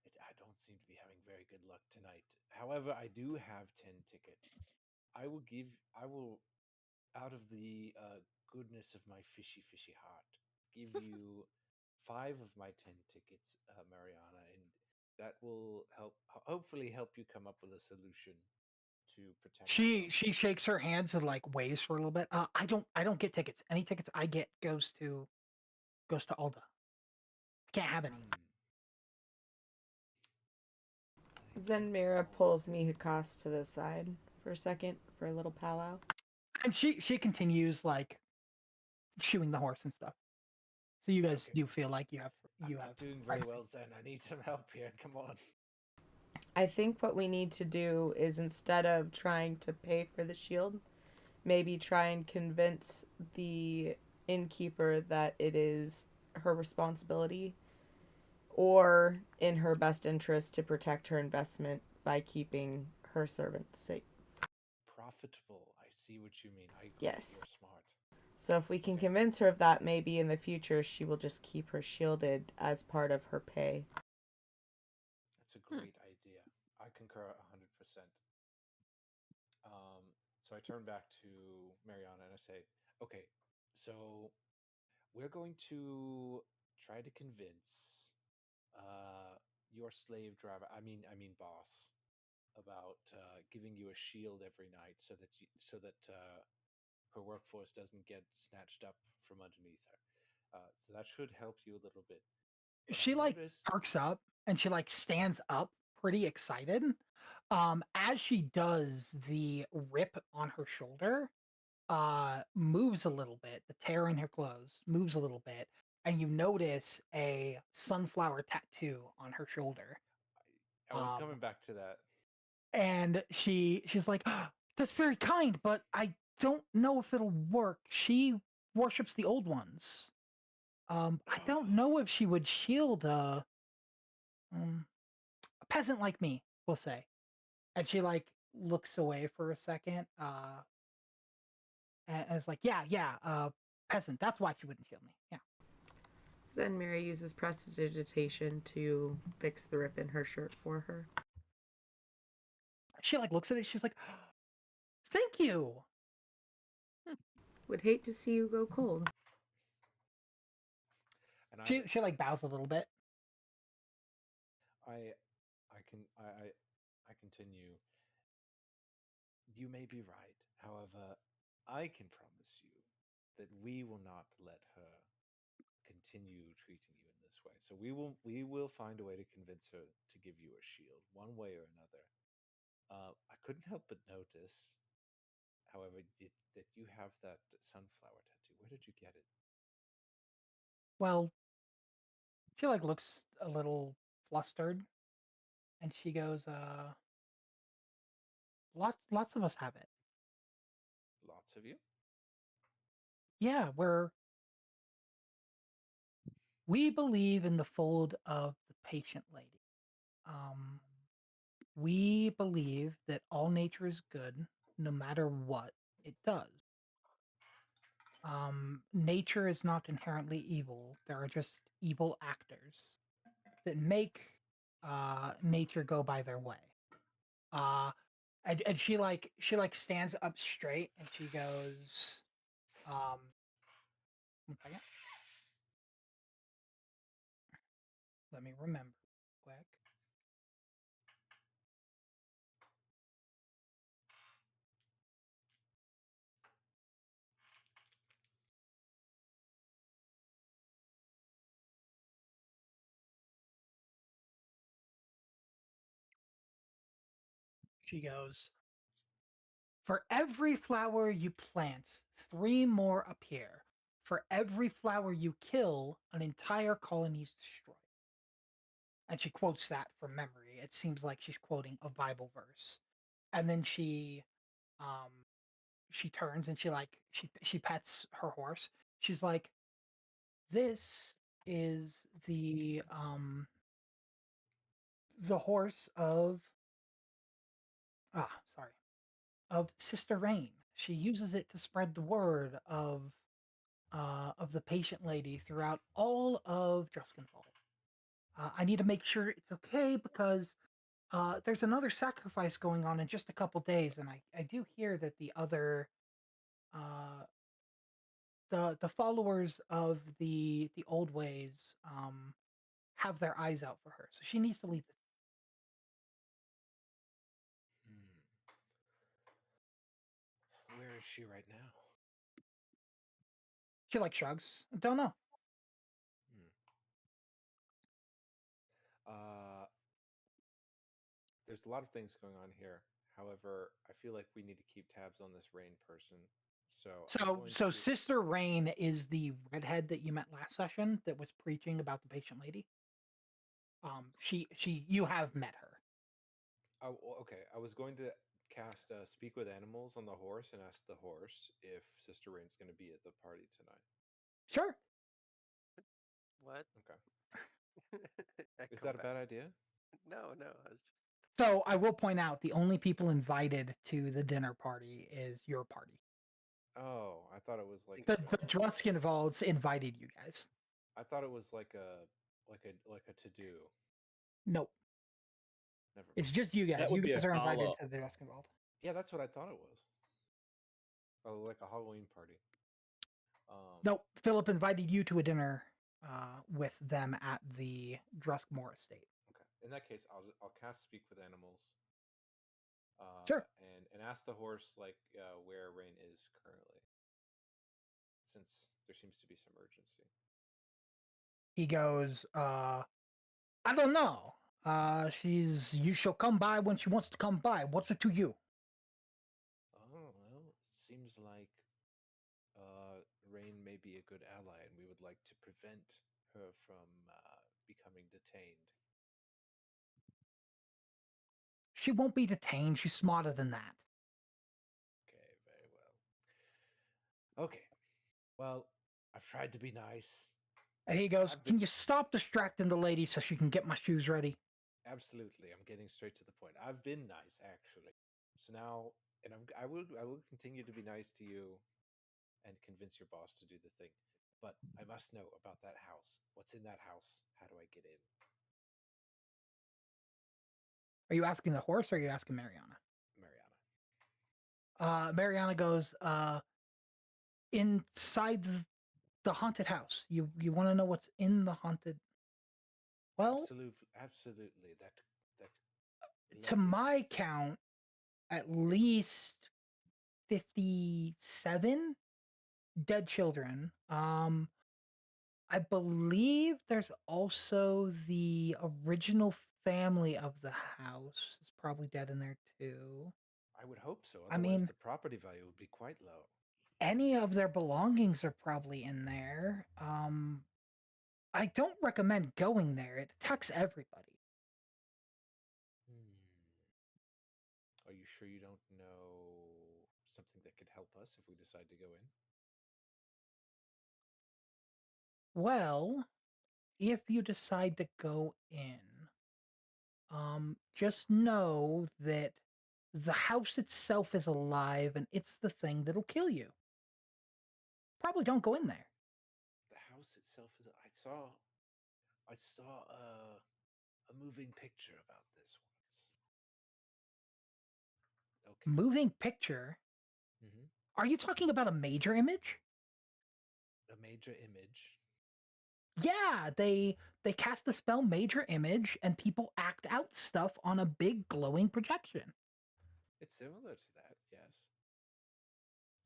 I don't seem to be having very good luck tonight. However, I do have 10 tickets. I will, out of the goodness of my fishy heart, give you 5 of my 10 tickets, Mariana, and that will hopefully help you come up with a solution to protect yourself. She shakes her hands and like weighs for a little bit. I don't get tickets. Any tickets I get goes to Alda. I can't have any. Zenmira pulls Mihakas to the side for a second for a little powwow. And she continues like shoeing the horse and stuff. So you guys Okay. do feel like you have I'm not doing very privacy. well, Zen. I need some help here. Come on. I think what we need to do is, instead of trying to pay for the shield, maybe try and convince the innkeeper that it is her responsibility or in her best interest to protect her investment by keeping her servants safe. Profitable. I see what you mean. I agree. Yes. You're smart. So if we can convince her of that, maybe in the future she will just keep her shielded as part of her pay. That's a great idea. I concur 100%. So I turn back to Mariana and I say, okay, so we're going to try to convince your slave driver, I mean boss, about giving you a shield every night so that her workforce doesn't get snatched up from underneath her. So that should help you a little bit. But She I like noticed, perks up and she like stands up pretty excited. As she does, the rip on her shoulder moves a little bit. The tear in her clothes moves a little bit, and you notice a sunflower tattoo on her shoulder. I was coming back to that. And she's like, "That's very kind, but I don't know if it'll work. She worships the old ones. I don't know if she would shield a peasant like me, we'll say." And she like looks away for a second, and is like, "Yeah, peasant. That's why she wouldn't shield me. Yeah." Zenmira uses prestidigitation to fix the rip in her shirt for her. She like looks at it. She's like, "Thank you." Would hate to see you go cold. And She like bows a little bit. I continue. You may be right. However, I can promise you that we will not let her continue treating you in this way. So we will find a way to convince her to give you a shield, one way or another. I couldn't help but notice, however, that you have that sunflower tattoo. Where did you get it? Well, she like looks a little flustered, and she goes, lots of us have it. Lots of you? Yeah, we believe in the fold of the patient lady. We believe that all nature is good, no matter what it does. Nature is not inherently evil. There are just evil actors that make nature go by their way. And she like stands up straight and she goes, one second. Let me remember quick. She goes, "For every flower you plant, 3 more appear. For every flower you kill, an entire colony is destroyed." And she quotes that from memory. It seems like she's quoting a Bible verse. And then she turns and she pets her horse. She's like, "This is the horse of sorry, of Sister Rain. She uses it to spread the word of the patient lady throughout all of Druskenfall. I need to make sure it's okay because there's another sacrifice going on in just a couple days, and I do hear that the other uh, the followers of the old ways have their eyes out for her, so she needs to leave. Where is she right now? She like shrugs. Don't know. There's a lot of things going on here. However, I feel like we need to keep tabs on this Rain person. So So Sister Rain is the redhead that you met last session that was preaching about the patient lady. You have met her. Oh, okay. I was going to cast Speak with Animals on the horse and ask the horse if Sister Rain's going to be at the party tonight. Sure. What? Okay. Is that a bad idea? No. I was just... So I will point out the only people invited to the dinner party is your party. Oh, I thought it was like The Druskenwalds invited you guys. I thought it was like a to do. Nope. Never mind. It's just you guys. That You would be guys a are invited gala. to the Druskenwald. Yeah, that's what I thought it was. Oh, like a Halloween party. Nope. Philip invited you to a dinner with them at the Druskmore estate. Okay. In that case, I'll cast Speak with Animals. Sure. And ask the horse like where Rain is currently, since there seems to be some urgency. He goes, I don't know. She'll come by when she wants to come by. What's it to you? Oh, well, it seems like Rain may be a good ally, and we would like to prevent her from becoming detained. She won't be detained. She's smarter than that. Okay, very well. Okay. Well, I've tried to be nice. And he goes, can you stop distracting the lady so she can get my shoes ready? Absolutely. I'm getting straight to the point. I've been nice, actually. So now, and I will continue to be nice to you and convince your boss to do the thing. But I must know about that house. What's in that house? How do I get in? Are you asking the horse or are you asking Mariana? Mariana. Mariana goes, inside the haunted house. You want to know what's in the haunted? Well, absolutely. That to my count, at least 57 dead children. I believe there's also the original family of the house is probably dead in there too. I would hope so. I Otherwise, mean, the property value would be quite low. any of their belongings are probably in there. I don't recommend going there. It attacks everybody. Are you sure you don't know something that could help us if we decide to go in? Well, if you decide to go in, just know that the house itself is alive and it's the thing that'll kill you. Probably don't go in there. The house itself is. I saw a moving picture about this once. Okay. Moving picture? Mm-hmm. Are you talking about a major image? A major image? Yeah, they cast the spell Major Image and people act out stuff on a big glowing projection. It's similar to that,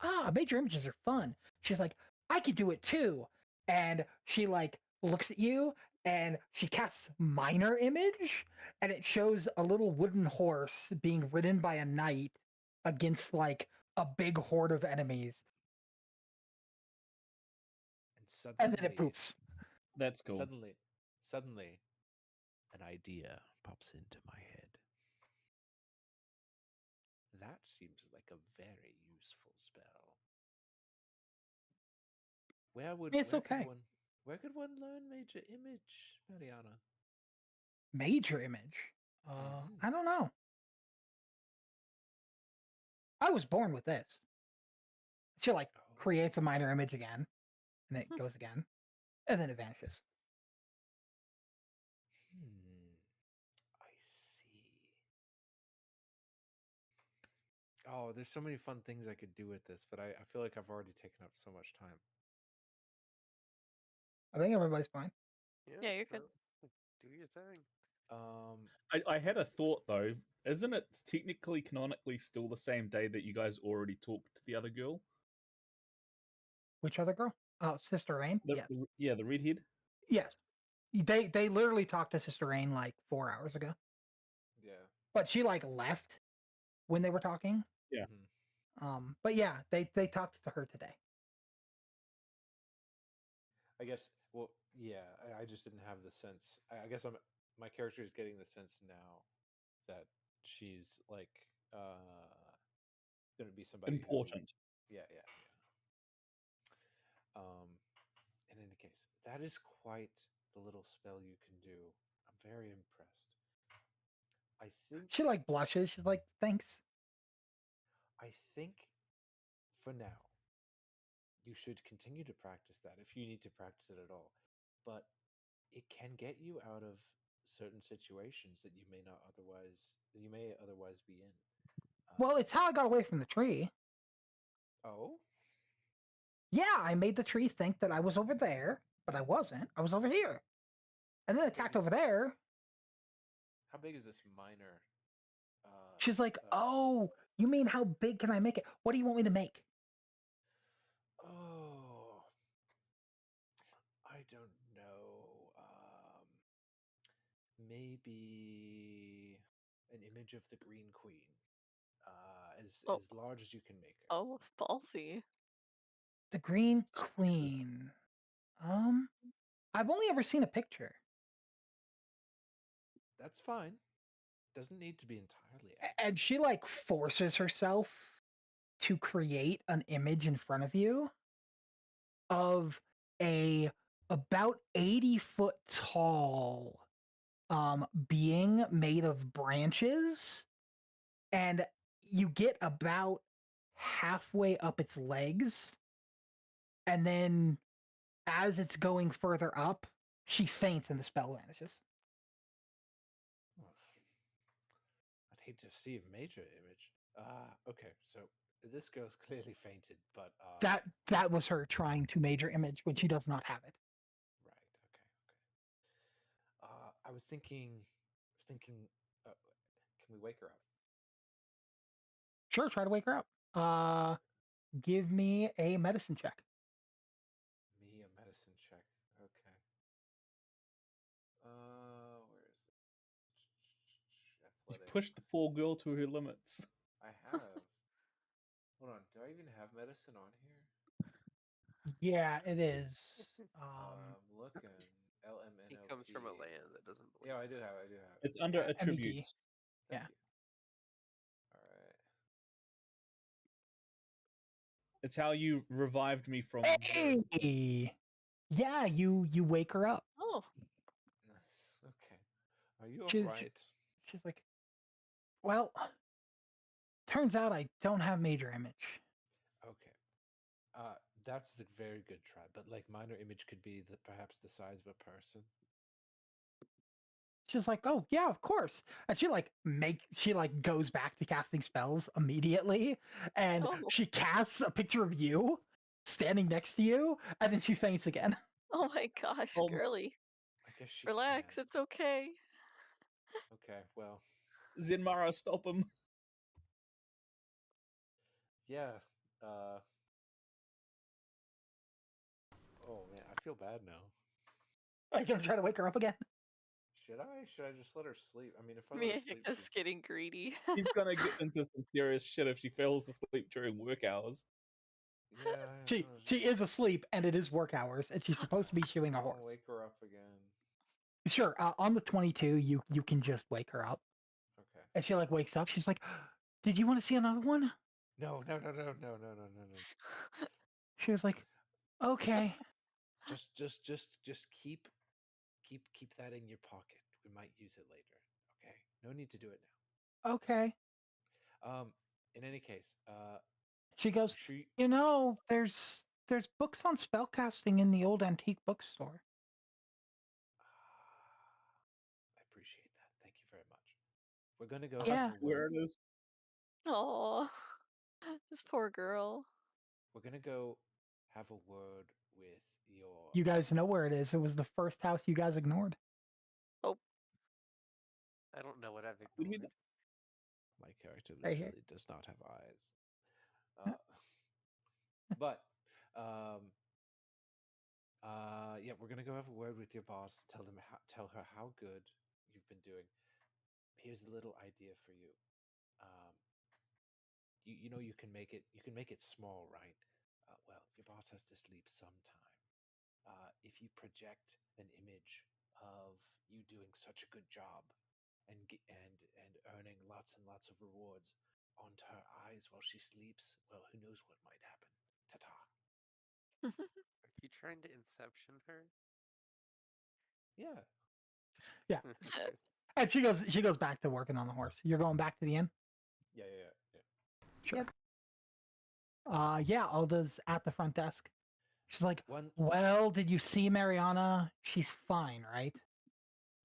yes. Major images are fun. She's like, I could do it too. And she like looks at you and she casts Minor Image and it shows a little wooden horse being ridden by a knight against like a big horde of enemies. And then it poops. That's cool. Suddenly, an idea pops into my head. That seems like a very useful spell. Where could one learn Major Image, Mariana? Major Image? I don't know. I was born with this. She like creates a Minor Image again, and it goes again, and then it vanishes. Oh, there's so many fun things I could do with this, but I feel like I've already taken up so much time. I think everybody's fine. Yeah, you're good. no, do your thing. I had a thought though. Isn't it technically canonically still the same day that you guys already talked to the other girl? Which other girl? Oh, Sister Rain. Yeah. Yeah, the redhead. Yes. They literally talked to Sister Rain like 4 hours ago. Yeah. But she like left when they were talking. Yeah. But yeah, they talked to her today. I guess. Well, yeah. I just didn't have the sense. I guess my character is getting the sense now that she's like going to be somebody who- Important. yeah. In any case, that is quite the little spell you can do. I'm very impressed. I think She like blushes. She's like, thanks. for now you should continue to practice that if you need to practice it at all. But it can get you out of certain situations that you may otherwise be in. Well, it's how I got away from the tree. Oh? Yeah, I made the tree think that I was over there, but I wasn't. I was over here. And then attacked over there. How big is this minor? She's like, oh, you mean how big can I make it? What do you want me to make? Oh, I don't know. Maybe an image of the Green Queen. As large as you can make her. Oh, ballsy. The Green Queen. I've only ever seen a picture. That's fine. Doesn't need to be entirely accurate. And she like forces herself to create an image in front of you of a about 80-foot tall being made of branches, and you get about halfway up its legs, and then as it's going further up, she faints and the spell vanishes. I'd hate to see a major image. Okay, so this girl's clearly fainted, but That was her trying to major image when she does not have it. right. Okay. I was thinking. Can we wake her up? Sure, try to wake her up. Give me a medicine check. Me a medicine check. Okay. Where is it? You pushed the poor girl to her limits. I have. Hold on. Do I even have medicine on here? Yeah, it is. Looking. LMNLP. He comes from a land that doesn't believe. Yeah, I do have. It's under MEP. attributes. Yeah. Thank you. All right. It's how you revived me from. Hey! Yeah, you wake her up. Oh, Nice. Okay. Are you She's- alright? She's like, well, turns out I don't have major image. Okay. That's a very good try, but like minor image could be perhaps the size of a person. She's like, oh yeah, of course. And she goes back to casting spells immediately, and Oh. she casts a picture of you standing next to you, and then she faints again. oh my gosh, Um, girly. I guess she Relax, can. it's okay. Okay. Well, Zenmara, stop him. yeah. Oh man, I feel bad now. Are you gonna try to wake her up again? Should I? Should I just let her sleep? I mean, if I let her sleep, Mia's getting greedy. He's gonna get into some serious shit if she fails to sleep during work hours. yeah. She is asleep, and it is work hours, and she's supposed to be shoeing a I'll horse. wake her up again. Sure, on the 22, you can just wake her up, Okay. and she like wakes up. She's like, "Did you want to see another one?" No. She was like, "Okay." Just keep that in your pocket. We might use it later. Okay. No need to do it now. Okay. In any case, She goes, she "You know, there's books on spellcasting in the old antique bookstore." I appreciate that. Thank you very much. We're gonna go. Yeah. have a Where word. it is. Oh, This poor girl. We're gonna go have a word with your. You guys know where it is. It was the first house you guys ignored. I don't know what I've Would we ignored. My character Right here. literally does not have eyes. But yeah, we're gonna go have a word with your boss. Tell her how good you've been doing. Here's a little idea for you. You know you can make it small, right? Well, your boss has to sleep sometime. If you project an image of you doing such a good job and earning lots and lots of rewards onto her eyes while she sleeps, well, who knows what might happen. Ta-ta. Are you trying to inception her? Yeah. Yeah. And she goes back to working on the horse. You're going back to the inn? Yeah. Sure. Yep. Yeah, Alda's at the front desk. She's like, One. well, did you see Mariana? She's fine, right?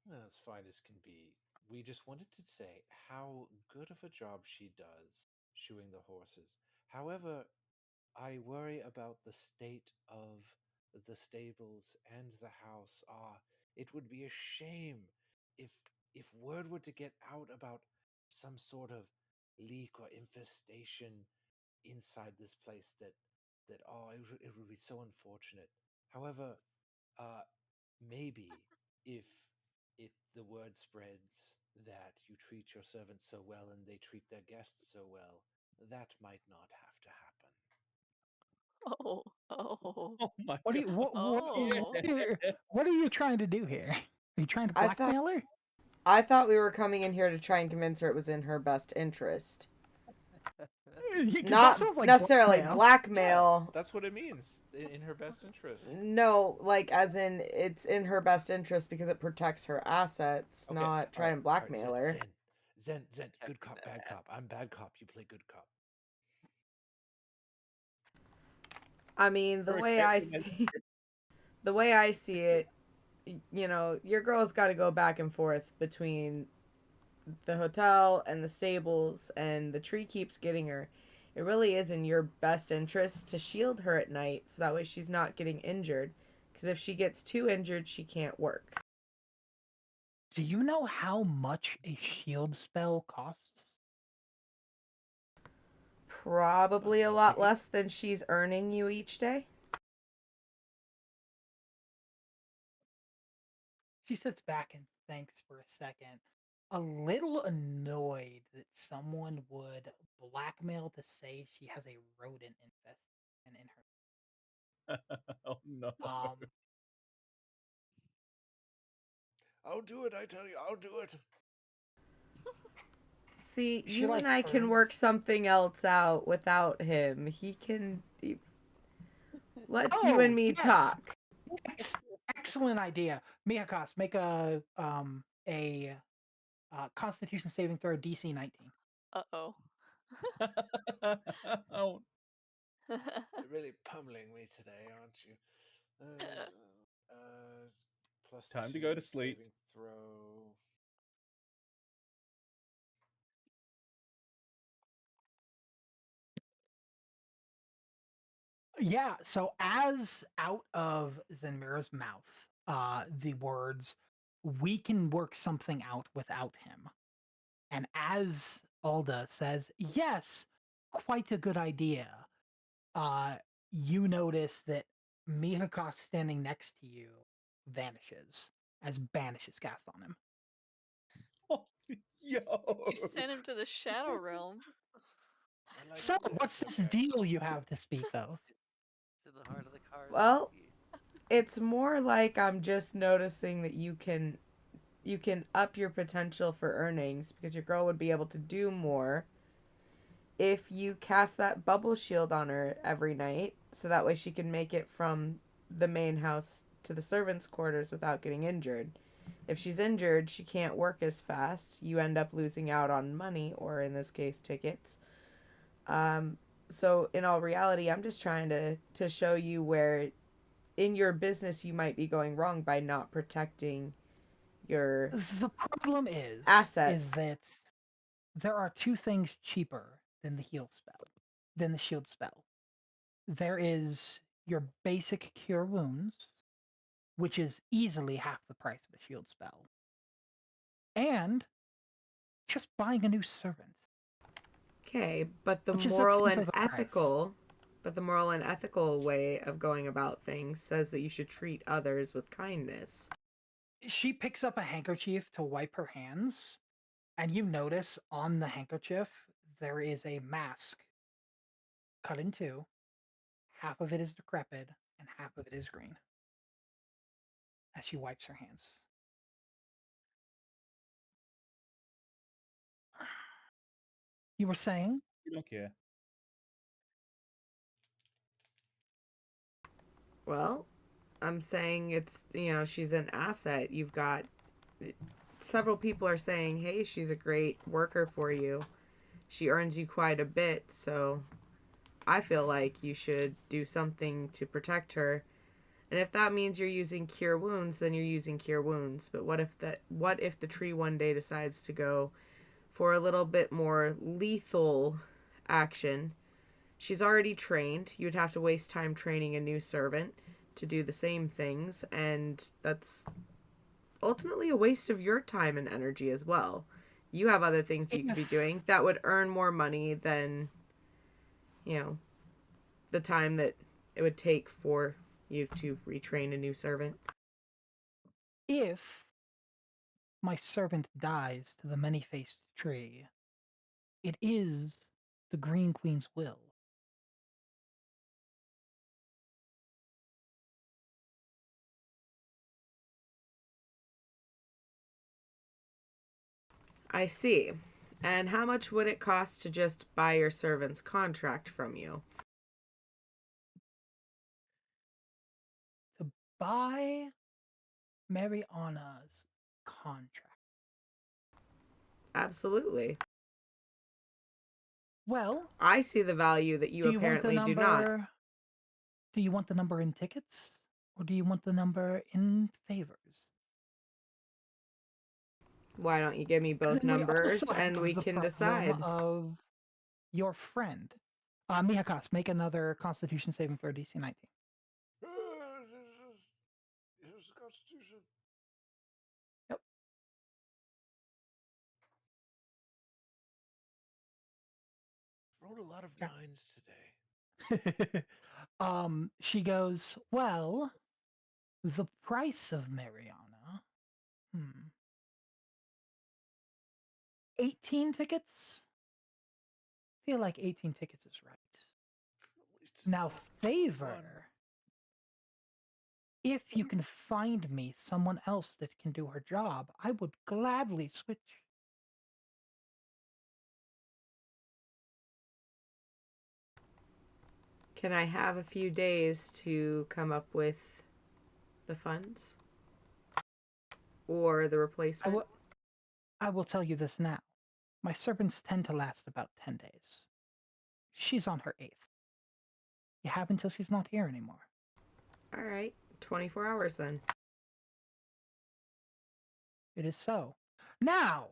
Well, as fine as can be. We just wanted to say how good of a job she does shoeing the horses. However, I worry about the state of the stables and the house. It would be a shame if word were to get out about some sort of leak or infestation inside this place that it would be so unfortunate. However, maybe if the word spreads that you treat your servants so well and they treat their guests so well, that might not have to happen. Oh. Oh. Oh my What are god. you Oh. what are you trying to do here? Are you trying to I thought- blackmail her? I thought we were coming in here to try and convince her it was in her best interest. That Not sounds like necessarily blackmail. blackmail. That's what it means. In her best interest. No, like as in it's in her best interest because it protects her assets, Okay, not try alright, and blackmail her. Zen, good Protecting cop, that bad cop. I'm bad cop. You play good cop. I mean, the For a way I character that's- see the way I see it, you know, your girl's got to go back and forth between the hotel and the stables, and the tree keeps getting her. It really is in your best interest to shield her at night so that way she's not getting injured. Because if she gets too injured, she can't work. Do you know how much a shield spell costs? Probably a Well, lot ticket. less than she's earning you each day. She sits back and thinks for a second, a little annoyed that someone would blackmail to say she has a rodent infestation in her. Oh no. I'll do it. I tell you, I'll do it. See, She, you like, and I can work turns- something else out without him. He can. Let's you Oh, and me yes. talk. Excellent idea. Miyakas, make a Constitution saving throw DC 19. Uh-oh. Oh, You're really pummeling me today, aren't you? Plus Time to go to 2 sleep. saving throw. Yeah, so as out of Zenmira's mouth, the words, we can work something out without him. And as Alda says, yes, quite a good idea, you notice that Mihakos standing next to you vanishes as Banish is cast on him. yo. You sent him to the Shadow Realm. I like So, this, what's this okay. deal you have to speak of? It's in the heart of the cards. Well, baby. It's more like I'm just noticing that you can up your potential for earnings because your girl would be able to do more if you cast that bubble shield on her every night so that way she can make it from the main house to the servants' quarters without getting injured. If she's injured, she can't work as fast. You end up losing out on money, or in this case, tickets. So in all reality, I'm just trying to show you where in your business you might be going wrong by not protecting your The problem is assets. that there are two things cheaper than the heal spell. than the shield spell. There is your basic Cure Wounds, which is easily half the price of a shield spell, and just buying a new servant. Okay, but the Which is a moral tenth and of the price. ethical way of going about things says that you should treat others with kindness. She picks up a handkerchief to wipe her hands, and you notice on the handkerchief there is a mask cut in two. Half of it is decrepit, and half of it is green. As she wipes her hands. You were saying? You don't care. Well, I'm saying it's, she's an asset. You've got several people are saying, hey, she's a great worker for you. She earns you quite a bit, so I feel like you should do something to protect her. And if that means you're using Cure Wounds, then you're using Cure Wounds. But what if the tree one day decides to go for a little bit more lethal action? She's already trained. You'd have to waste time training a new servant to do the same things, and that's ultimately a waste of your time and energy as well. You have other things you could be doing that would earn more money than, the time that it would take for you to retrain a new servant. If my servant dies to the many-faced tree, it is the Green Queen's will. I see. And how much would it cost to just buy your servant's contract from you? To buy Mariana's contract. Absolutely. Well, I see the value that you apparently do not. Do you want the number in tickets, or do you want the number in favors? Why don't you give me both Then we numbers also and have we the can problem decide? of your friend. Mihakas, make another Constitution saving throw, DC 19. Here's the Constitution. Yep. Rolled a lot of Yeah. nines today. She goes, well, the price of Mariana. 18 tickets? I feel like 18 tickets is right. At least it's Now, not favor. 21. If you can find me someone else that can do her job, I would gladly switch. Can I have a few days to come up with the funds? Or the replacement? I will tell you this now. My servants tend to last about 10 days. She's on her 8th. You have until she's not here anymore. All right, 24 hours then. It is so. Now,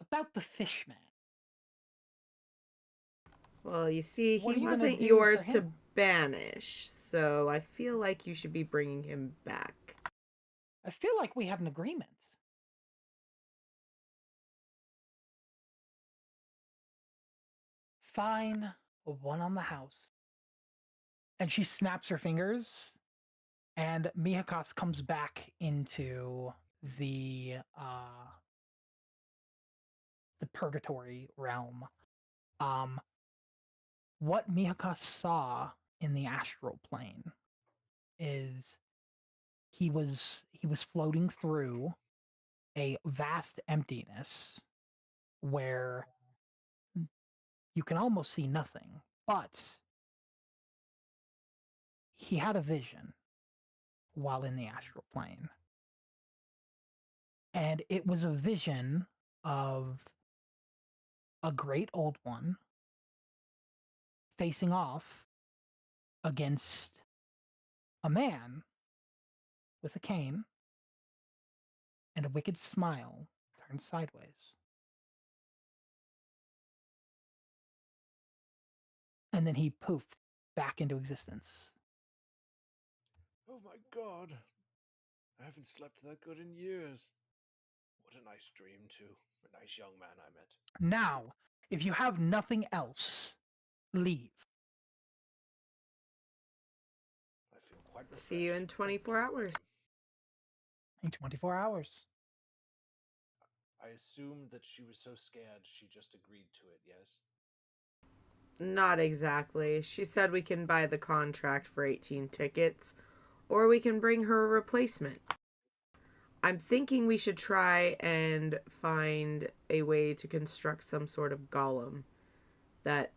about the fishman. Well, you see, What he are you gonna wasn't do yours for to him? banish, so I feel like you should be bringing him back. I feel like we have an agreement. Fine, one on the house. And she snaps her fingers, and Mihakas comes back into the purgatory realm. What Mihakas saw in the astral plane is he was floating through a vast emptiness where you can almost see nothing, but he had a vision while in the astral plane. And it was a vision of a great old one facing off against a man with a cane and a wicked smile turned sideways. and then he poofed back into existence. Oh my god. I haven't slept that good in years. What a nice dream, too. A nice young man I met. Now, if you have nothing else, leave. I feel quite refreshed. See you in Thank 24 you, hours. In 24 hours. I assume that she was so scared she just agreed to it, yes? Not exactly. She said we can buy the contract for 18 tickets, or we can bring her a replacement. I'm thinking we should try and find a way to construct some sort of golem that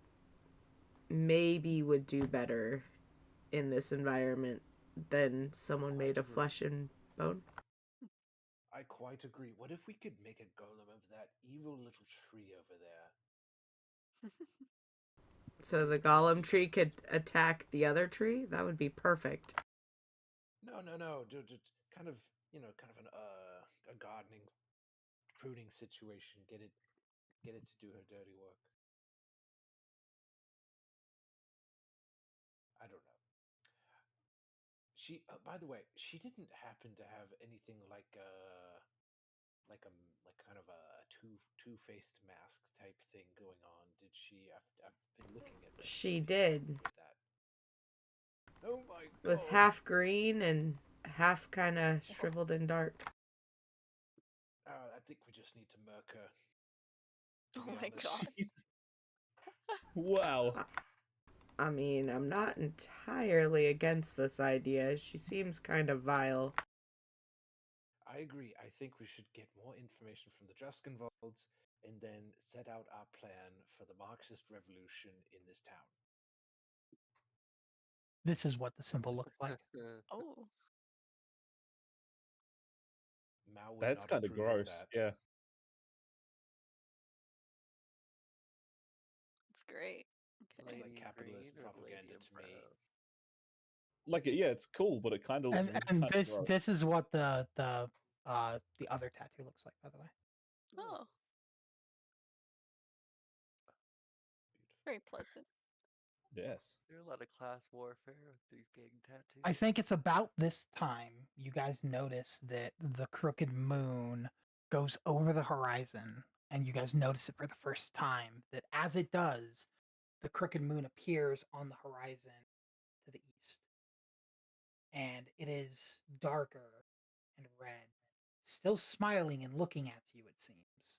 maybe would do better in this environment than someone made of flesh and bone. I quite agree. What if we could make a golem of that evil little tree over there? So the golem tree could attack the other tree? That would be perfect. No. Just kind of, kind of a gardening, pruning situation. Get it to do her dirty work. I don't know. She, by the way, she didn't happen to have anything like like kind of a two-faced mask type thing going on, did she? I've been looking at that. She did. Oh my god. It was half green and half kind of shriveled and dark. I think we just need to murk her. Oh my god. Wow. I mean, I'm not entirely against this idea. She seems kind of vile. I agree. I think we should get more information from the Druskenwalds and then set out our plan for the Marxist revolution in this town. This is what the symbol looks like. Oh. Mao would That's not kind of approve gross. that. Yeah. It's great. Okay. It's like capitalist propaganda to me. Like, yeah, it's cool, but it kind of And this is what the other tattoo looks like, by the way. Oh. Very pleasant. Yes. There's a lot of class warfare with these gang tattoos. I think it's about this time you guys notice that the crooked moon goes over the horizon, and you guys notice it for the first time, that as it does, the crooked moon appears on the horizon to the east. And it is darker and red, still smiling and looking at you, it seems.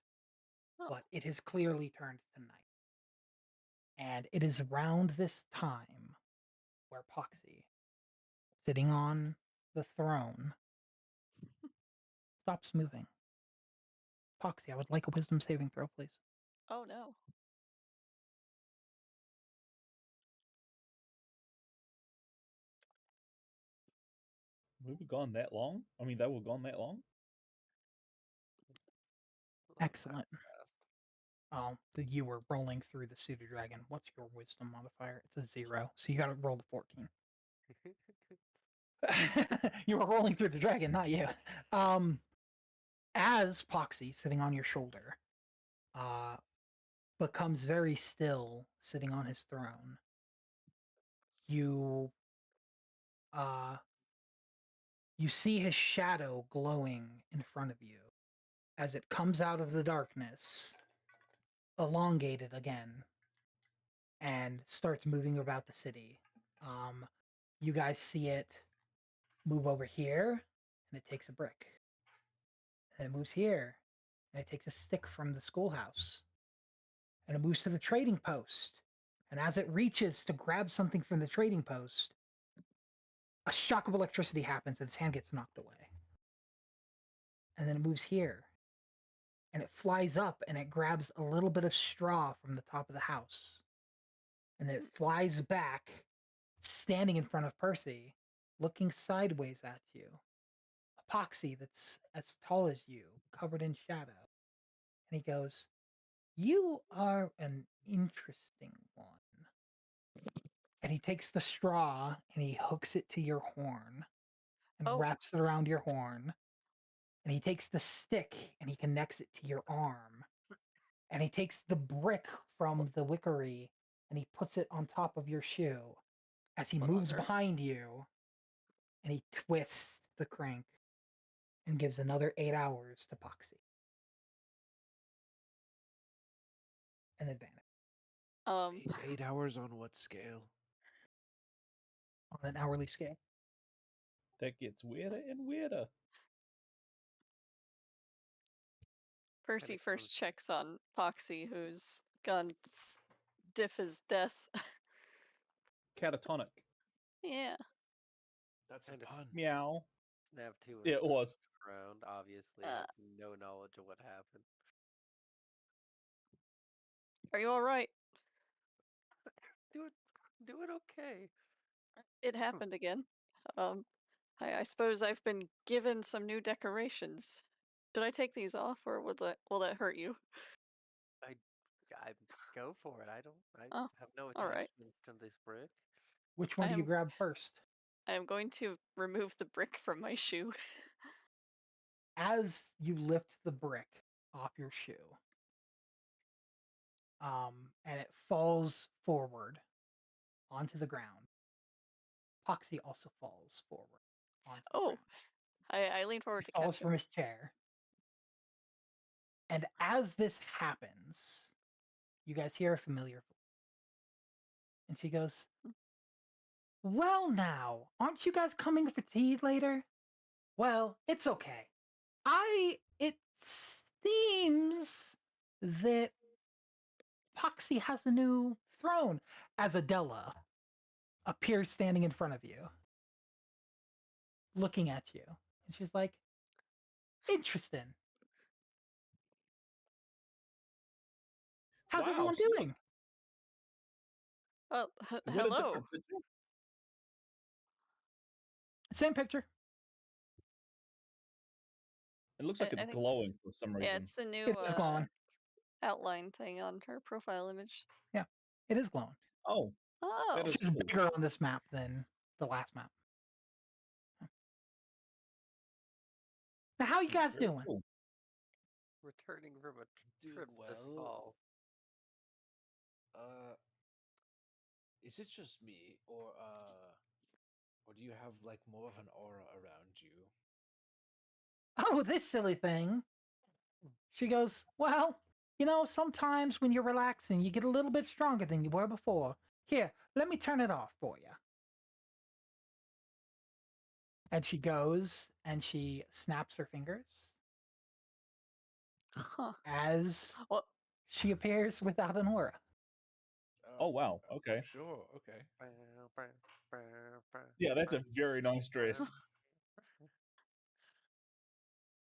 Oh. But it has clearly turned to night. And it is around this time where Poxy, sitting on the throne, stops moving. Poxy, I would like a wisdom saving throw, please. Oh no. We were gone that long? I mean, they were gone that long? Excellent. You were rolling through the suited dragon. What's your wisdom modifier? It's a 0, so you got to roll the 14. You were rolling through the dragon, not you. As Poxy, sitting on your shoulder, becomes very still, sitting on his throne, you see his shadow glowing in front of you as it comes out of the darkness, elongated again, and starts moving about the city. You guys see it move over here, and it takes a brick. And it moves here, and it takes a stick from the schoolhouse. And it moves to the trading post. And as it reaches to grab something from the trading post, a shock of electricity happens, and its hand gets knocked away. And then it moves here, and it flies up, and it grabs a little bit of straw from the top of the house. And it flies back, standing in front of Percy, looking sideways at you. A Poxy that's as tall as you, covered in shadow. And he goes, "You are an interesting one." And he takes the straw and he hooks it to your horn and wraps it around your horn. And he takes the stick and he connects it to your arm. And he takes the brick from the wickery and he puts it on top of your shoe as he What on moves earth? behind you, and he twists the crank and gives another 8 hours to Poxy. An advantage Eight hours on what scale? on an hourly scale. That gets weirder and weirder. Percy it first comes- checks on Poxy, who's gone stiff as death. Catatonic. Yeah. That's a Kinda s- pun. Meow. Snap to and Yeah, it fro was. around, obviously, Uh. with no knowledge of what happened. Are you all right? Do it okay. It happened again. I suppose I've been given some new decorations. Did I take these off, or will that hurt you? I go for it. I Oh, have no all right. attachments to this brick. Which one I do you am- grab first? I am going to remove the brick from my shoe. As you lift the brick off your shoe, and it falls forward onto the ground, Poxy also falls forward onto the Oh, ground. I lean forward He to falls catch from him. his chair. And as this happens, you guys hear a familiar voice. And she goes, "Well, now, aren't you guys coming for tea later? Well, it's okay. It seems that Poxy has a new throne," as Adela appears standing in front of you, looking at you. And she's like, "Interesting. How's Wow, everyone she look- doing?" Oh, Is that a hello. different picture? Same picture. It looks like I it's think glowing for some reason. Yeah, it's the new It is glowing. outline thing on her profile image. Yeah, it is glowing. Oh, Oh, That is It's just cool. bigger on this map than the last map. Now, how you guys very doing? cool. Returning from a Doing trip this well. fall. Is it just me, or do you have like more of an aura around you? Oh, this silly thing. She goes, "Well, sometimes when you're relaxing, you get a little bit stronger than you were before. Here, let me turn it off for you." And she goes and she snaps her fingers huh. as Well, she appears without an aura. Oh, wow. Okay. Sure. Okay. Yeah, that's a very nice dress.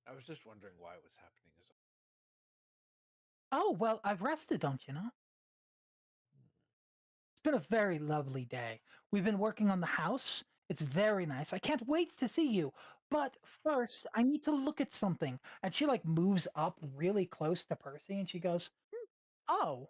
I was just wondering why it was happening. As "Oh, well, I've rested, don't you know? It's been a very lovely day. We've been working on the house. It's very nice. I can't wait to see you. But first, I need to look at something." And she moves up really close to Percy and she goes, "Oh,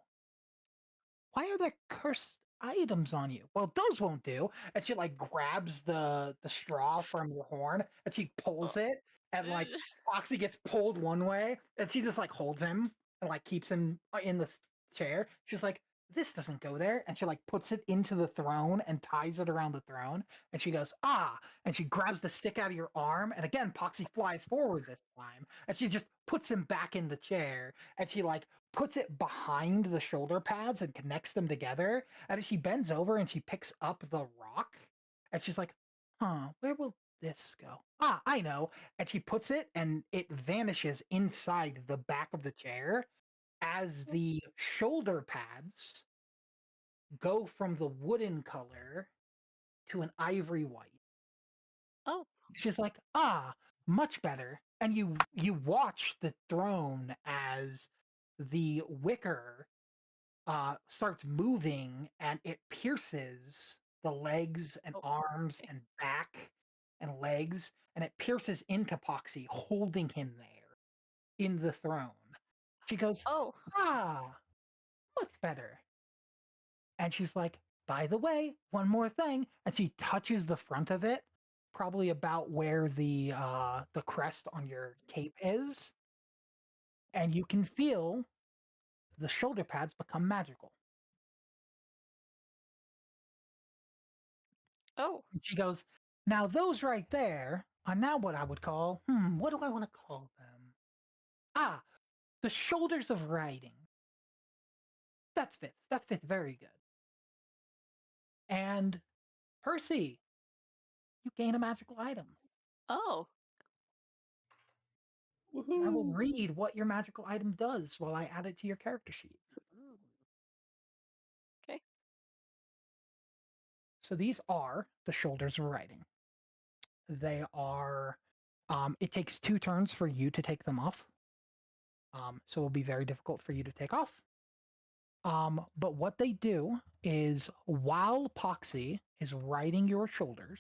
why are there cursed items on you?" "Well, those won't do." And she grabs the straw from your horn and she pulls it, and Foxy gets pulled one way and she just holds him and keeps him in the chair. She's like, "This doesn't go there." And she puts it into the throne and ties it around the throne. And she goes, "Ah," and she grabs the stick out of your arm. And again, Poxy flies forward this time. And she just puts him back in the chair. And she puts it behind the shoulder pads and connects them together. And then she bends over and she picks up the rock. And she's like, "Where will this go? Ah, I know." And she puts it and it vanishes inside the back of the chair as the shoulder pads go from the wooden color to an ivory white. Oh. She's like, much better. And you watch the throne as the wicker starts moving and it pierces the legs and arms and back and legs, and it pierces into Poxy, holding him there in the throne. She goes, Oh. Much better. And she's like, "By the way, one more thing." And she touches the front of it, probably about where the crest on your cape is. And you can feel the shoulder pads become magical. Oh, And she goes, now those right there are now what I would call, what do I want to call them? Ah, the shoulders of riding. That fits. That fits very good. And Percy, you gain a magical item. oh. And I will Woohoo! read what your magical item does while I add it to your character sheet. Ooh. Okay. So these are the shoulders of riding. They are, it takes 2 turns for you to take them off. So it'll be very difficult for you to take off. But what they do is while Poxy is riding your shoulders,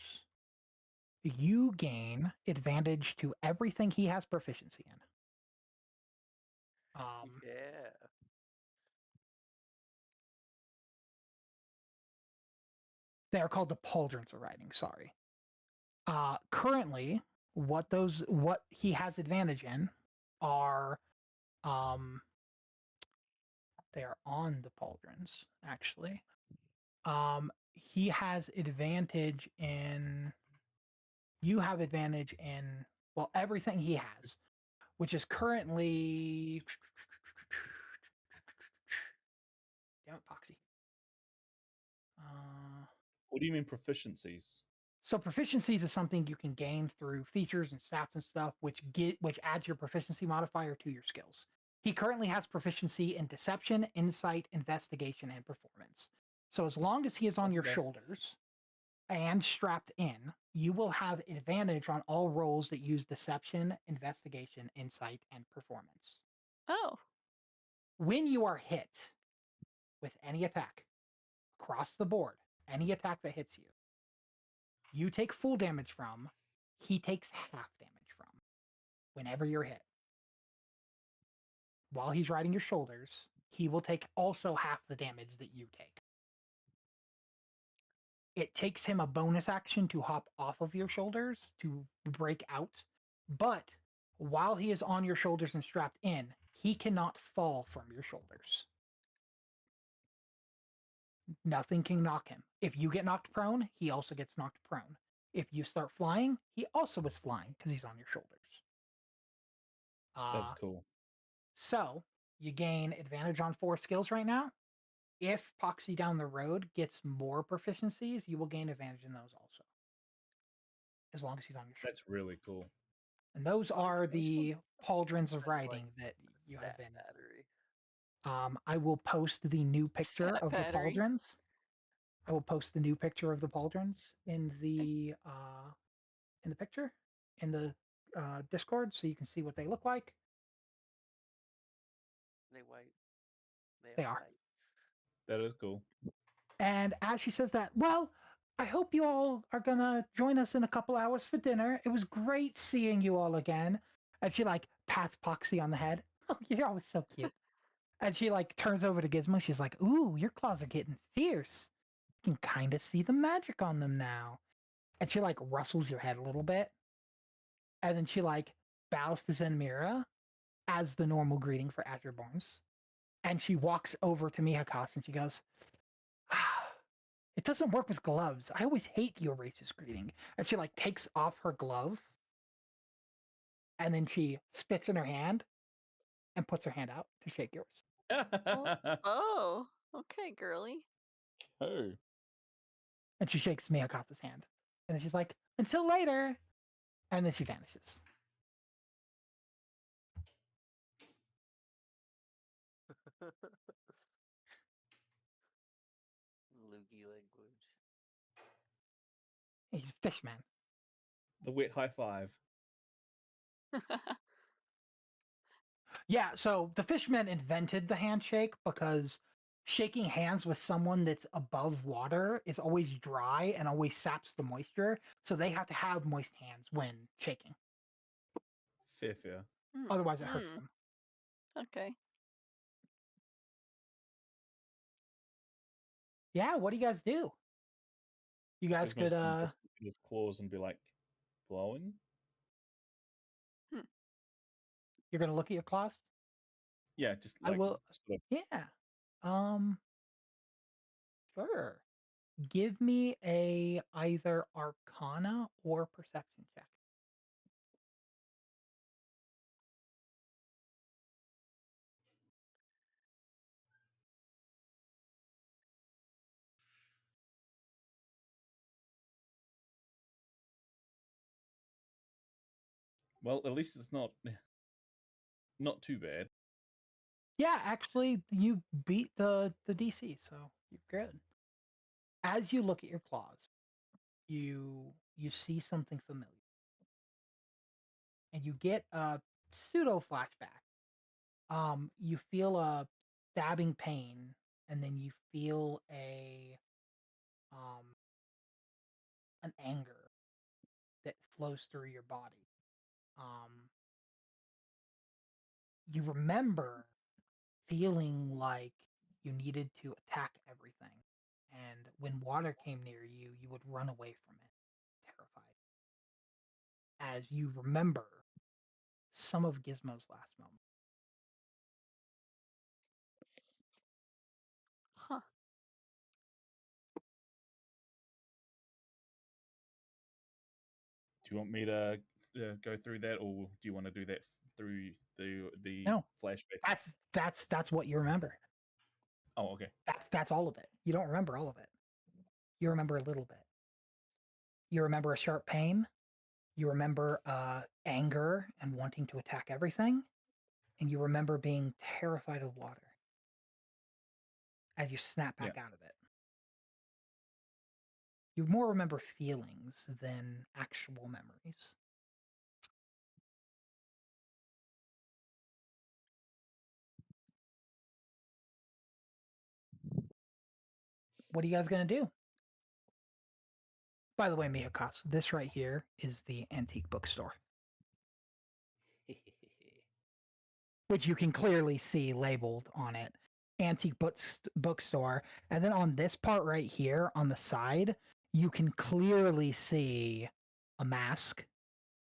you gain advantage to everything he has proficiency in. Yeah. They are called the pauldrons of riding, sorry. Currently, what he has advantage in are they are on the pauldrons, actually. He has advantage in you have advantage in well everything he has, which is currently damn it, Poxy. What do you mean proficiencies? So proficiencies is something you can gain through features and stats and stuff, which adds your proficiency modifier to your skills. He currently has proficiency in deception, insight, investigation, and performance. So as long as he is on your Okay. shoulders and strapped in, you will have advantage on all rolls that use deception, investigation, insight, and performance. Oh. When you are hit with any attack across the board, any attack that hits you, you take full damage from, he takes half damage from whenever you're hit. While he's riding your shoulders, he will take also half the damage that you take. It takes him a bonus action to hop off of your shoulders to break out, but while he is on your shoulders and strapped in, he cannot fall from your shoulders. Nothing can knock him. If you get knocked prone, he also gets knocked prone. If you start flying, he also is flying because he's on your shoulders. That's cool. So you gain advantage on 4 skills right now. If Poxy down the road gets more proficiencies, you will gain advantage in those also. As long as he's on your shoulders. That's really cool. And those are the pauldrons of Kind of like riding that you have stat been. battery. I will post the new picture Stat of the battery. pauldrons. I will post the new picture of the pauldrons in the picture in the Discord, so you can see what they look like. They white. They are. White. That is cool. And as she says that, well, I hope you all are gonna join us in a couple hours for dinner. It was great seeing you all again. And she like pats Poxy on the head. Oh, you're always so cute. And she like turns over to Gizmo. She's like, ooh, your claws are getting fierce. You can kind of see the magic on them now. And she like rustles your head a little bit. And then she like bows to Zenmira as the normal greeting for Azurborns. And she walks over to Mihakas and she goes, it doesn't work with gloves. I always hate your racist greeting. And she like takes off her glove and then she spits in her hand and puts her hand out to shake yours. Oh, okay, girly. Oh. And she shakes Miyaka's hand. And then she's like, until later. And then she vanishes. Loogie language. He's Fishman. The wet high five. Yeah, so the Fishmen invented the handshake because shaking hands with someone that's above water is always dry and always saps the moisture. So they have to have moist hands when shaking. Fair. Otherwise, it hurts them. Okay. Yeah, what do you guys do? You guys Gizmo's could gonna just look at his claws and be like, blowing? you're gonna look at your claws? Yeah, just I like will sort of yeah. Sure. Give me a either Arcana or Perception check. Well, at least it's not too bad. Yeah, actually, you beat the DC, so you're good. As you look at your claws, you see something familiar, and you get a pseudo flashback. You feel a stabbing pain, and then you feel um an anger that flows through your body. Um, you remember feeling like you needed to attack everything, and when water came near you, you would run away from it, terrified. As you remember some of Gizmo's last moments. Huh. Do you want me to go through that, or do you want to do that through the No, flashback? that's what you remember. Oh, okay. That's all of it. You don't remember all of it. You remember a little bit. You remember a sharp pain. You remember anger and wanting to attack everything. And you remember being terrified of water as you snap back out of it. You more remember feelings than actual memories. What are you guys going to do? By the way, Miyakas, this right here is the antique bookstore, which you can clearly see labeled on it. Antique bookstore. And then on this part right here on the side, you can clearly see a mask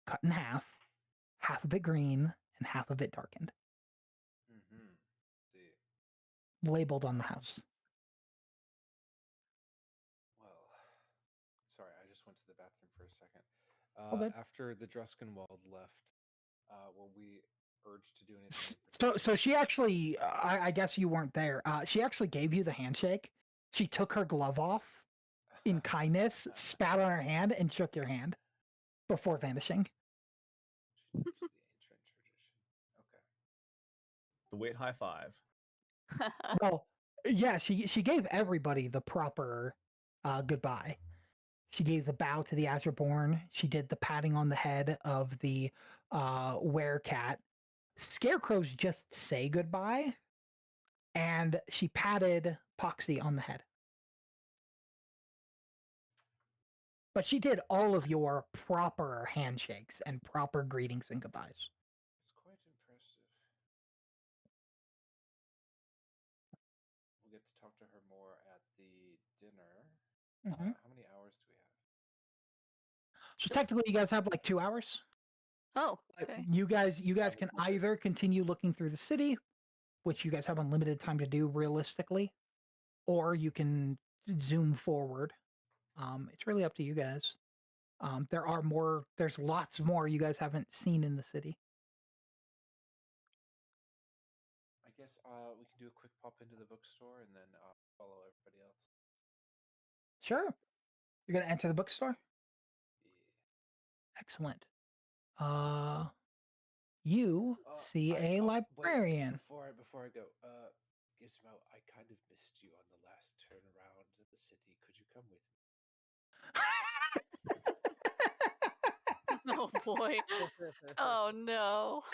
cut in half of it green and half of it darkened. Mm-hmm. See. Labeled on the house. Well, sorry, I just went to the bathroom for a second. All good. After the Druskenwald left, were we urged to do anything in So she actually, I guess you weren't there. She actually gave you the handshake. She took her glove off in kindness, spat on her hand, and shook your hand before vanishing. She lives the ancient tradition. Okay. The wet high five. Well, yeah, she gave everybody the proper goodbye. She gave the bow to the Azurborn. She did the patting on the head of the werecat. Scarecrows just say goodbye, and she patted Poxy on the head. But she did all of your proper handshakes and proper greetings and goodbyes. It's quite impressive. We'll get to talk to her more at the dinner. Mhm. How many hours do we have? So technically, you guys have like 2 hours. Oh, okay. You guys can either continue looking through the city, which you guys have unlimited time to do realistically, or you can zoom forward. It's really up to you guys. There's lots more you guys haven't seen in the city. I guess we can do a quick pop into the bookstore and then follow everybody else. Sure. You're gonna enter the bookstore? Yeah. Excellent. You see a librarian. Wait, before I go, Gizmo, I kind of missed you on the last turn around to the city. Could you come with me? Oh boy. Oh no.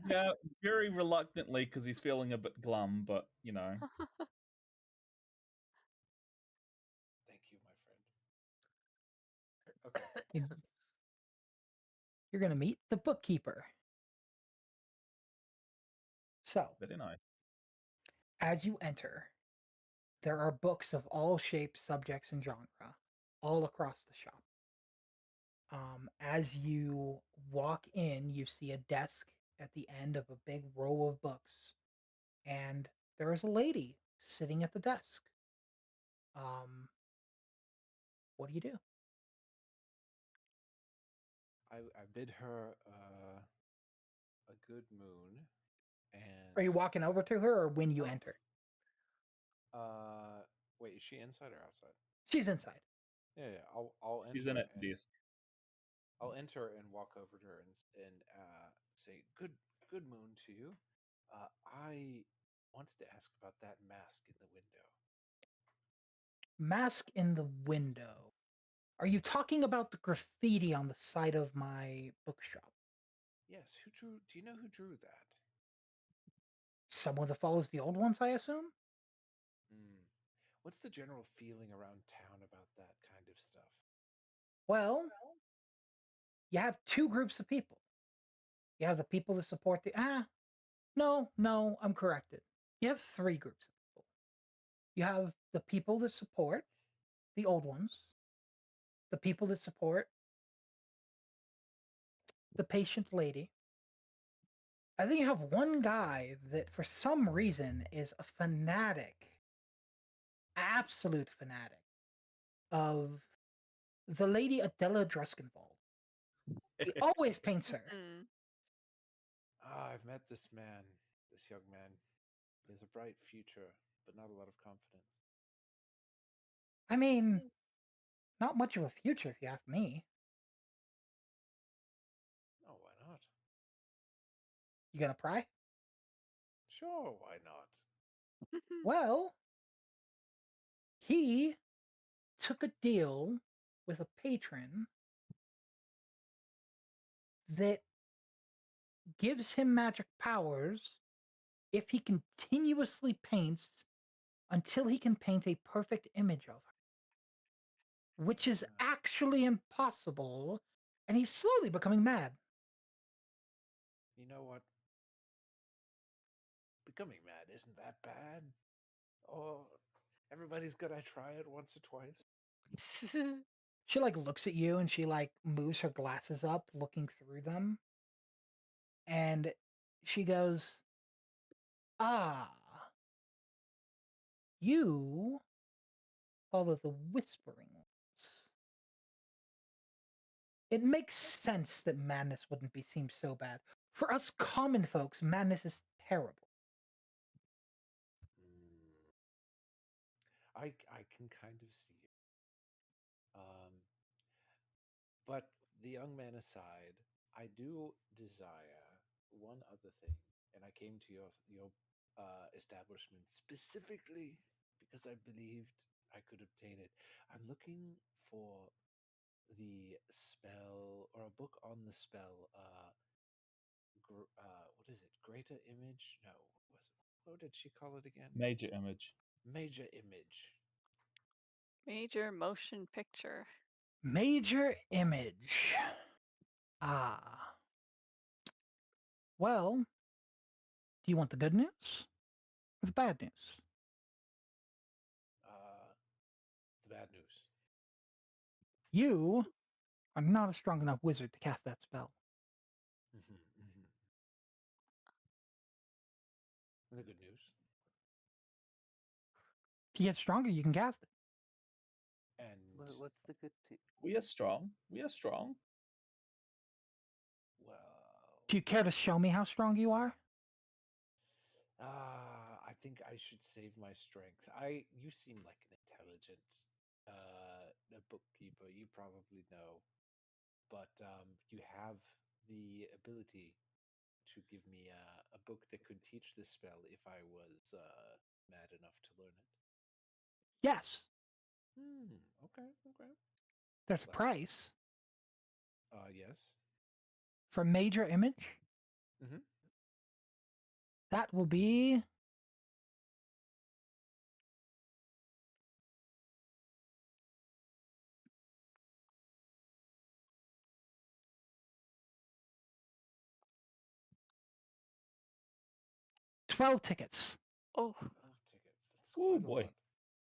Yeah, very reluctantly because he's feeling a bit glum, but you know. Thank you, my friend. Okay. You're gonna meet the bookkeeper. So, Very nice. as you enter, there are books of all shapes, subjects, and genre all across the shop. As you walk in, you see a desk at the end of a big row of books, and there is a lady sitting at the desk. What do you do? I bid her a good moon, Are you and walking over to her, or when you Oh. enter? Wait, is she inside or outside? She's inside. Yeah. I'll She's in enter it, desk. I'll enter and walk over to her and say good moon to you. I wanted to ask about that mask in the window. Mask in the window. Are you talking about the graffiti on the side of my bookshop? Yes, who drew? Do you know who drew that? Someone that follows the old ones, I assume? Hmm. What's the general feeling around town about that kind of stuff? Well, you have two groups of people. You have the people that support the no, I'm corrected. You have three groups of people. You have the people that support the old ones, the people that support the patient lady. I think you have one guy that for some reason is a fanatic, absolute fanatic of the lady Adela Dreskenwald. He always paints her. Mm. I've met this man, this young man. He has a bright future, but not a lot of confidence. I mean, not much of a future if you ask me. Oh, why not? You gonna pry? Sure, why not? Well, he took a deal with a patron that gives him magic powers if he continuously paints until he can paint a perfect image of her, which is actually impossible, and he's slowly becoming mad. You know what? Becoming mad isn't that bad. Oh, everybody's gonna try it once or twice. She like looks at you and she like moves her glasses up, looking through them, and she goes, "Ah, you follow the whispering ones. It makes sense that madness wouldn't seem so bad. For us common folks, madness is terrible. I can kind of see it. But the young man aside, I do desire one other thing, and I came to your establishment specifically because I believed I could obtain it. I'm looking for the spell or a book on the spell. What is it? Greater image? No, what was it? What did she call it again? Major image. Major image. Major motion picture. Major image. Ah. Well, do you want the good news or the bad news? The bad news. You are not a strong enough wizard to cast that spell. The good news. If you get stronger, you can cast it. And What's the good? We are strong. We are strong. well, Do you care to show me how strong you are? I think I should save my strength. You seem like an intelligent a bookkeeper. You probably know, but you have the ability to give me a book that could teach this spell if I was mad enough to learn it. Yes. Okay. There's a But- price Yes. for major image. Mhm. That will be 12 tickets. Oh, 12 tickets. That's Oh quite a boy. lot.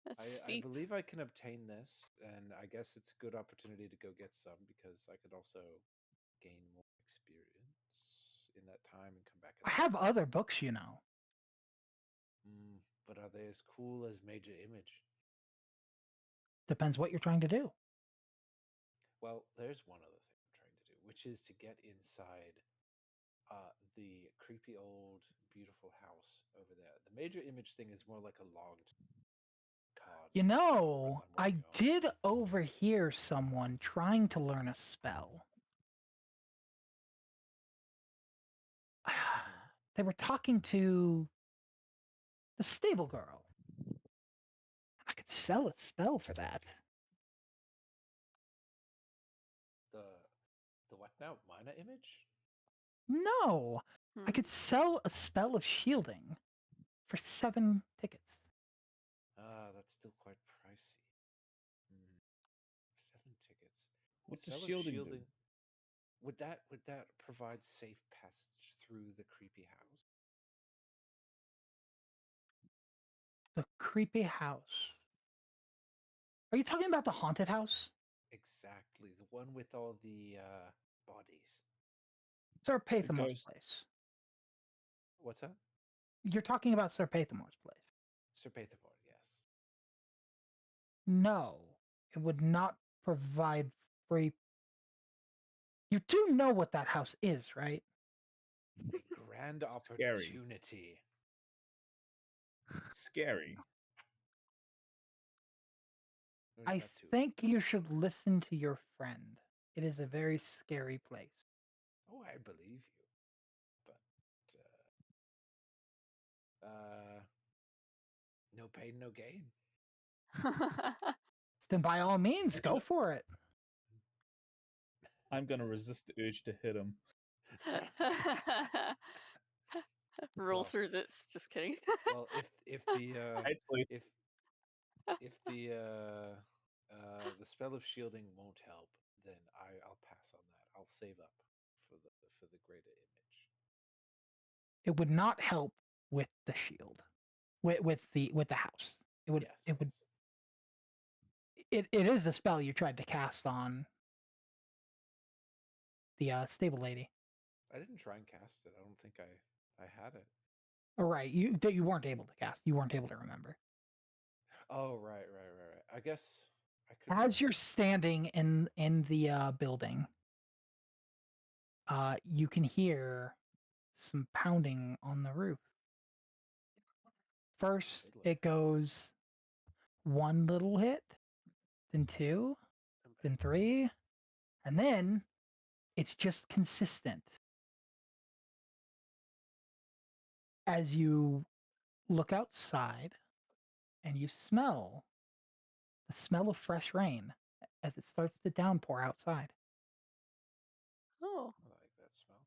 that's I steep. believe I can obtain this, and I guess it's a good opportunity to go get some because I could also gain more experience in that time and come back. I have other books, you know. But are they as cool as Major Image? Depends what you're trying to do. Well, there's one other thing I'm trying to do, which is to get inside the creepy old beautiful house over there. The major image thing is more like a logged card. You know, I'm I working on. did overhear someone trying to learn a spell. They were talking to the stable girl. I could sell a spell for that. The what now? Mina image? No, I Hmm. could sell a spell of shielding for 7 tickets. That's still quite pricey. 7 tickets. What does Spell of shielding do? Would that provide safe passage through the creepy house? The creepy house. Are you talking about the haunted house? Exactly, the one with all the bodies. Sir Pathamor's ghosts. place. What's that? You're talking about Sir Pathamor's place. Sir Pathamor, yes. No, it would not provide free. You do know what that house is, right? A grand Scary. opportunity. Scary. There's I that too. think you should listen to your friend. It is a very scary place. Oh, I believe you. But no pain, no gain. Then by all means, go for it. I'm gonna resist the urge to hit him. Roll Well- through this. Just kidding. Well, if the Actually, if the spell of shielding won't help, then I'll pass on that. I'll save up for the greater image. It would not help with the shield, with the house. It would. Yes, It would. yes. It is a spell you tried to cast on the stable lady. I didn't try and cast it. I don't think I had it. All right, you weren't able to cast. You weren't able to remember. Oh, right. I guess I could. As you're standing in the building, you can hear some pounding on the roof. First, Fiddler. it goes 1 little hit, then 2, then 3, and then it's just consistent. As you look outside and you smell the smell of fresh rain as it starts to downpour outside. Oh. I like that smell.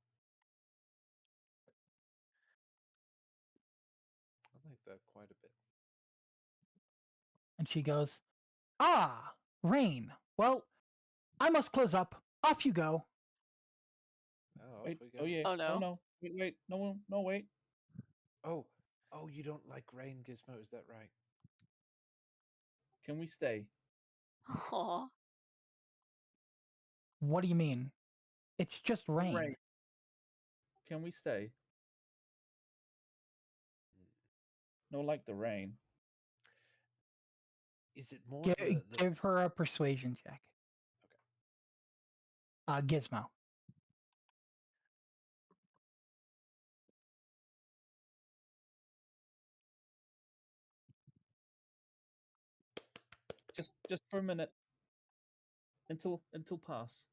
I like that quite a bit. And she goes, "Ah, rain. Well, I must close up. Off you go." Oh, off wait. we go. Oh yeah. Oh, no. no. Wait. No. Wait. Oh, you don't like rain, Gizmo? Is that right? Can we stay? Aw. What do you mean? It's just rain. Rain. Can we stay? No, like the rain. Is it more Give her a persuasion check. Okay. Gizmo. Just for a minute. Until pass.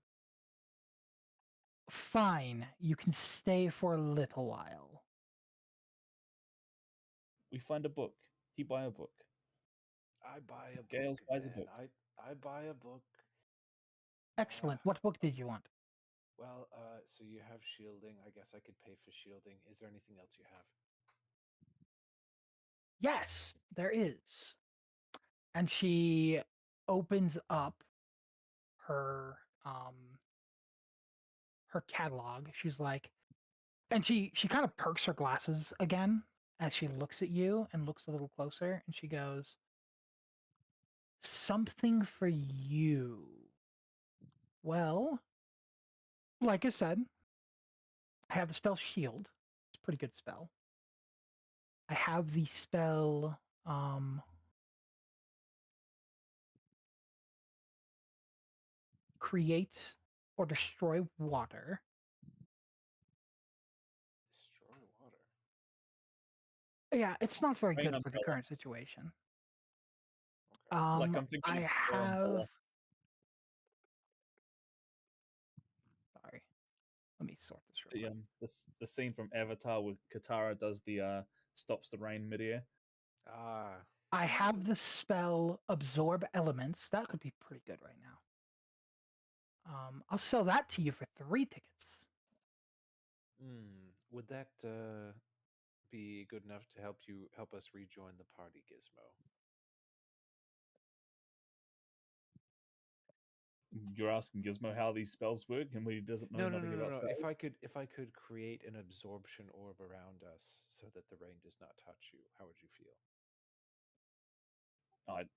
Fine, you can stay for a little while. We find a book. He buy a book. I buy a book. Gales buys a then. book. I buy a book. Excellent. What book did you want? Well, so you have shielding. I guess I could pay for shielding. Is there anything else you have? Yes, there is. And she opens up her catalog. She's like, and she kind of perks her glasses again as she looks at you and looks a little closer, and she goes, "Something for you." Well, like I said, I have the spell Shield. It's a pretty good spell. I have the spell create or destroy water. Destroy water. Yeah, it's not very Rain good for the umbrella. current situation. Okay. Like I'm thinking I of the have. umbrella. Sorry, let me sort this real quick. The scene from Avatar where Katara does the stops the rain midair. Ah. I have the spell Absorb Elements. That could be pretty good right now. I'll sell that to you for 3 tickets. Would that be good enough to help us rejoin the party, Gizmo? You're asking Gizmo how these spells work, and he doesn't know nothing about spells. If I could create an absorption orb around us so that the rain does not touch you, how would you feel?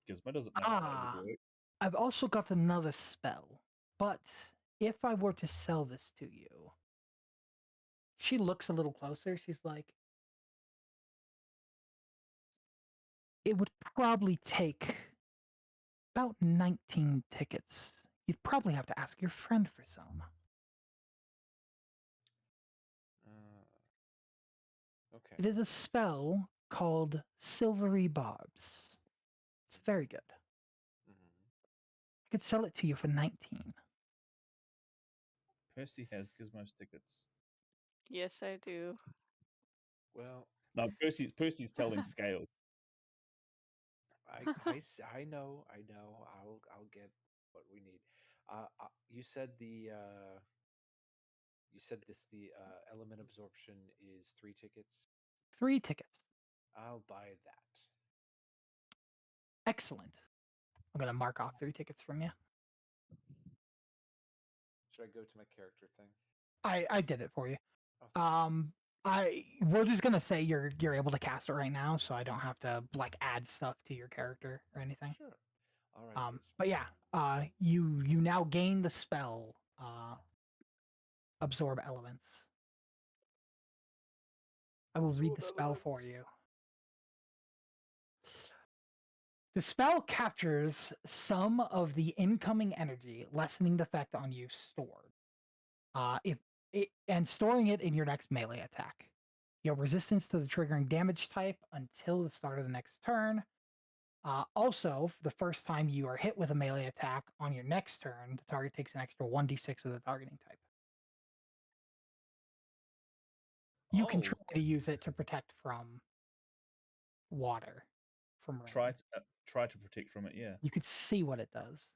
Gizmo doesn't know how that would work. I've also got another spell, but if I were to sell this to you, she looks a little closer. She's like, it would probably take about 19 tickets. You'd probably have to ask your friend for some. Okay. It is a spell called Silvery Barbs. It's very good. I could sell it to you for 19. Percy has Gizmo's tickets. Yes, I do. Well, No, Percy's telling scales. I know. I'll get what we need. You said the element absorption is 3 tickets. 3 tickets. I'll buy that. Excellent. I'm going to mark off 3 tickets from you. Should I go to my character thing? I did it for you. Oh, We're just gonna say you're able to cast it right now, so I don't have to like add stuff to your character or anything. sure. All right. But yeah, you now gain the spell Absorb Elements. I will read the spell for you. The spell captures some of the incoming energy, lessening the effect on you stored. And storing it in your next melee attack. You have resistance to the triggering damage type until the start of the next turn. Also, the first time you are hit with a melee attack on your next turn, the target takes an extra 1d6 of the targeting type. You can try to use it to protect from water, from rain. Try to protect from it. Yeah. You could see what it does.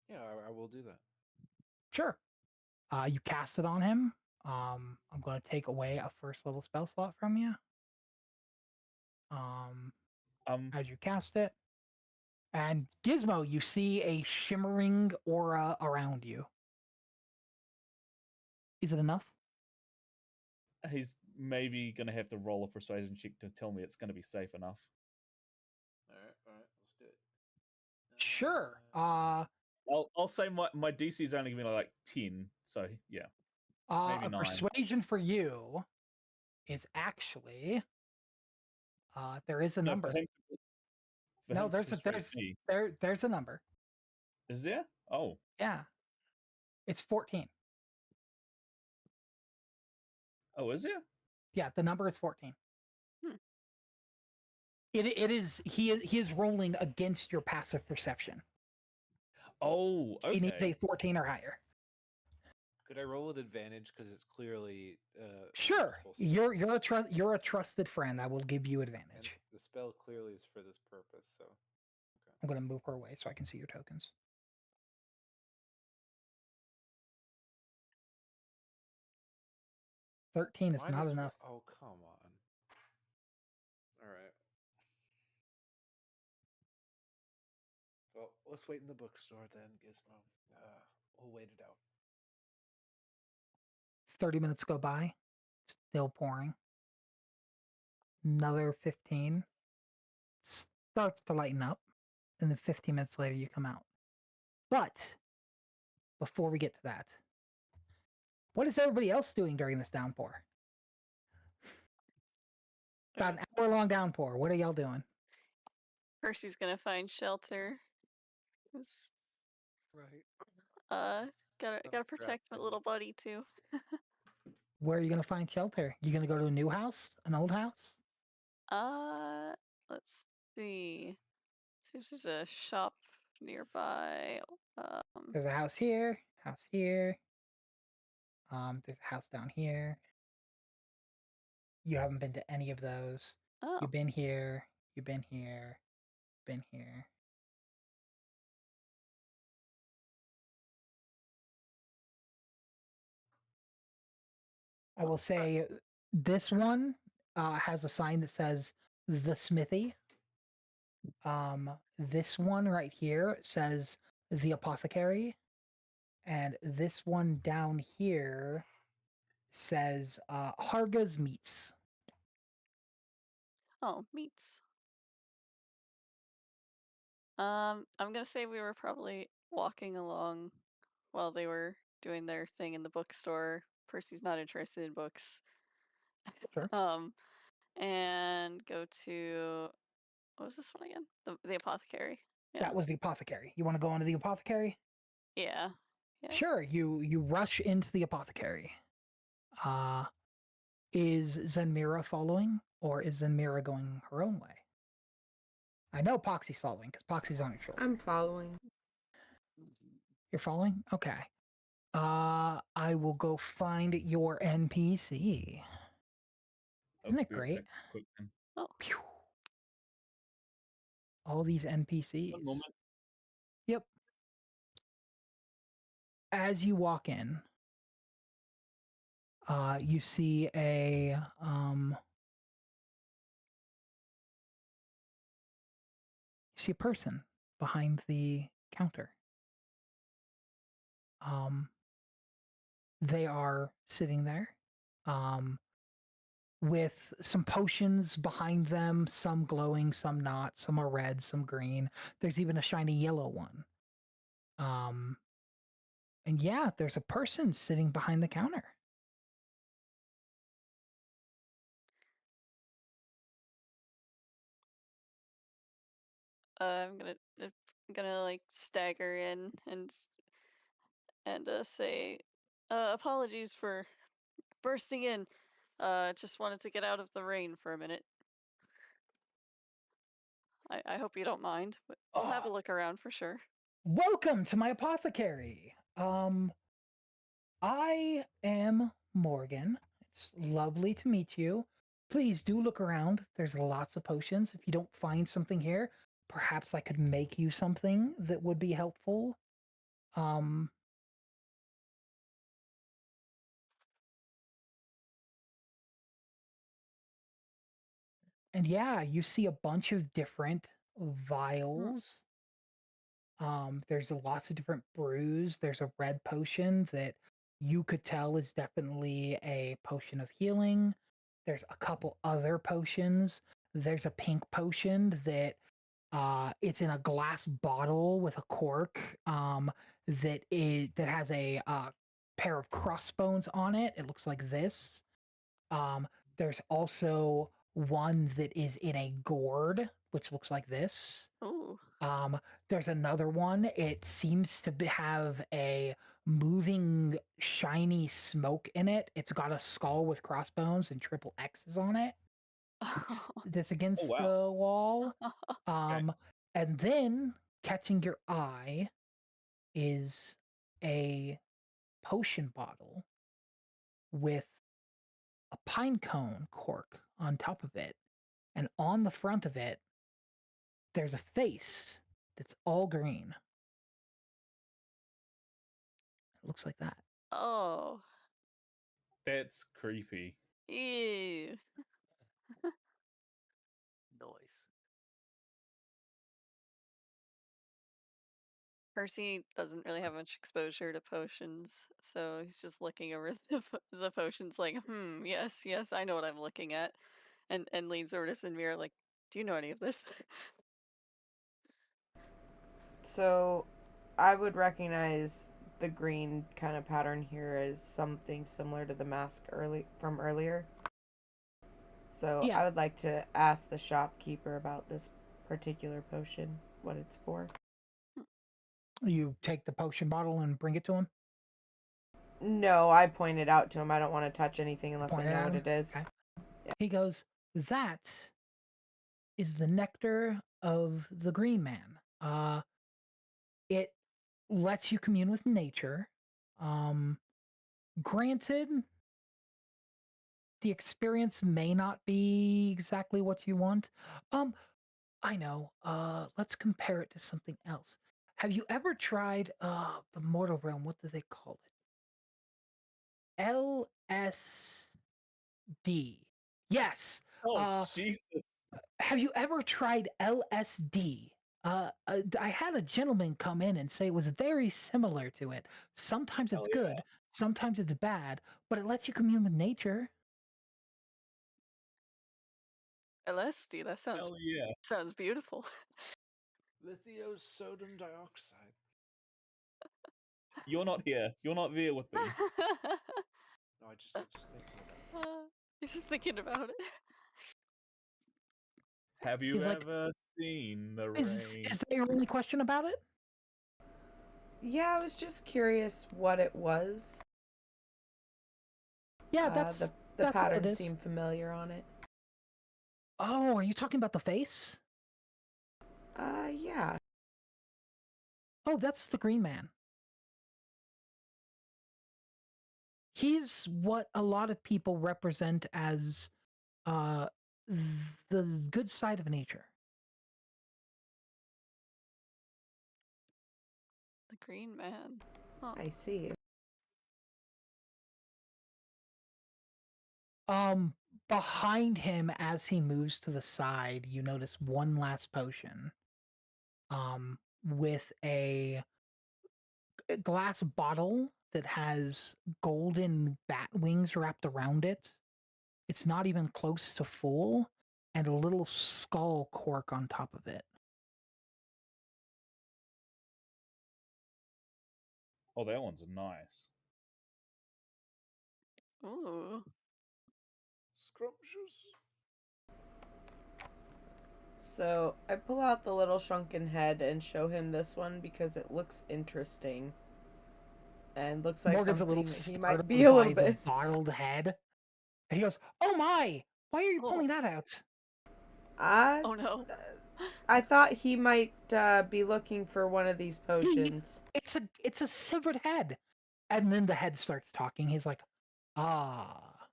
Yeah, I will do that. Sure. You cast it on him. I'm going to take away a first level spell slot from you. As you cast it. And Gizmo, you see a shimmering aura around you. Is it enough? He's maybe going to have to roll a persuasion check to tell me it's going to be safe enough. All right, let's do it. Sure. I'll say my DC is only going to be like 10, so yeah. Maybe 9. Persuasion for you is actually there is a number. No, there's a number. Is there? Oh. Yeah. It's 14. Oh, is there? Yeah, the number is 14. It is he is rolling against your passive perception. Oh, okay. He needs a 14 or higher. Could I roll with advantage because it's clearly Sure. You're a trusted friend. I will give you advantage. And the spell clearly is for this purpose, so okay. I'm going to move her away so I can see your tokens. 13 is not enough. Oh, come on. All right. Well, let's wait in the bookstore then, Gizmo. We'll wait it out. 30 minutes go by. Still pouring. Another 15. Starts to lighten up. And then 15 minutes later, you come out. But before we get to that, what is everybody else doing during this downpour? About an hour-long downpour. What are y'all doing? Percy's gonna find shelter. Right. Gotta Oh, protect my crap. little buddy too. Where are you gonna find shelter? You gonna go to a new house? An old house? Let's see. Seems there's a shop nearby. There's a house here, house here. There's a house down here. You haven't been to any of those. Oh, You've been here, you've been here, been here. I will say this one has a sign that says the smithy. This one right here says the apothecary. And this one down here says Harga's Meats. oh, meats. I'm gonna say we were probably walking along while they were doing their thing in the bookstore. Percy's not interested in books. Sure. And go to what was this one again? The apothecary. Yeah. That was the apothecary. You want to go into the apothecary? Yeah. Yeah. Sure. You rush into the apothecary. Is Zenmira following, or is Zenmira going her own way? I know Poxy's following because Poxy's on your shoulder. I'm following. You're following? Okay. I will go find your NPC. Isn't it great? Quick then. Oh. Phew. All these NPCs. One moment. Yep. As you walk in, you see a person behind the counter. They are sitting there, with some potions behind them, some glowing, some not, some are red, some green. There's even a shiny yellow one. And yeah, there's a person sitting behind the counter. I'm gonna like stagger in and say, apologies for bursting in. Just wanted to get out of the rain for a minute. I hope you don't mind, but we'll have a look around for sure. Welcome to my apothecary. I am Morgan. It's lovely to meet you. Please do look around. There's lots of potions. If you don't find something here, perhaps I could make you something that would be helpful. And yeah, you see a bunch of different vials. There's lots of different brews. There's a red potion that you could tell is definitely a potion of healing. There's a couple other potions. There's a pink potion that it's in a glass bottle with a cork that has a pair of crossbones on it. It looks like this. There's also one that is in a gourd, which looks like this. Ooh. There's another one. It seems to have a moving, shiny smoke in it. It's got a skull with crossbones and triple X's on it. That's against the wall. And then catching your eye is a potion bottle with a pine cone cork on top of it. And on the front of it, there's a face that's all green. It looks like that. Oh. That's creepy. Ew. Noise. Percy doesn't really have much exposure to potions, so he's just looking over the potions like, yes, I know what I'm looking at. And leans over to Sinmir like, do you know any of this? So I would recognize the green kind of pattern here as something similar to the mask from earlier. So Yeah. I would like to ask the shopkeeper about this particular potion, what it's for. You take the potion bottle and bring it to him. No, I pointed out to him I don't want to touch anything unless I Point it know at what him? it is. Okay. He goes, "That is the nectar of the Green Man. It lets you commune with nature. Granted, the experience may not be exactly what you want. I know. Let's compare it to something else. Have you ever tried the Mortal Realm? What do they call it? LSD. Yes. Oh Uh, Jesus! have you ever tried LSD? I had a gentleman come in and say it was very similar to it. Sometimes Hell it's yeah! good, sometimes it's bad, but it lets you commune with nature. LSD. That Hell yeah! sounds beautiful. Lithiosodium dioxide. You're not here. You're not there with me. No, I just thinking about it. You're just thinking about it. Have you He's like, ever seen the is rain? that your only question about it? Yeah, I was just curious what it was. Yeah, The that's all it pattern is. seemed familiar on it. Oh, are you talking about the face? Yeah. Oh, that's the Green Man. He's what a lot of people represent as uh the good side of nature. The Green Man. Huh. I see. Behind him as he moves to the side, you notice one last potion. With a glass bottle that has golden bat wings wrapped around it. It's not even close to full, and a little skull cork on top of it. Oh, that one's nice. Ooh. Scrumptious. So I pull out the little shrunken head and show him this one because it looks interesting. And looks like Morgan's a something little that he startled might be a little by the bit. bottled head. And he goes, "Oh my! Why are you Oh. pulling that out?" Oh no. I thought he might be looking for one of these potions. It's a severed head. And then the head starts talking. He's like, "Ah,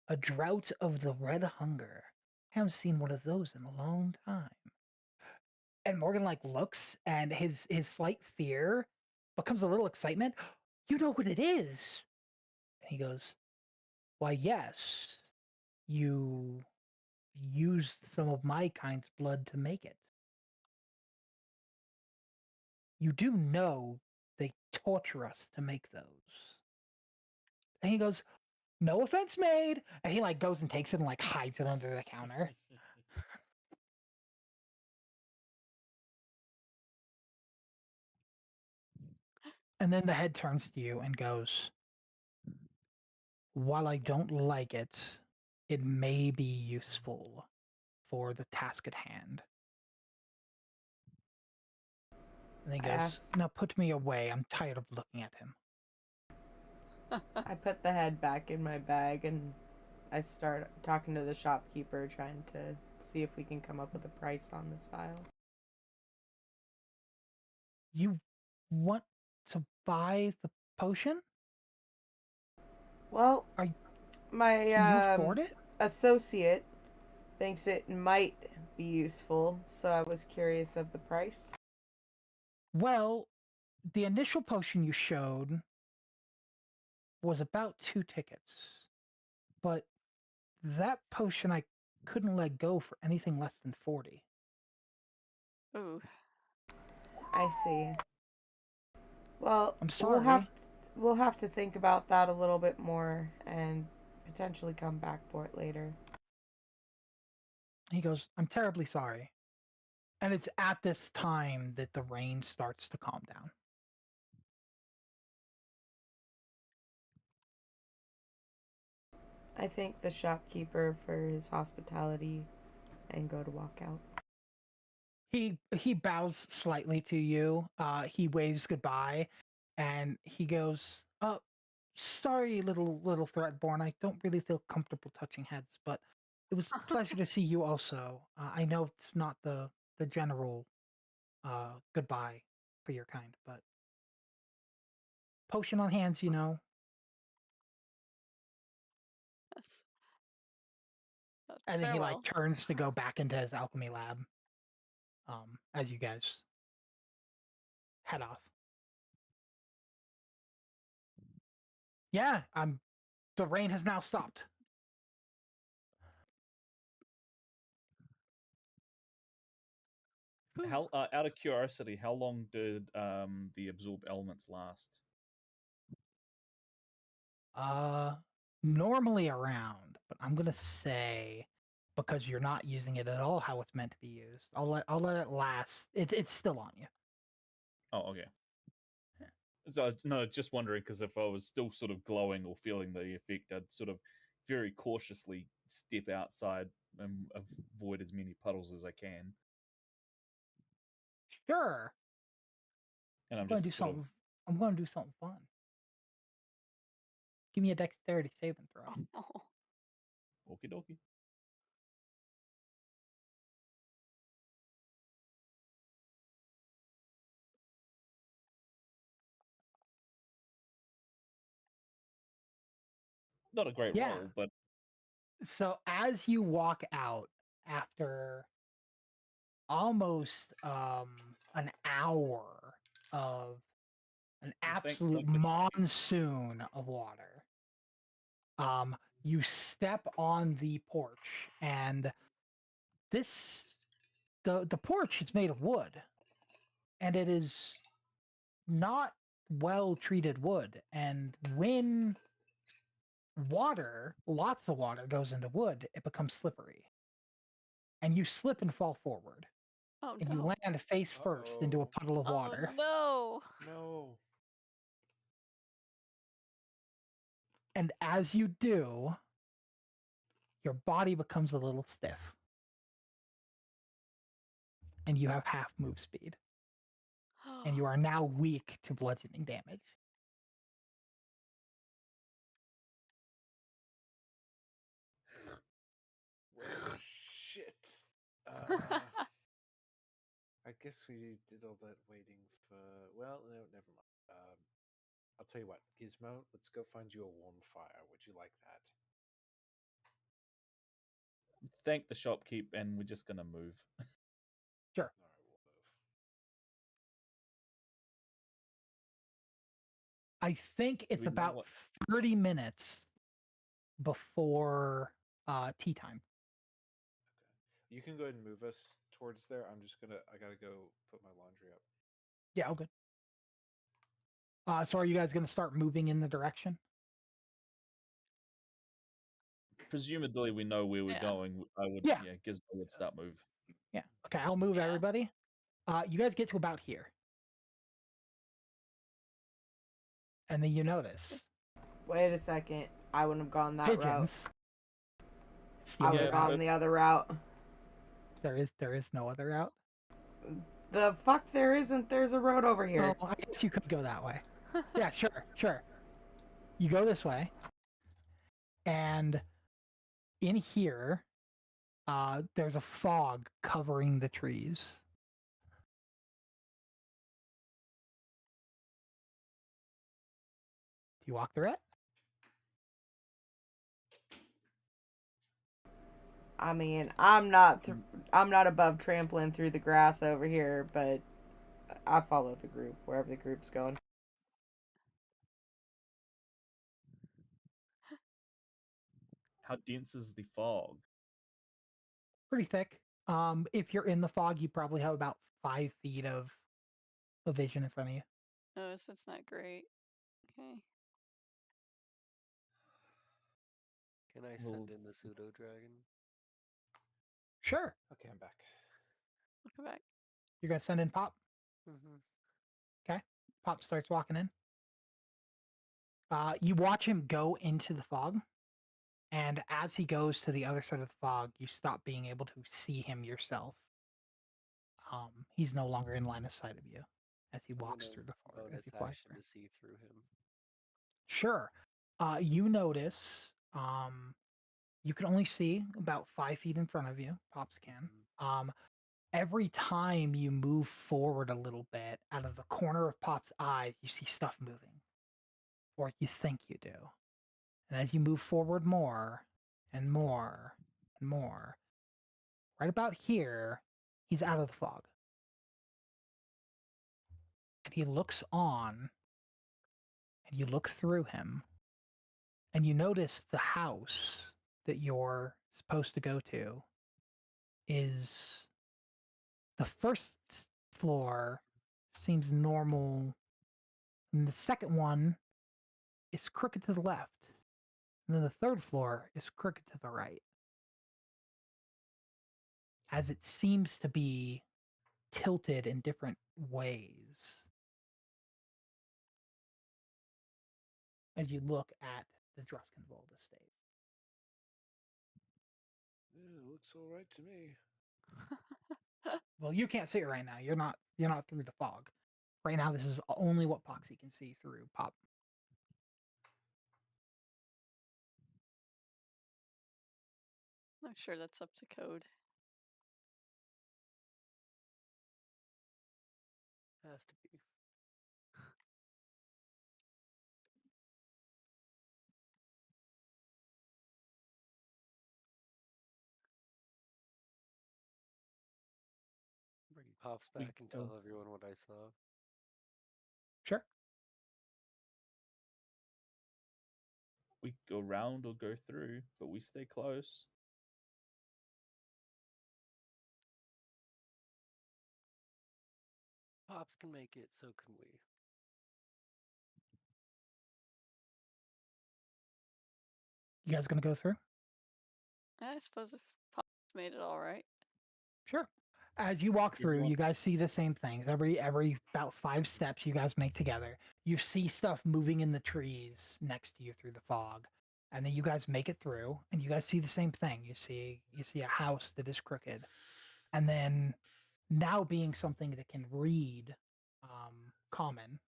a drought of the red hunger. Haven't seen one of those in a long time." And Morgan like looks, and his slight fear becomes a little excitement. "You know what it is?" And he goes, "Why, yes. You used some of my kind's blood to make it. You do know they torture us to make those." And he goes, "No offense made." And he like goes and takes it and like hides it under the counter. And then the head turns to you and goes, "While I don't like it, it may be useful for the task at hand." And he I goes, asked- "Now put me away. I'm tired of looking at him." I put the head back in my bag and I start talking to the shopkeeper, trying to see if we can come up with a price on this file. "You want to buy the potion? Well, Can my you afford it?" associate thinks it might be useful, so I was curious of the price. "Well, the initial potion you showed was about 2 tickets. But that potion I couldn't let go for anything less than 40. Ooh. I see. Well, I'm we'll have to think about that a little bit more and potentially come back for it later. He goes, "I'm terribly sorry." And it's at this time that the rain starts to calm down. I thank the shopkeeper for his hospitality and go to walk out. He bows slightly to you. He waves goodbye, and he goes, sorry, little Threatborn. I don't really feel comfortable touching heads, but it was a pleasure to see you also. I know it's not the general goodbye for your kind, but potion on hands, you know. That's And then he like farewell. turns to go back into his alchemy lab. As you guys head off. Yeah, the rain has now stopped. Whew. How out of curiosity, how long did the absorb elements last? Normally around, but I'm gonna say because you're not using it at all how it's meant to be used. I'll let it last. It's still on you. Oh, okay. So no, just wondering because if I was still sort of glowing or feeling the effect, I'd sort of very cautiously step outside and avoid as many puddles as I can. Sure. And I'm gonna do just sort something. I'm gonna do something fun. Give me a dexterity saving throw. Oh, of okie dokie. Not a great Yeah. roll, but So as you walk out after almost an hour of an absolute thank the- monsoon of water, you step on the porch, and the porch is made of wood, and it is not well treated wood, and when lots of water goes into wood, it becomes slippery, and you slip and fall forward, oh and you no. land face first into a Uh-oh. puddle of Oh water. no. No. And as you do, your body becomes a little stiff, and you have half move speed, and you are now weak to bludgeoning damage. Well, shit. I guess we did all that waiting for. Well, no, never mind. I'll tell you what, Gizmo. Let's go find you a warm fire. Would you like that? thank the shopkeep, and we're just gonna move. Sure. All right, we'll move. I think it's we know about what- 30 minutes before tea time. Okay. You can go ahead and move us towards there. I gotta go put my laundry up. Yeah, all good. So are you guys going to start moving in the direction? Presumably, we know where we're Yeah. going. I would, Yeah. Gizmo would start move. Yeah. Okay, I'll move Yeah. everybody. You guys get to about here. And then you notice Wait a second. I wouldn't have gone that route. pigeons. I would Yeah, have gone but- the other route. There is no other route. The fuck there isn't. There's a road over here. Oh, I guess you could go that way. Yeah, sure. You go this way. And in here, there's a fog covering the trees. Do you walk through it? I mean, I'm not above trampling through the grass over here, but I follow the group wherever the group's going. How dense is the fog? Pretty thick. If you're in the fog, you probably have about 5 feet of vision in front of you. Oh, so it's not great. Okay. Can I Well- send in the pseudo dragon? Sure. Okay, I'm back. Welcome back. You're gonna send in Pop. Mm-hmm. Pop starts walking in. You watch him go into the fog, and as he goes to the other side of the fog, you stop being able to see him yourself. He's no longer in line of sight of you as he I'm walks gonna through the fog. As bonus he flies action through. to see through him. Sure. You notice you can only see about 5 feet in front of you. Pops can. Every time you move forward a little bit, out of the corner of Pop's eye, you see stuff moving, or you think you do. And as you move forward more and more and more, right about here, he's out of the fog. And he looks on, and you look through him, and you notice the house that you're supposed to go to is the first floor seems normal, and the second one is crooked to the left, and then the third floor is crooked to the right, as it seems to be tilted in different ways as you look at the Druskenwald estate. Yeah, it looks all right to me. Well, you can't see it right now. You're not through the fog. Right now, this is only what Poxy can see through Pop. I'm sure that's up to code. Has to be. Bring Pops We back and go- tell everyone what I saw. Sure. We go round or go through, but we stay close. Pops can make it, so can we. You guys gonna go through? I suppose if Pops made it all right. Sure. As you walk Good through, one. you guys see the same things. Every about 5 steps you guys make together, you see stuff moving in the trees next to you through the fog. And then you guys make it through, and you guys see the same thing. You see a house that is crooked. And then now being something that can read common,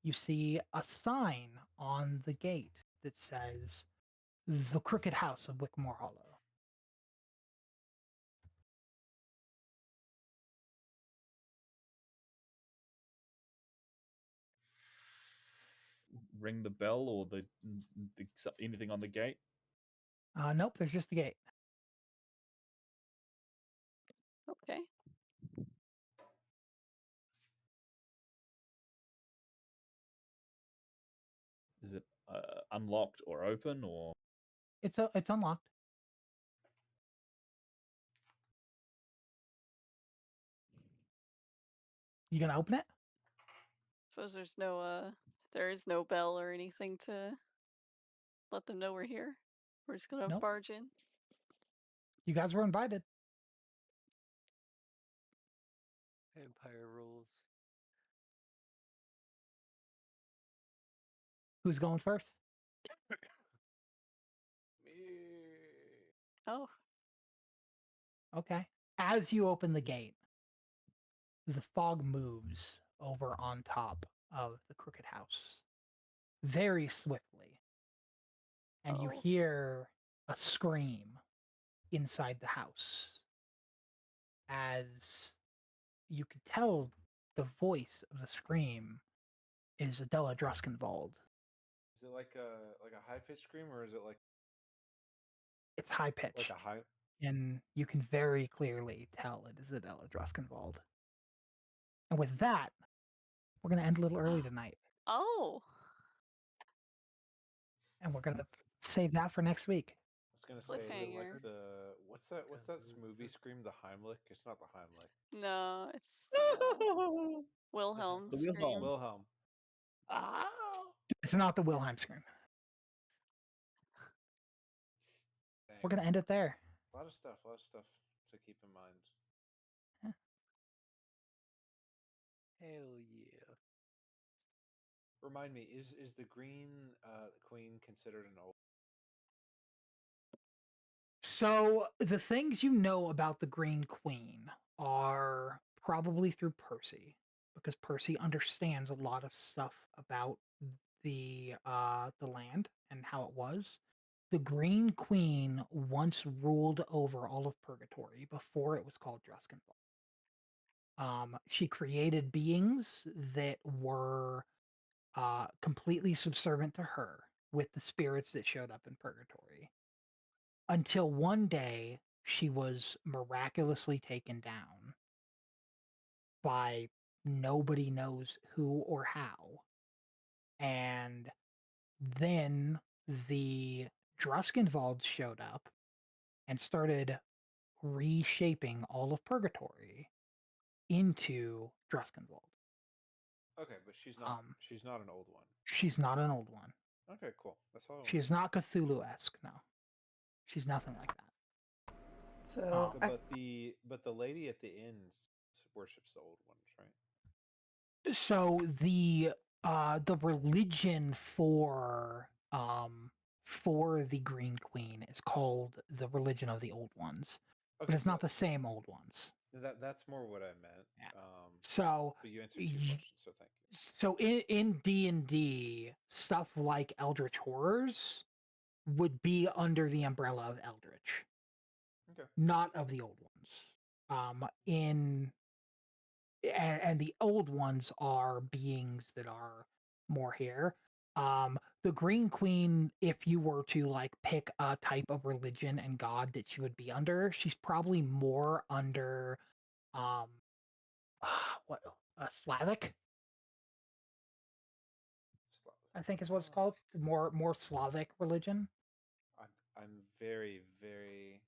you see a sign on the gate that says the Crooked House of Wickmore Hollow. Ring the bell or anything on the gate. Nope, there's just a gate. Okay. Is it unlocked or open or? It's unlocked. You gonna open it? Suppose there is no bell or anything to let them know we're here. We're just gonna Nope. barge in. You guys were invited. Vampire rules. Who's going first? Me. Oh, Okay. As you open the gate, the fog moves over on top of the Crooked House very swiftly. And you Oh. hear a scream inside the house. As you could tell, the voice of the scream is Adela Druskenwald. Is it like a high pitched scream, or is it like It's high pitched, a high? and you can very clearly tell it is Adela Druskenwald. And with that, we're going to end a little early tonight, oh. and we're going to save that for next week. I was gonna say, is it Cliffhanger. like what's that movie scream? The Heimlich? It's not the Heimlich. No, it's Wilhelm. The scream. Wilhelm. Wilhelm. Oh. It's not the Wilhelm scream. We're going to end it there. A lot of stuff to keep in mind. Hell yeah. Remind me, is the Green Queen considered an old? So the things you know about the Green Queen are probably through Percy, because Percy understands a lot of stuff about the land and how it was. The Green Queen once ruled over all of Purgatory before it was called Druskenwald. She created beings that were completely subservient to her with the spirits that showed up in Purgatory. Until one day she was miraculously taken down by nobody knows who or how. And then the Druskenwald showed up and started reshaping all of Purgatory into Druskenwald. Okay, but she's not Um, she's not an old one. she's not an old one. Okay, cool. That's all. I She is not Cthulhu-esque, no. She's nothing like that. So wanted. But the lady at the inn worships the old ones, right? So the religion for the Green Queen is called the religion of the Old Ones, but Okay, it's not the same Old Ones. that's more what I meant. Yeah. So But you answered 2 questions, so thank you. so in D&D, stuff like Eldritch Horrors would be under the umbrella of Eldritch, Okay. not of the Old Ones. And the Old Ones are beings that are more here. The Green Queen, if you were to like pick a type of religion and god that she would be under, she's probably more under um what Slavic, I think is what it's called. More Slavic religion. I'm very, very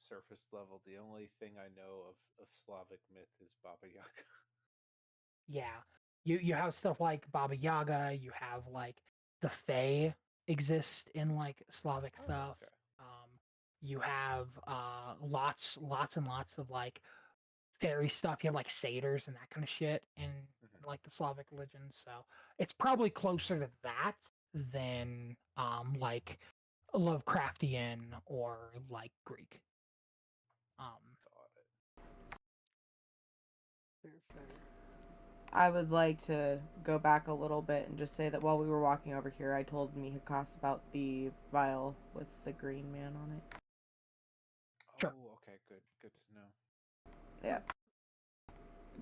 surface level. The only thing I know of Slavic myth is Baba Yaga. Yeah. You have stuff like Baba Yaga, you have like the Fae exist in like Slavic stuff. Okay. You have lots and lots of like fairy stuff. You have like satyrs and that kind of shit in like the Slavic religion. So it's probably closer to that than like Lovecraftian or like Greek. Fair, fair. I would like to go back a little bit and just say that while we were walking over here, I told Mihakas about the vial with the green man on it. Sure. Oh, okay, good to know. Yeah.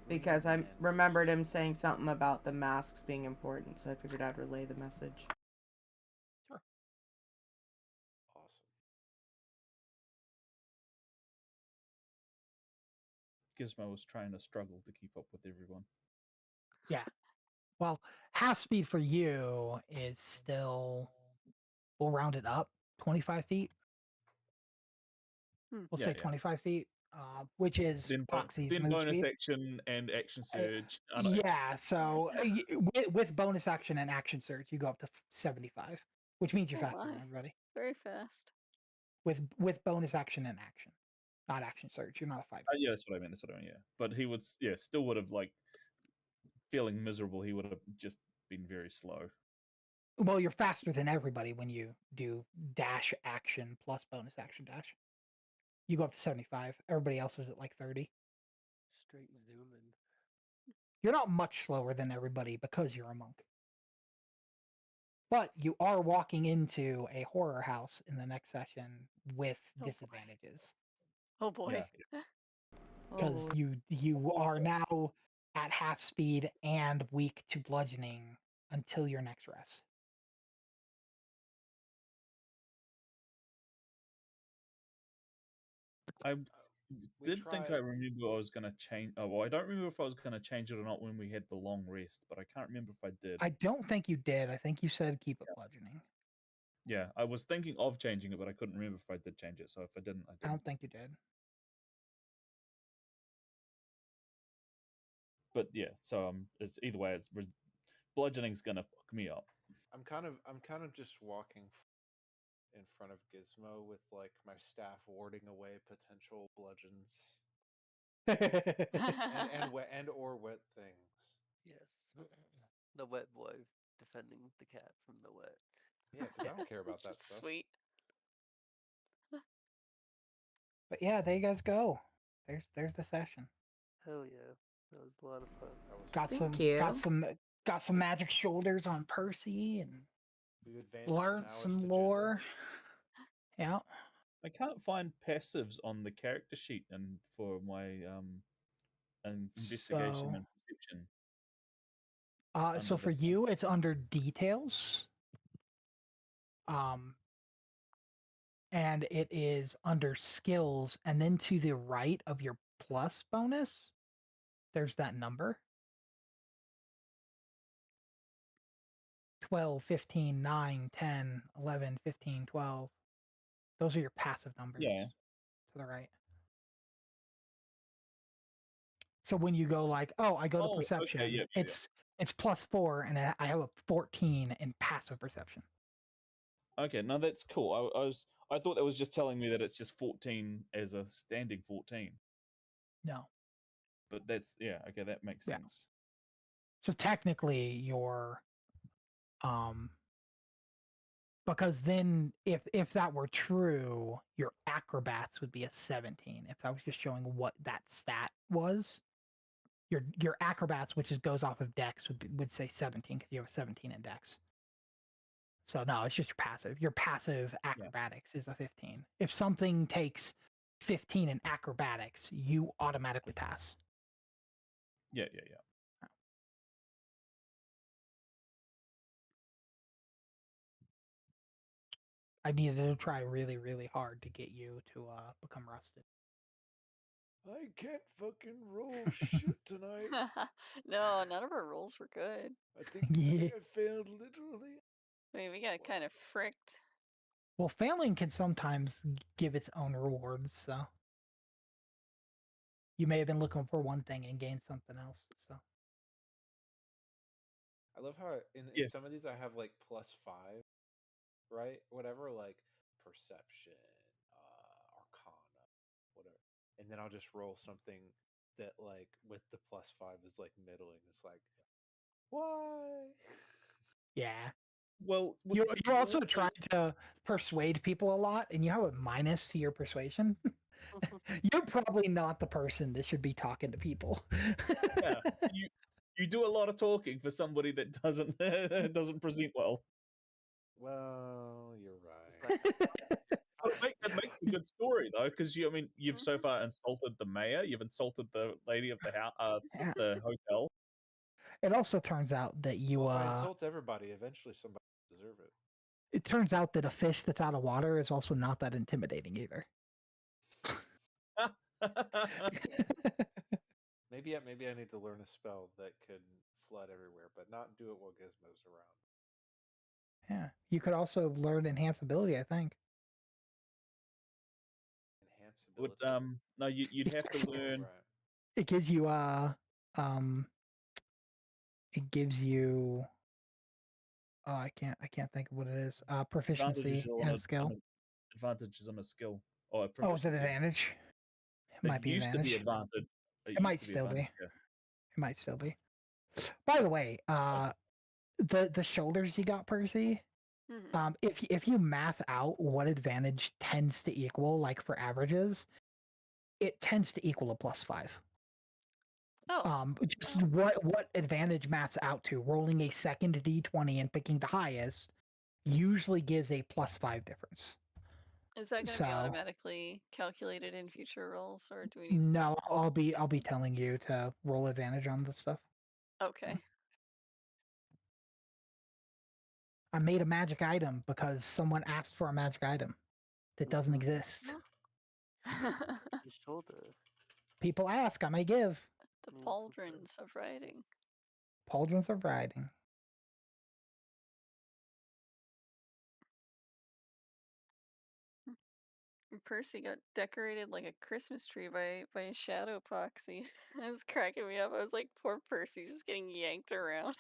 Because I remembered him saying something about the masks being important, so I figured I'd relay the message. Sure. Awesome. Gizmo was trying to struggle to keep up with everyone. Yeah. Well, half speed for you is still, we'll round it up, 25 feet. We'll Yeah, say yeah. 25 feet, which is Then, Poxy's then move bonus speed. action and action surge. I know. Yeah, so with bonus action and action surge, you go up to 75, which means you're Oh faster than my. everybody. Very fast. With bonus action and action, not action surge. You're not a fighter. Yeah, that's what I meant. Yeah. But he would, still would have like feeling miserable. He would have just been very slow. Well, you're faster than everybody when you do dash action plus bonus action dash. You go up to 75. Everybody else is at like 30. Straight zooming. You're not much slower than everybody because you're a monk. But you are walking into a horror house in the next session with Oh boy. disadvantages. Oh boy. Yeah. Because Oh, you are now at half speed and weak to bludgeoning until your next rest. I We did think I tried- remember I was going to change. Oh, well, I don't remember if I was going to change it or not when we had the long rest, but I can't remember if I did. I don't think you did. I think you said keep it bludgeoning. Yeah, I was thinking of changing it, but I couldn't remember if I did change it. So if I didn't, I I didn't. don't think you did. But yeah, so it's either way. It's bludgeoning's gonna fuck me up. I'm kind of just walking in front of Gizmo with like my staff warding away potential bludgeons and or wet things. Yes. The wet boy defending the cat from the wet. Yeah, because I don't care about that stuff. Sweet. But yeah, there you guys go. There's the session. Hell yeah. That was a lot of fun. That was Got fun. Thank some you. got some magic shoulders on Percy and We've advanced. From learned Maoist some agenda. lore. Yeah. I can't find passives on the character sheet and for my investigation So, and perception. so under for the- you, it's under details. And it is under skills, and then to the right of your plus bonus, there's that number. 12, 15, 9, 10, 11, 15, 12. Those are your passive numbers. Yeah. To the right. So when you go like, oh, I go to Oh, okay, perception, yeah, yeah. it's +4, and I have a 14 in passive perception. Okay, no, that's cool. I thought that was just telling me that it's just 14 as a standing 14. No. But that's okay, that makes Yeah. sense. So technically you're because then if that were true, your acrobats would be a 17. If I was just showing what that stat was, your acrobats, which goes off of dex, would say 17 because you have a 17 in dex. So no, it's just your passive. Your passive acrobatics is a 15. If something takes 15 in acrobatics, you automatically pass. Yeah. I needed to try really, really hard to get you to become rusted. I can't fucking roll shit tonight. No, none of our rolls were good. I think Yeah. I failed literally. I mean, we got kind of fricked. Well, failing can sometimes give its own rewards, so you may have been looking for one thing and gained something else. So I love how in Yeah. some of these I have like +5, right? Whatever, like perception, arcana, whatever. And then I'll just roll something that like with the +5 is like middling. It's like, why? yeah. Well, You're also trying to persuade people a lot, and you have a minus to your persuasion. You're probably not the person that should be talking to people. yeah, you do a lot of talking for somebody that doesn't doesn't present well. Well, you're right. But it makes a good story though, because you've so far insulted the mayor, you've insulted the lady of the house, Yeah. the hotel. It also turns out that you Well, if I insult everybody, eventually somebody will deserve it. it turns out that a fish that's out of water is also not that intimidating either. Maybe I need to learn a spell that could flood everywhere, but not do it while Gizmo's around. Yeah. You could also learn enhance ability, I think. Enhance Would ability. no, you'd have to learn. Right. It gives you it gives you I can't think of what it is. Proficiency advantages in on a skill. advantages on a skill or a Oh, is it proficiency. advantage? It might be used to be advantage. advantage. It might still be. It might still be. By the way, the shoulders you got, Percy. Mhm. If you math out what advantage tends to equal, like for averages, it tends to equal a +5. Oh, Just what advantage maths out to rolling a second d20 and picking the highest usually gives a +5 difference. is that going to So be automatically calculated in future rolls, or do we need to? no, I'll be telling you to roll advantage on this stuff. Okay. I made a magic item because someone asked for a magic item that doesn't exist. The shoulder. People ask, I may give. The pauldrons of writing. Pauldrons of riding. Percy got decorated like a Christmas tree by a shadow proxy. It was cracking me up. I was like, poor Percy, just getting yanked around.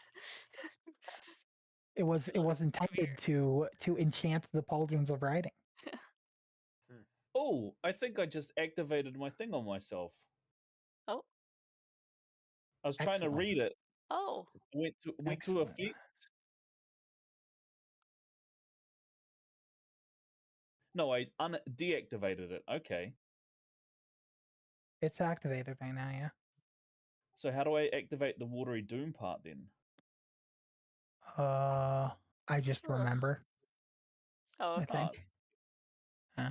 It was intended to enchant the pauldrons of riding. Oh, I think I just activated my thing on myself. Oh. I was trying to Excellent. read it. Oh. Went to Excellent. effects. No, I deactivated it. Okay. It's activated right now, yeah. So how do I activate the watery doom part then? I just Ugh. remember. Oh, I okay. think. Huh.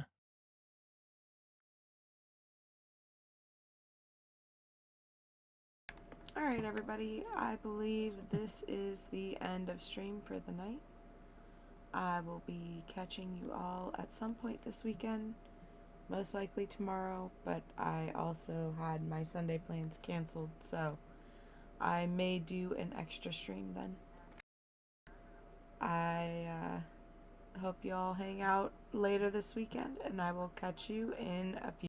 Alright, everybody. I believe this is the end of stream for the night. I will be catching you all at some point this weekend. Most likely tomorrow, but I also had my Sunday plans canceled, so I may do an extra stream then. I hope you all hang out later this weekend, and I will catch you in a few.